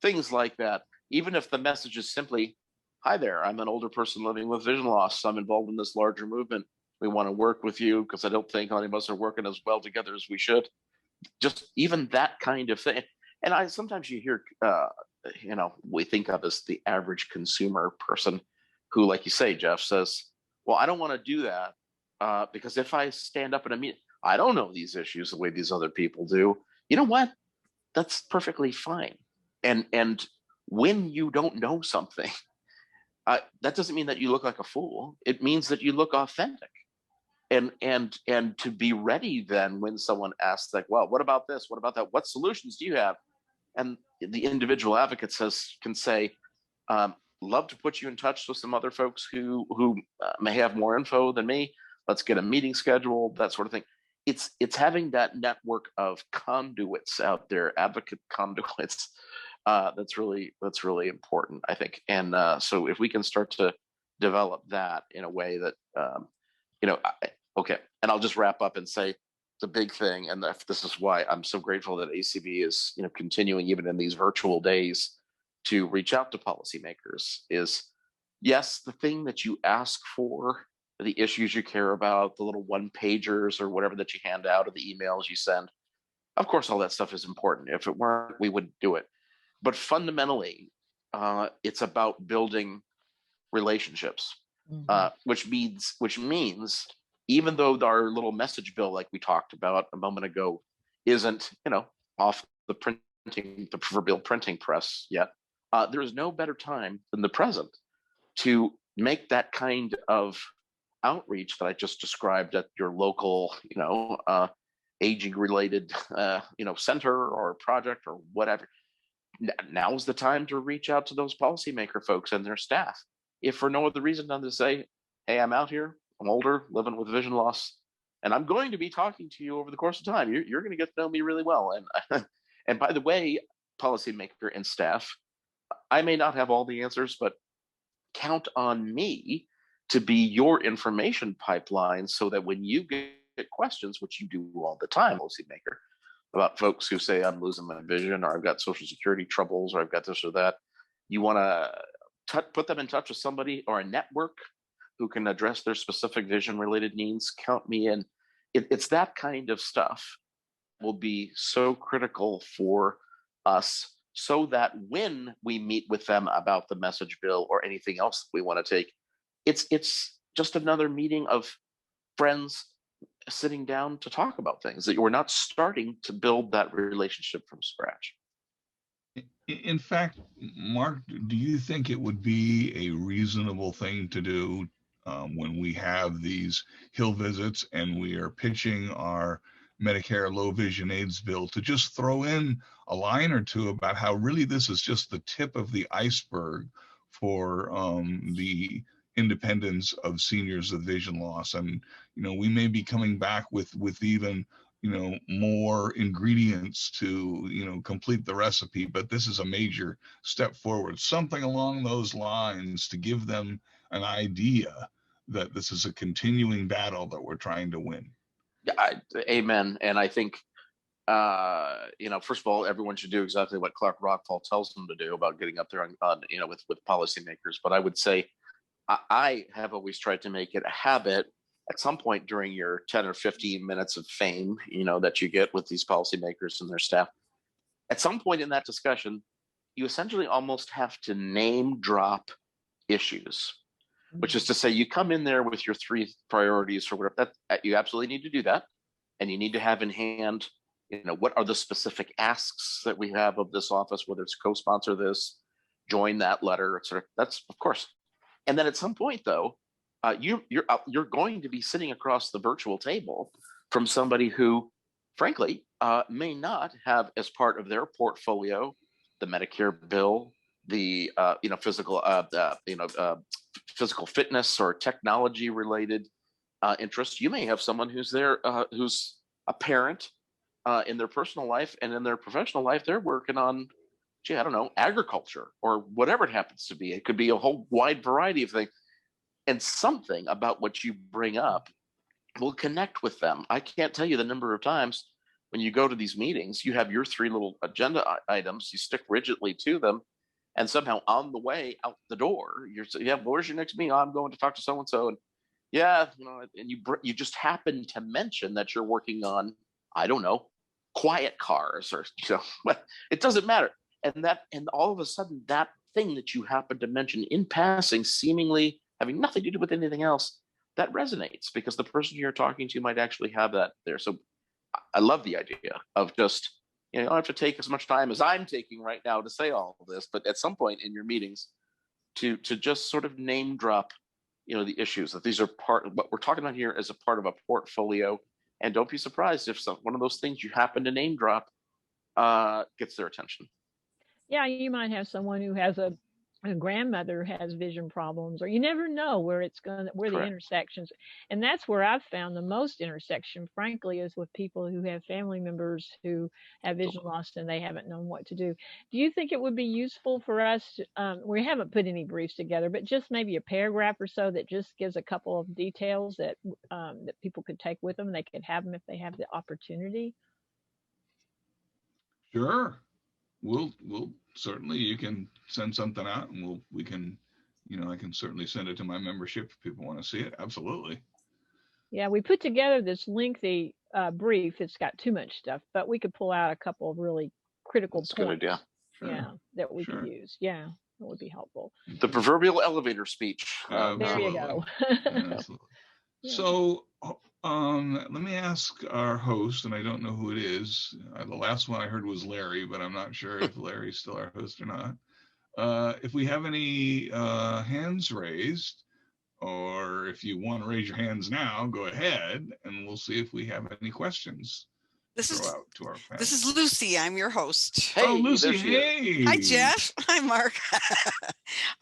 D: things like that. Even if the message is simply, hi there, I'm an older person living with vision loss. I'm involved in this larger movement. We want to work with you because I don't think any of us are working as well together as we should. Just even that kind of thing. And sometimes you hear, we think of as the average consumer person who, like you say, Jeff, says, well, I don't want to do that because if I stand up in a meeting, I don't know these issues the way these other people do. You know what? That's perfectly fine. And when you don't know something, that doesn't mean that you look like a fool. It means that you look authentic. And to be ready then when someone asks, like, well, what about this? What about that? What solutions do you have? And the individual advocate can say, love to put you in touch with some other folks who may have more info than me. Let's get a meeting scheduled, that sort of thing. It's having that network of conduits out there, advocate conduits, that's really important, I think. And so if we can start to develop that in a way that, okay, and I'll just wrap up and say the big thing, and this is why I'm so grateful that ACB is continuing even in these virtual days to reach out to policymakers, is yes, the thing that you ask for, the issues you care about, the little one pagers or whatever that you hand out, or the emails you send, of course all that stuff is important. If it weren't, we wouldn't do it. But fundamentally, it's about building relationships, which means even though our little message bill, like we talked about a moment ago, isn't off the proverbial printing press yet, there is no better time than the present to make that kind of outreach that I just described at your local aging related center or project or whatever. Now is the time to reach out to those policymaker folks and their staff, if for no other reason than to say, hey, I'm out here, I'm older, living with vision loss, and I'm going to be talking to you over the course of time. You're going to get to know me really well. And by the way, policymaker and staff, I may not have all the answers, but count on me to be your information pipeline, so that when you get questions, which you do all the time, policymaker, about folks who say I'm losing my vision, or I've got social security troubles, or I've got this or that, you want to put them in touch with somebody or a network who can address their specific vision related needs, count me in. It's that kind of stuff will be so critical for us, so that when we meet with them about the message bill or anything else we want to take, it's just another meeting of friends sitting down to talk about things, that we're not starting to build that relationship from scratch.
L: In fact, Mark, do you think it would be a reasonable thing to do when we have these Hill visits and we are pitching our Medicare low vision aids bill, to just throw in a line or two about how really this is just the tip of the iceberg for the independence of seniors with vision loss? And we may be coming back with even more ingredients to complete the recipe, but this is a major step forward, something along those lines, to give them an idea that this is a continuing battle that we're trying to win.
D: Amen. And I think first of all, everyone should do exactly what Clark Rockfall tells them to do about getting up there on with policymakers. But I would say I have always tried to make it a habit at some point during your 10 or 15 minutes of fame, that you get with these policymakers and their staff. At some point in that discussion, you essentially almost have to name drop issues, which is to say you come in there with your 3 priorities or whatever. That you absolutely need to do that. And you need to have in hand, what are the specific asks that we have of this office, whether it's co-sponsor this, join that letter, etc. That's of course. And then at some point, though, you're going to be sitting across the virtual table from somebody who, frankly, may not have as part of their portfolio the Medicare bill, the physical fitness or technology related interests. You may have someone who's there who's a parent in their personal life, and in their professional life they're working on, I don't know, agriculture or whatever it happens to be. It could be a whole wide variety of things, and something about what you bring up will connect with them. I can't tell you the number of times when you go to these meetings, you have your 3 little agenda items, you stick rigidly to them, and somehow on the way out the door, where's your next meeting? Oh, I'm going to talk to so and so, and and you just happen to mention that you're working on, I don't know, quiet cars, or it doesn't matter. And all of a sudden, that thing that you happen to mention in passing, seemingly having nothing to do with anything else, that resonates because the person you're talking to might actually have that there. So I love the idea of just, you don't have to take as much time as I'm taking right now to say all of this, but at some point in your meetings to just sort of name drop, the issues, that these are part of what we're talking about here as a part of a portfolio. And don't be surprised if one of those things you happen to name drop gets their attention.
M: Yeah, you might have someone who has a grandmother has vision problems, or you never know where the intersections. And that's where I've found the most intersection, frankly, is with people who have family members who have vision loss and they haven't known what to do. Do you think it would be useful for us we haven't put any briefs together, but just maybe a paragraph or so that just gives a couple of details that that people could take with them? They could have them if they have the opportunity.
L: Sure. We'll certainly, you can send something out, and we can, I can certainly send it to my membership if people want to see it. Absolutely.
M: Yeah, we put together this lengthy brief. It's got too much stuff, but we could pull out a couple of really critical points.
D: Good idea.
L: Sure.
M: Yeah, that we could use. Yeah, that would be helpful.
D: The proverbial elevator speech.
M: There you go.
L: Absolutely. Yeah. So let me ask our host, and I don't know who it is. The last one I heard was Larry, but I'm not sure if Larry's still our host or not. If we have any hands raised, or if you want to raise your hands now, go ahead, and we'll see if we have any questions. This
E: is Lucy. I'm your host.
L: Hey, Lucy. Hey.
E: Hi, Jeff. Hi, Mark.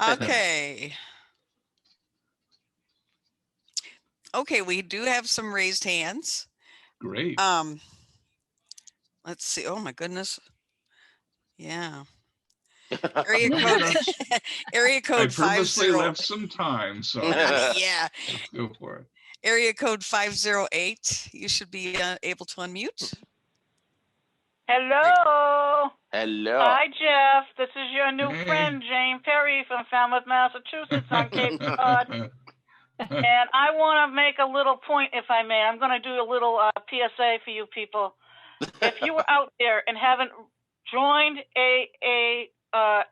E: Okay. Okay, we do have some raised hands.
L: Great.
E: Let's see. Oh my goodness. Yeah. Area code 50.
L: I purposely left some time, so
E: yeah.
L: Let's go for it.
E: Area code 508. You should be able to unmute.
N: Hello.
D: Hello.
N: Hi, Jeff. This is your new friend, Jane Perry from Falmouth, Massachusetts on Cape Cod. And I want to make a little point, if I may. I'm going to do a little PSA for you people. If you were out there and haven't joined a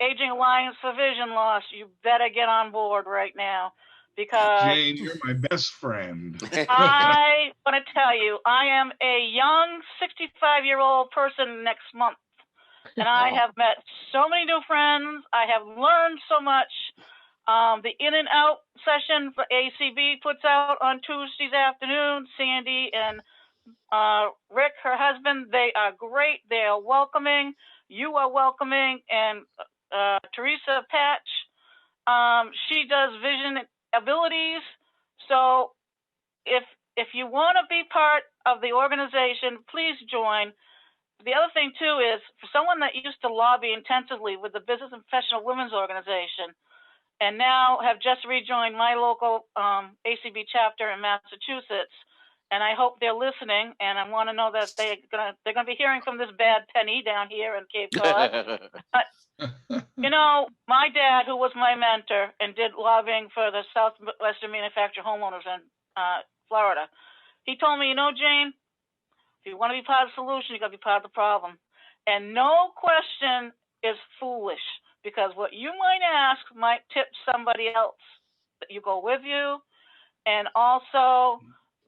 N: Aging Alliance for Vision Loss, you better get on board right now, because
L: Jane, you're my best friend.
N: I want to tell you, I am a young 65-year-old person next month, and I have met so many new friends. I have learned so much. The in and out session for ACB puts out on Tuesdays afternoon. Sandy and Rick, her husband, they are great. They are welcoming. You are welcoming. And Teresa Patch, she does vision abilities. So if you want to be part of the organization, please join. The other thing too is, for someone that used to lobby intensively with the Business and Professional Women's Organization, and now have just rejoined my local ACB chapter in Massachusetts, and I hope they're listening. And I want to know that they're gonna be hearing from this bad penny down here in Cape Cod. my dad, who was my mentor and did lobbying for the Southwestern Manufactured Homeowners in Florida, he told me, Jane, if you want to be part of the solution, you got to be part of the problem. And no question is foolish, because what you might ask might tip somebody else that you go with you. And also,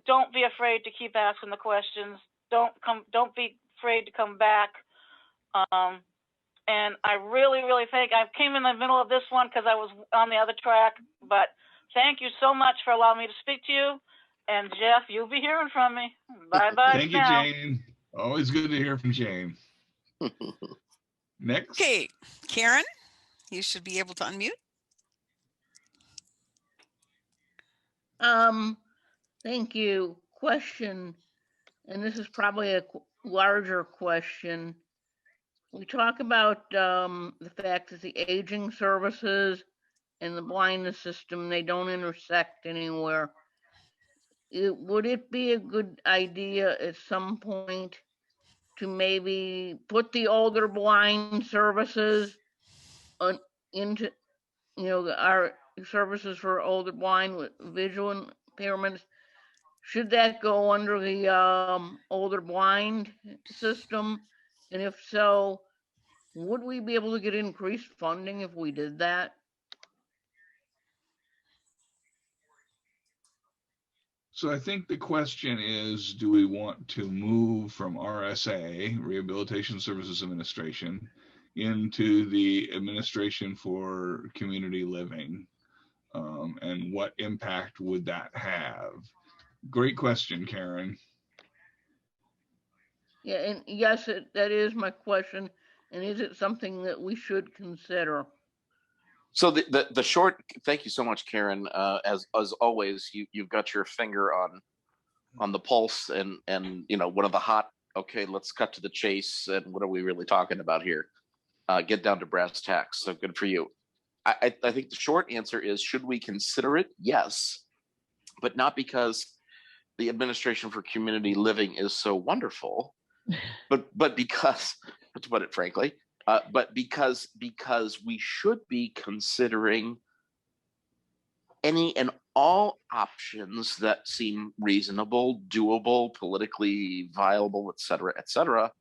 N: don't be afraid to keep asking the questions. Don't be afraid to come back. And I really, really think I came in the middle of this one because I was on the other track. But thank you so much for allowing me to speak to you. And Jeff, you'll be hearing from me. Bye-bye.
L: Thank you, Jane. Always good to hear from Jane. Next.
E: Okay, Karen, you should be able to unmute.
O: Thank you. Question, and this is probably a larger question. We talk about the fact that the aging services and the blindness system, they don't intersect anywhere. Would it be a good idea at some point to maybe put the older blind services into, our services for older blind with visual impairments? Should that go under the older blind system? And if so, would we be able to get increased funding if we did that?
L: So I think the question is, do we want to move from RSA, Rehabilitation Services Administration, into the Administration for Community Living? And what impact would that have? Great question, Karen.
O: Yeah, and yes, that is my question. And is it something that we should consider?
D: So the short, thank you so much, Karen. As always, you've got your finger on the pulse, and one of the hot. Okay, let's cut to the chase. And what are we really talking about here? Get down to brass tacks. So good for you. I think the short answer is, should we consider it? Yes, but not because the Administration for Community Living is so wonderful, but because, to put it frankly. But because we should be considering any and all options that seem reasonable, doable, politically viable, et cetera,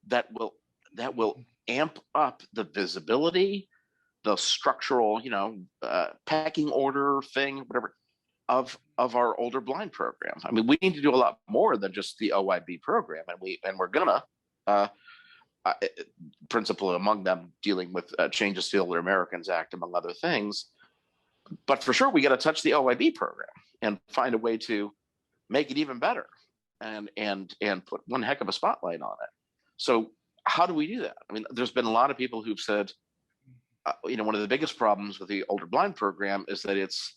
D: that will amp up the visibility, the structural, pecking order thing, whatever, of our older blind program. I mean, we need to do a lot more than just the OIB program, and we're gonna. Principally among them dealing with changes to the Older Americans Act, among other things. But for sure, we got to touch the OIB program and find a way to make it even better and put one heck of a spotlight on it. So how do we do that? I mean, there's been a lot of people who've said, one of the biggest problems with the older blind program is that it's,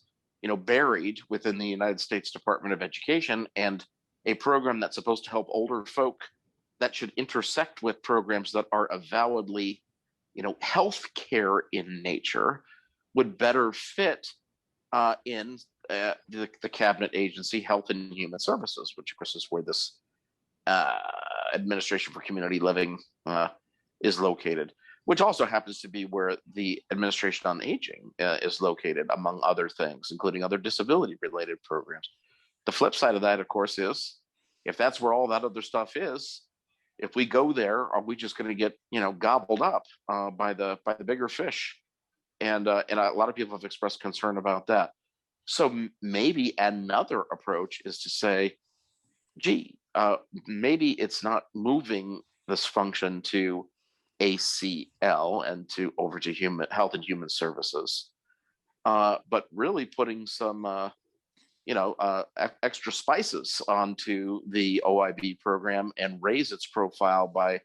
D: buried within the United States Department of Education, and a program that's supposed to help older folk that should intersect with programs that are avowedly, healthcare in nature, would better fit in the cabinet agency, Health and Human Services, which of course is where this Administration for Community Living is located, which also happens to be where the Administration on Aging is located, among other things, including other disability-related programs. The flip side of that, of course, is if that's where all that other stuff is, if we go there, are we just going to get gobbled up by the bigger fish? And a lot of people have expressed concern about that. So maybe another approach is to say, gee, maybe it's not moving this function to ACL and over to Health and Human Services, but really putting some extra spices onto the OIB program and raise its profile by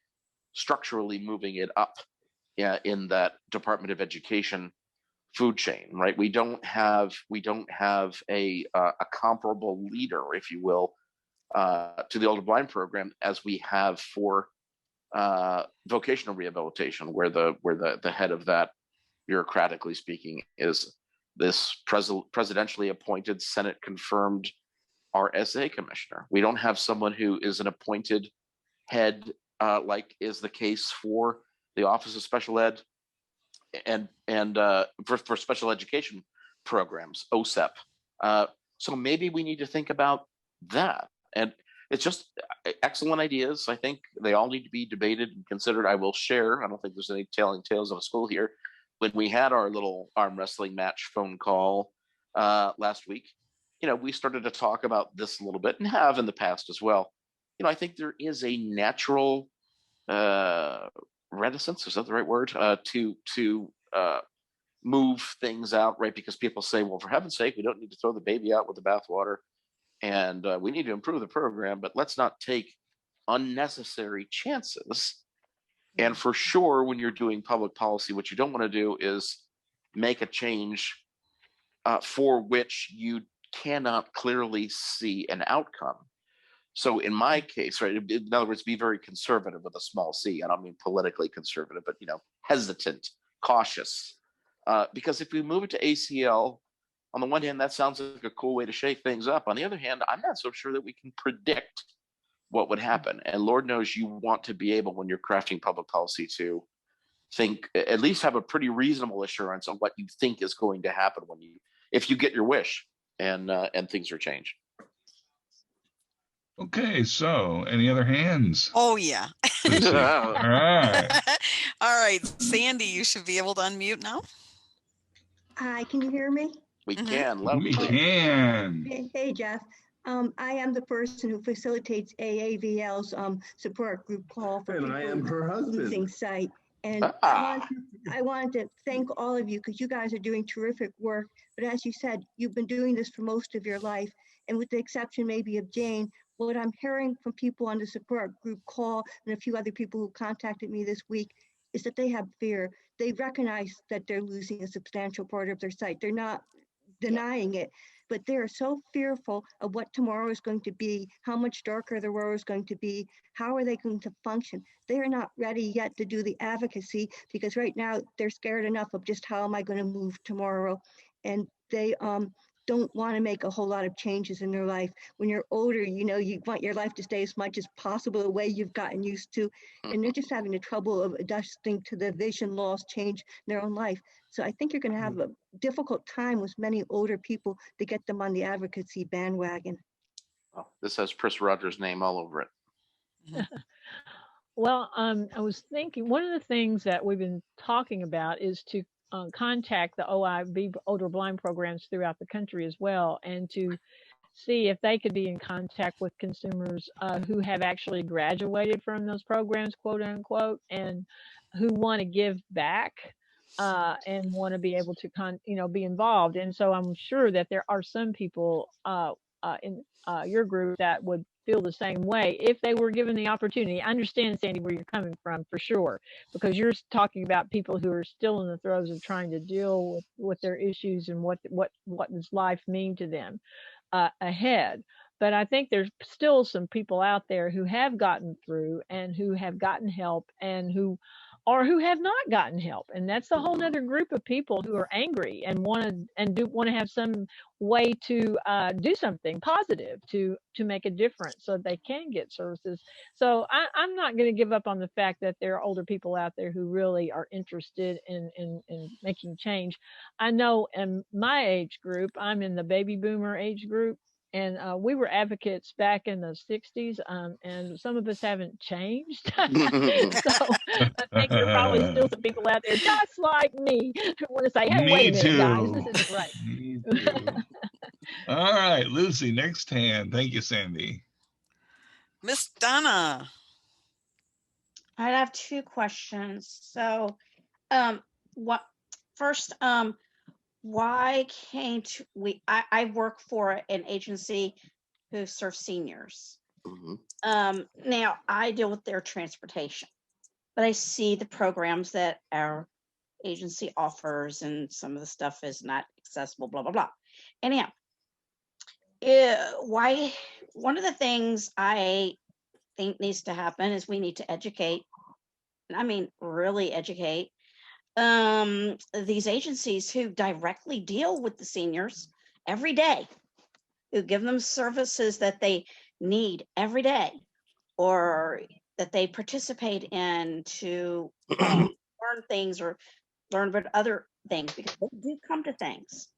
D: structurally moving it up in that Department of Education food chain, right? We don't have a comparable leader, if you will, to the older blind program as we have for vocational rehabilitation, where the head of that, bureaucratically speaking, is this presidentially appointed, Senate confirmed RSA commissioner. We don't have someone who is an appointed head, like is the case for the Office of Special Ed for special education programs, OSEP. So maybe we need to think about that. And it's just excellent ideas. I think they all need to be debated and considered. I will share, I don't think there's any telling tales of a school here. When we had our little arm wrestling match phone call last week, we started to talk about this a little bit, and have in the past as well. I think there is a natural reticence, is that the right word, to move things out, right? Because people say, well, for heaven's sake, we don't need to throw the baby out with the bathwater, and we need to improve the program, but let's not take unnecessary chances. And for sure, when you're doing public policy, what you don't want to do is make a change for which you cannot clearly see an outcome. So in my case, right, in other words, be very conservative with a small c. I don't mean politically conservative, but hesitant, cautious. Because if we move it to ACL, on the one hand, that sounds like a cool way to shake things up. On the other hand, I'm not so sure that we can predict what would happen. And Lord knows you want to be able, when you're crafting public policy, to think, at least have a pretty reasonable assurance on what you think is going to happen if you get your wish and things are changed.
L: Okay, so any other hands?
E: Oh, yeah.
L: All right.
E: All right, Sandy, you should be able to unmute now.
P: Hi, can you hear me?
D: We can.
L: We can.
P: Hey, Jeff. I am the person who facilitates AAVL's support group call for
Q: and I am her husband.
P: Losing sight. And I wanted to thank all of you because you guys are doing terrific work. But as you said, you've been doing this for most of your life. And with the exception maybe of Jane, what I'm hearing from people on the support group call and a few other people who contacted me this week is that they have fear. They recognize that they're losing a substantial part of their sight. They're not denying it, but they are so fearful of what tomorrow is going to be, how much darker the world is going to be, how are they going to function. They are not ready yet to do the advocacy because right now they're scared enough of just how am I going to move tomorrow. And they don't want to make a whole lot of changes in their life. When you're older, you want your life to stay as much as possible the way you've gotten used to, and they're just having the trouble of adjusting to the vision loss change in their own life. So I think you're going to have a difficult time with many older people to get them on the advocacy bandwagon.
D: Oh, this has Chris Rogers' name all over it.
M: Well, I was thinking one of the things that we've been talking about is to contact the OIB older blind programs throughout the country as well, and to see if they could be in contact with consumers who have actually graduated from those programs, quote unquote, and who want to give back and want to be able to be involved. And so I'm sure that there are some people in your group that would feel the same way if they were given the opportunity. I understand, Sandy, where you're coming from for sure, because you're talking about people who are still in the throes of trying to deal with their issues and what does life mean to them ahead. But I think there's still some people out there who have gotten through and who have gotten help and who have not gotten help, and that's a whole nother group of people who are angry and want to have some way to do something positive to make a difference so that they can get services. So I'm not going to give up on the fact that there are older people out there who really are interested in making change. I know in my age group, I'm in the baby boomer age group. And we were advocates back in the 60s, and some of us haven't changed. So I think there are probably still some people out there just like me who want to say, hey, wait a minute, guys, this isn't right.
L: Me too. All right, Lucy, next hand. Thank you, Sandy.
E: Miss Donna.
R: I have two questions. So why can't we, I work for an agency who serves seniors. Now I deal with their transportation, but I see the programs that our agency offers and some of the stuff is not accessible, blah, blah, blah. Anyhow, one of the things I think needs to happen is we need to educate, and I mean really educate these agencies who directly deal with the seniors every day, who give them services that they need every day, or that they participate in to learn things or learn about other things, because they do come to things.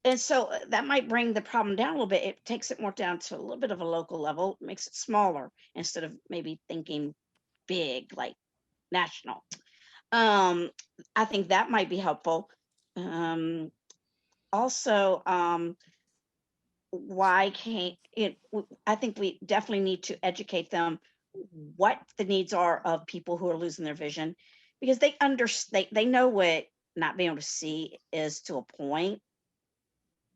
R: And so that might bring the problem down a little bit. It takes it more down to a little bit of a local level, makes it smaller instead of maybe thinking big, like national. I think that might be helpful. Also, why can't it? I think we definitely need to educate them what the needs are of people who are losing their vision, because they know what not being able to see is to a point,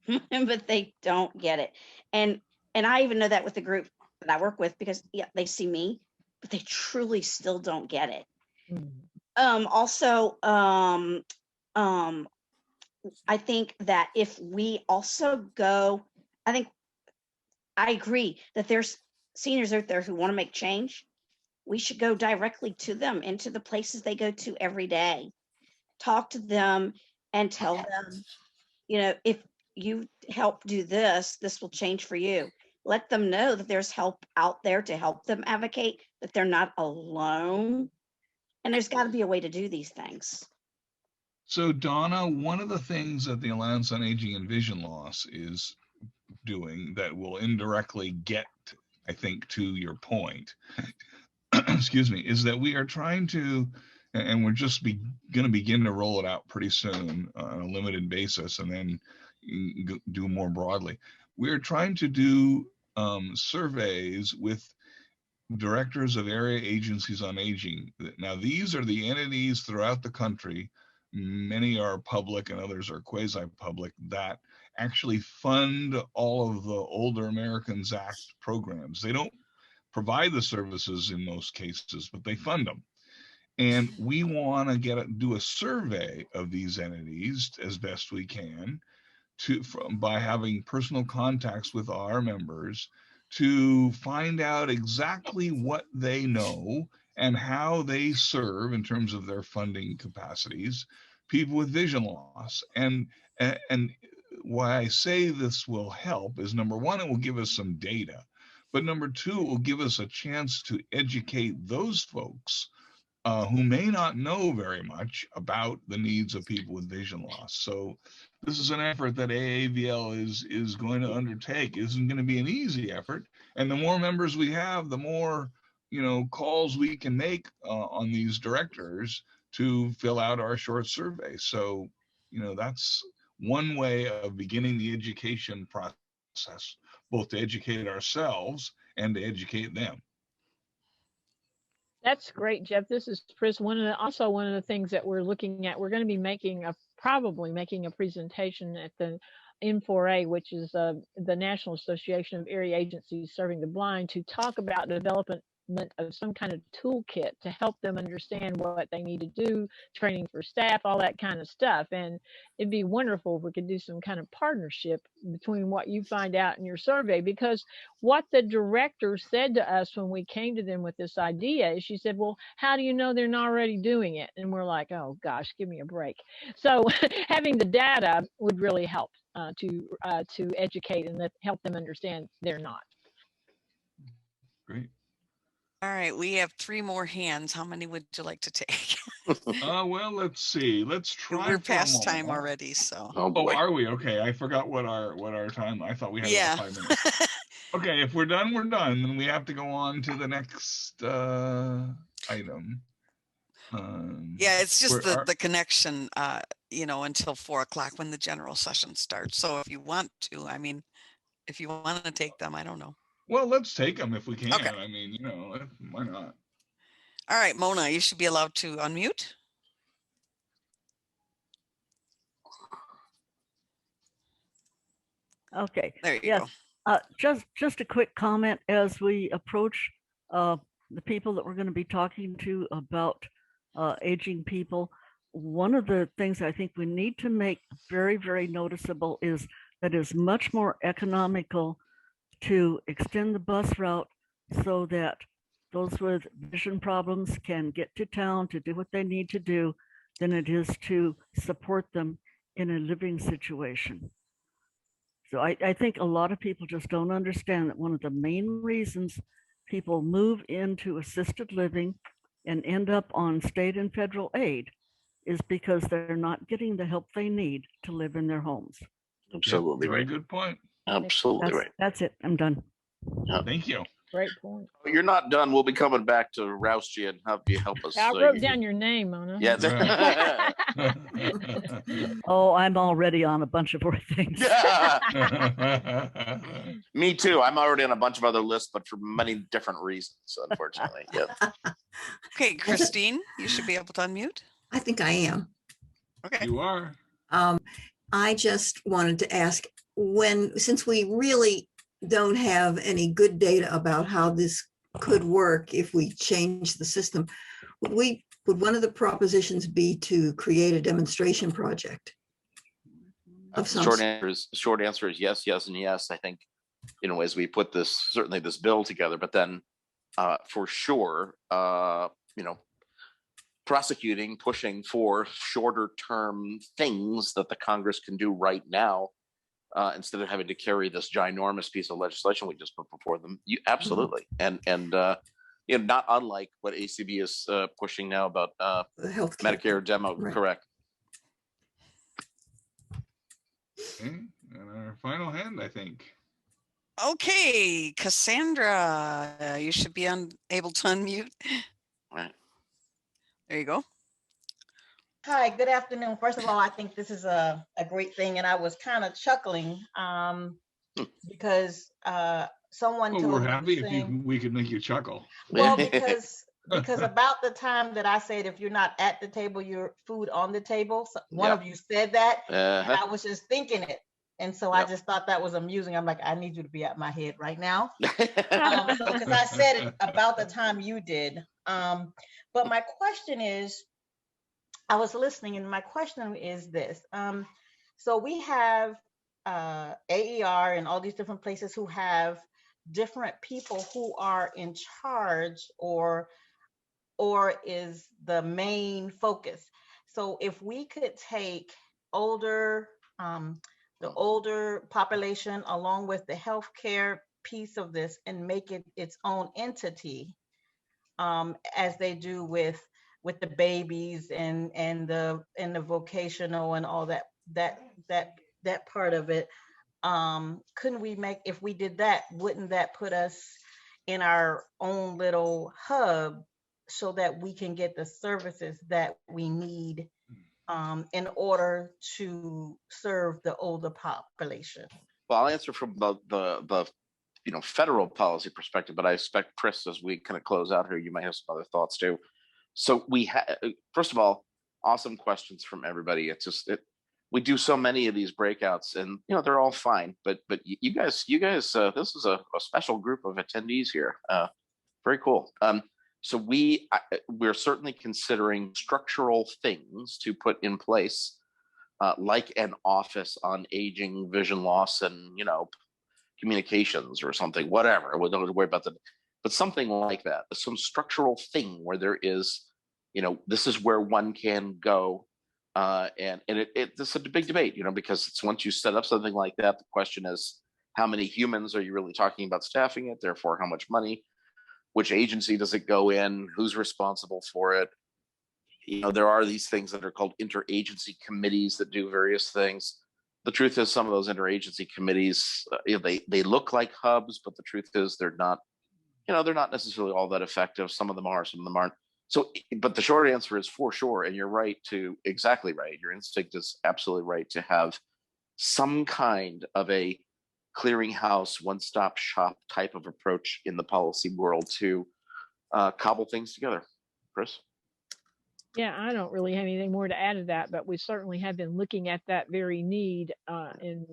R: but they don't get it. And I even know that with the group that I work with, because yeah, they see me, but they truly still don't get it. Also, I think that if we also go, I agree that there's seniors out there who want to make change. We should go directly to them, into the places they go to every day, talk to them and tell them, if you help do this, this will change for you. Let them know that there's help out there to help them advocate, that they're not alone. And there's got to be a way to do these things.
L: So Donna, one of the things that the Alliance on Aging and Vision Loss is doing that will indirectly get, I think, to your point, excuse me, is that we are trying to, and we're just going to begin to roll it out pretty soon on a limited basis, and then do more broadly. We're trying to do surveys with directors of area agencies on aging. Now, these are the entities throughout the country, many are public and others are quasi-public, that actually fund all of the Older Americans Act programs. They don't provide the services in most cases, but they fund them. And we want to do a survey of these entities as best we can by having personal contacts with our members to find out exactly what they know and how they serve in terms of their funding capacities, people with vision loss. And why I say this will help is, number one, it will give us some data, but number two, it will give us a chance to educate those folks who may not know very much about the needs of people with vision loss. So this is an effort that AAVL is going to undertake. It isn't going to be an easy effort. And the more members we have, the more calls we can make on these directors to fill out our short survey. So, that's one way of beginning the education process, both to educate ourselves and to educate them.
M: That's great, Jeff. This is Chris. One of the things that we're looking at, we're going to be probably making a presentation at the N4A, which is the National Association of Area Agencies Serving the Blind, to talk about development of some kind of toolkit to help them understand what they need to do, training for staff, all that kind of stuff. And it'd be wonderful if we could do some kind of partnership between what you find out in your survey, because what the director said to us when we came to them with this idea is, she said, well, how do you know they're not already doing it? And we're like, oh gosh, give me a break. So having the data would really help to educate and help them understand they're not.
L: Great.
E: All right, we have 3 more hands. How many would you like to take?
L: Well, let's see. Let's try.
E: We're past time already, so.
L: Oh, are we? Okay, I forgot what our time. I thought we had about 5 minutes. Okay, if we're done, we're done. Then we have to go on to the next item.
E: Yeah, it's just the connection, until 4 o'clock when the general session starts. So if you want to, if you want to take them, I don't know.
L: Well, let's take them if we can.
E: Okay.
L: Why not?
E: All right, Mona, you should be allowed to unmute.
Q: Okay.
E: There you
Q: go. Just a quick comment as we approach the people that we're going to be talking to about aging people. One of the things I think we need to make very, very noticeable is that it's much more economical to extend the bus route so that those with vision problems can get to town to do what they need to do than it is to support them in a living situation. So I think a lot of people just don't understand that one of the main reasons people move into assisted living and end up on state and federal aid is because they're not getting the help they need to live in their homes.
D: Absolutely
L: Very
D: right.
L: good point.
D: Absolutely right.
Q: That's it. I'm done.
L: Thank you.
M: Great point.
D: You're not done. We'll be coming back to roust you and have you help us.
M: I wrote down your name, Mona.
D: Yeah.
Q: Oh, I'm already on a bunch of more things.
D: Me too. I'm already on a bunch of other lists, but for many different reasons, unfortunately. Yeah.
E: Okay, Christine, you should be able to unmute.
S: I think I am.
E: Okay.
L: You are.
S: I just wanted to ask, since we really don't have any good data about how this could work if we change the system, would one of the propositions be to create a demonstration project?
D: Short answer is yes, yes, and yes. I think, as we put certainly this bill together, but then for sure, prosecuting, pushing for shorter term things that the Congress can do right now, instead of having to carry this ginormous piece of legislation we just put before them. Absolutely. And not unlike what ACB is pushing now about Medicare demo. Right. Correct.
L: Okay. And our final hand, I think.
E: Okay, Cassandra, you should be able to unmute.
D: Right.
E: There you go.
T: Hi, good afternoon. First of all, I think this is a great thing, and I was kind of chuckling because someone told
L: we're
T: me
L: happy if we could make you chuckle.
T: Well, because about the time that I said, if you're not at the table, your food on the table. So one of you said that, and I was just thinking it. And so I just thought that was amusing. I'm like, I need you to be at my head right now. Because I said it about the time you did. But my question is, I was listening, and my question is this. So we have AER and all these different places who have different people who are in charge or is the main focus. So if we could take the older population along with the healthcare piece of this and make it its own entity, as they do with the babies and the vocational and all that part of it. Couldn't we if we did that, wouldn't that put us in our own little hub so that we can get the services that we need in order to serve the older population?
D: Well, I'll answer from the federal policy perspective, but I expect, Chris, as we kind of close out here, you might have some other thoughts too. So first of all, awesome questions from everybody. It's just we do so many of these breakouts, and they're all fine. But you guys, this is a special group of attendees here. Very cool. So we're certainly considering structural things to put in place, like an office on aging, vision loss, and communications or something. Whatever. We don't have to worry about that. But something like that, some structural thing where there is, this is where one can go. And it's a big debate, because it's once you set up something like that, the question is, how many humans are you really talking about staffing it? Therefore, how much money? Which agency does it go in? Who's responsible for it? There are these things that are called interagency committees that do various things. The truth is, some of those interagency committees, they look like hubs, but the truth is they're not. They're not necessarily all that effective. Some of them are, some of them aren't. So, but the short answer is for sure, and you're exactly right. Your instinct is absolutely right to have some kind of a clearinghouse, one-stop shop type of approach in the policy world to cobble things together. Chris?
M: Yeah, I don't really have anything more to add to that, but we certainly have been looking at that very need in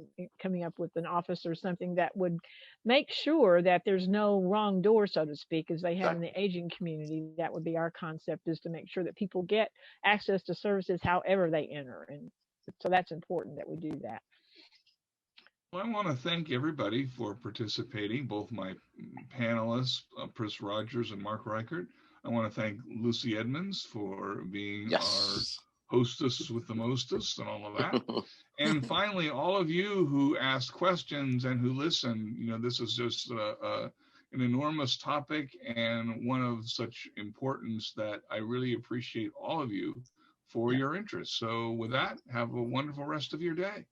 M: coming up with an office or something that would make sure that there's no wrong door, so to speak, as they have in the aging community. That would be our concept, is to make sure that people get access to services however they enter. And so that's important that we do that.
L: Well, I want to thank everybody for participating, both my panelists, Pris Rogers and Mark Reichert. I want to thank Lucy Edmonds for being our hostess with the mostest and all of that. And finally, all of you who asked questions and who listened, this is just an enormous topic and one of such importance that I really appreciate all of you for your interest. So with that, have a wonderful rest of your day.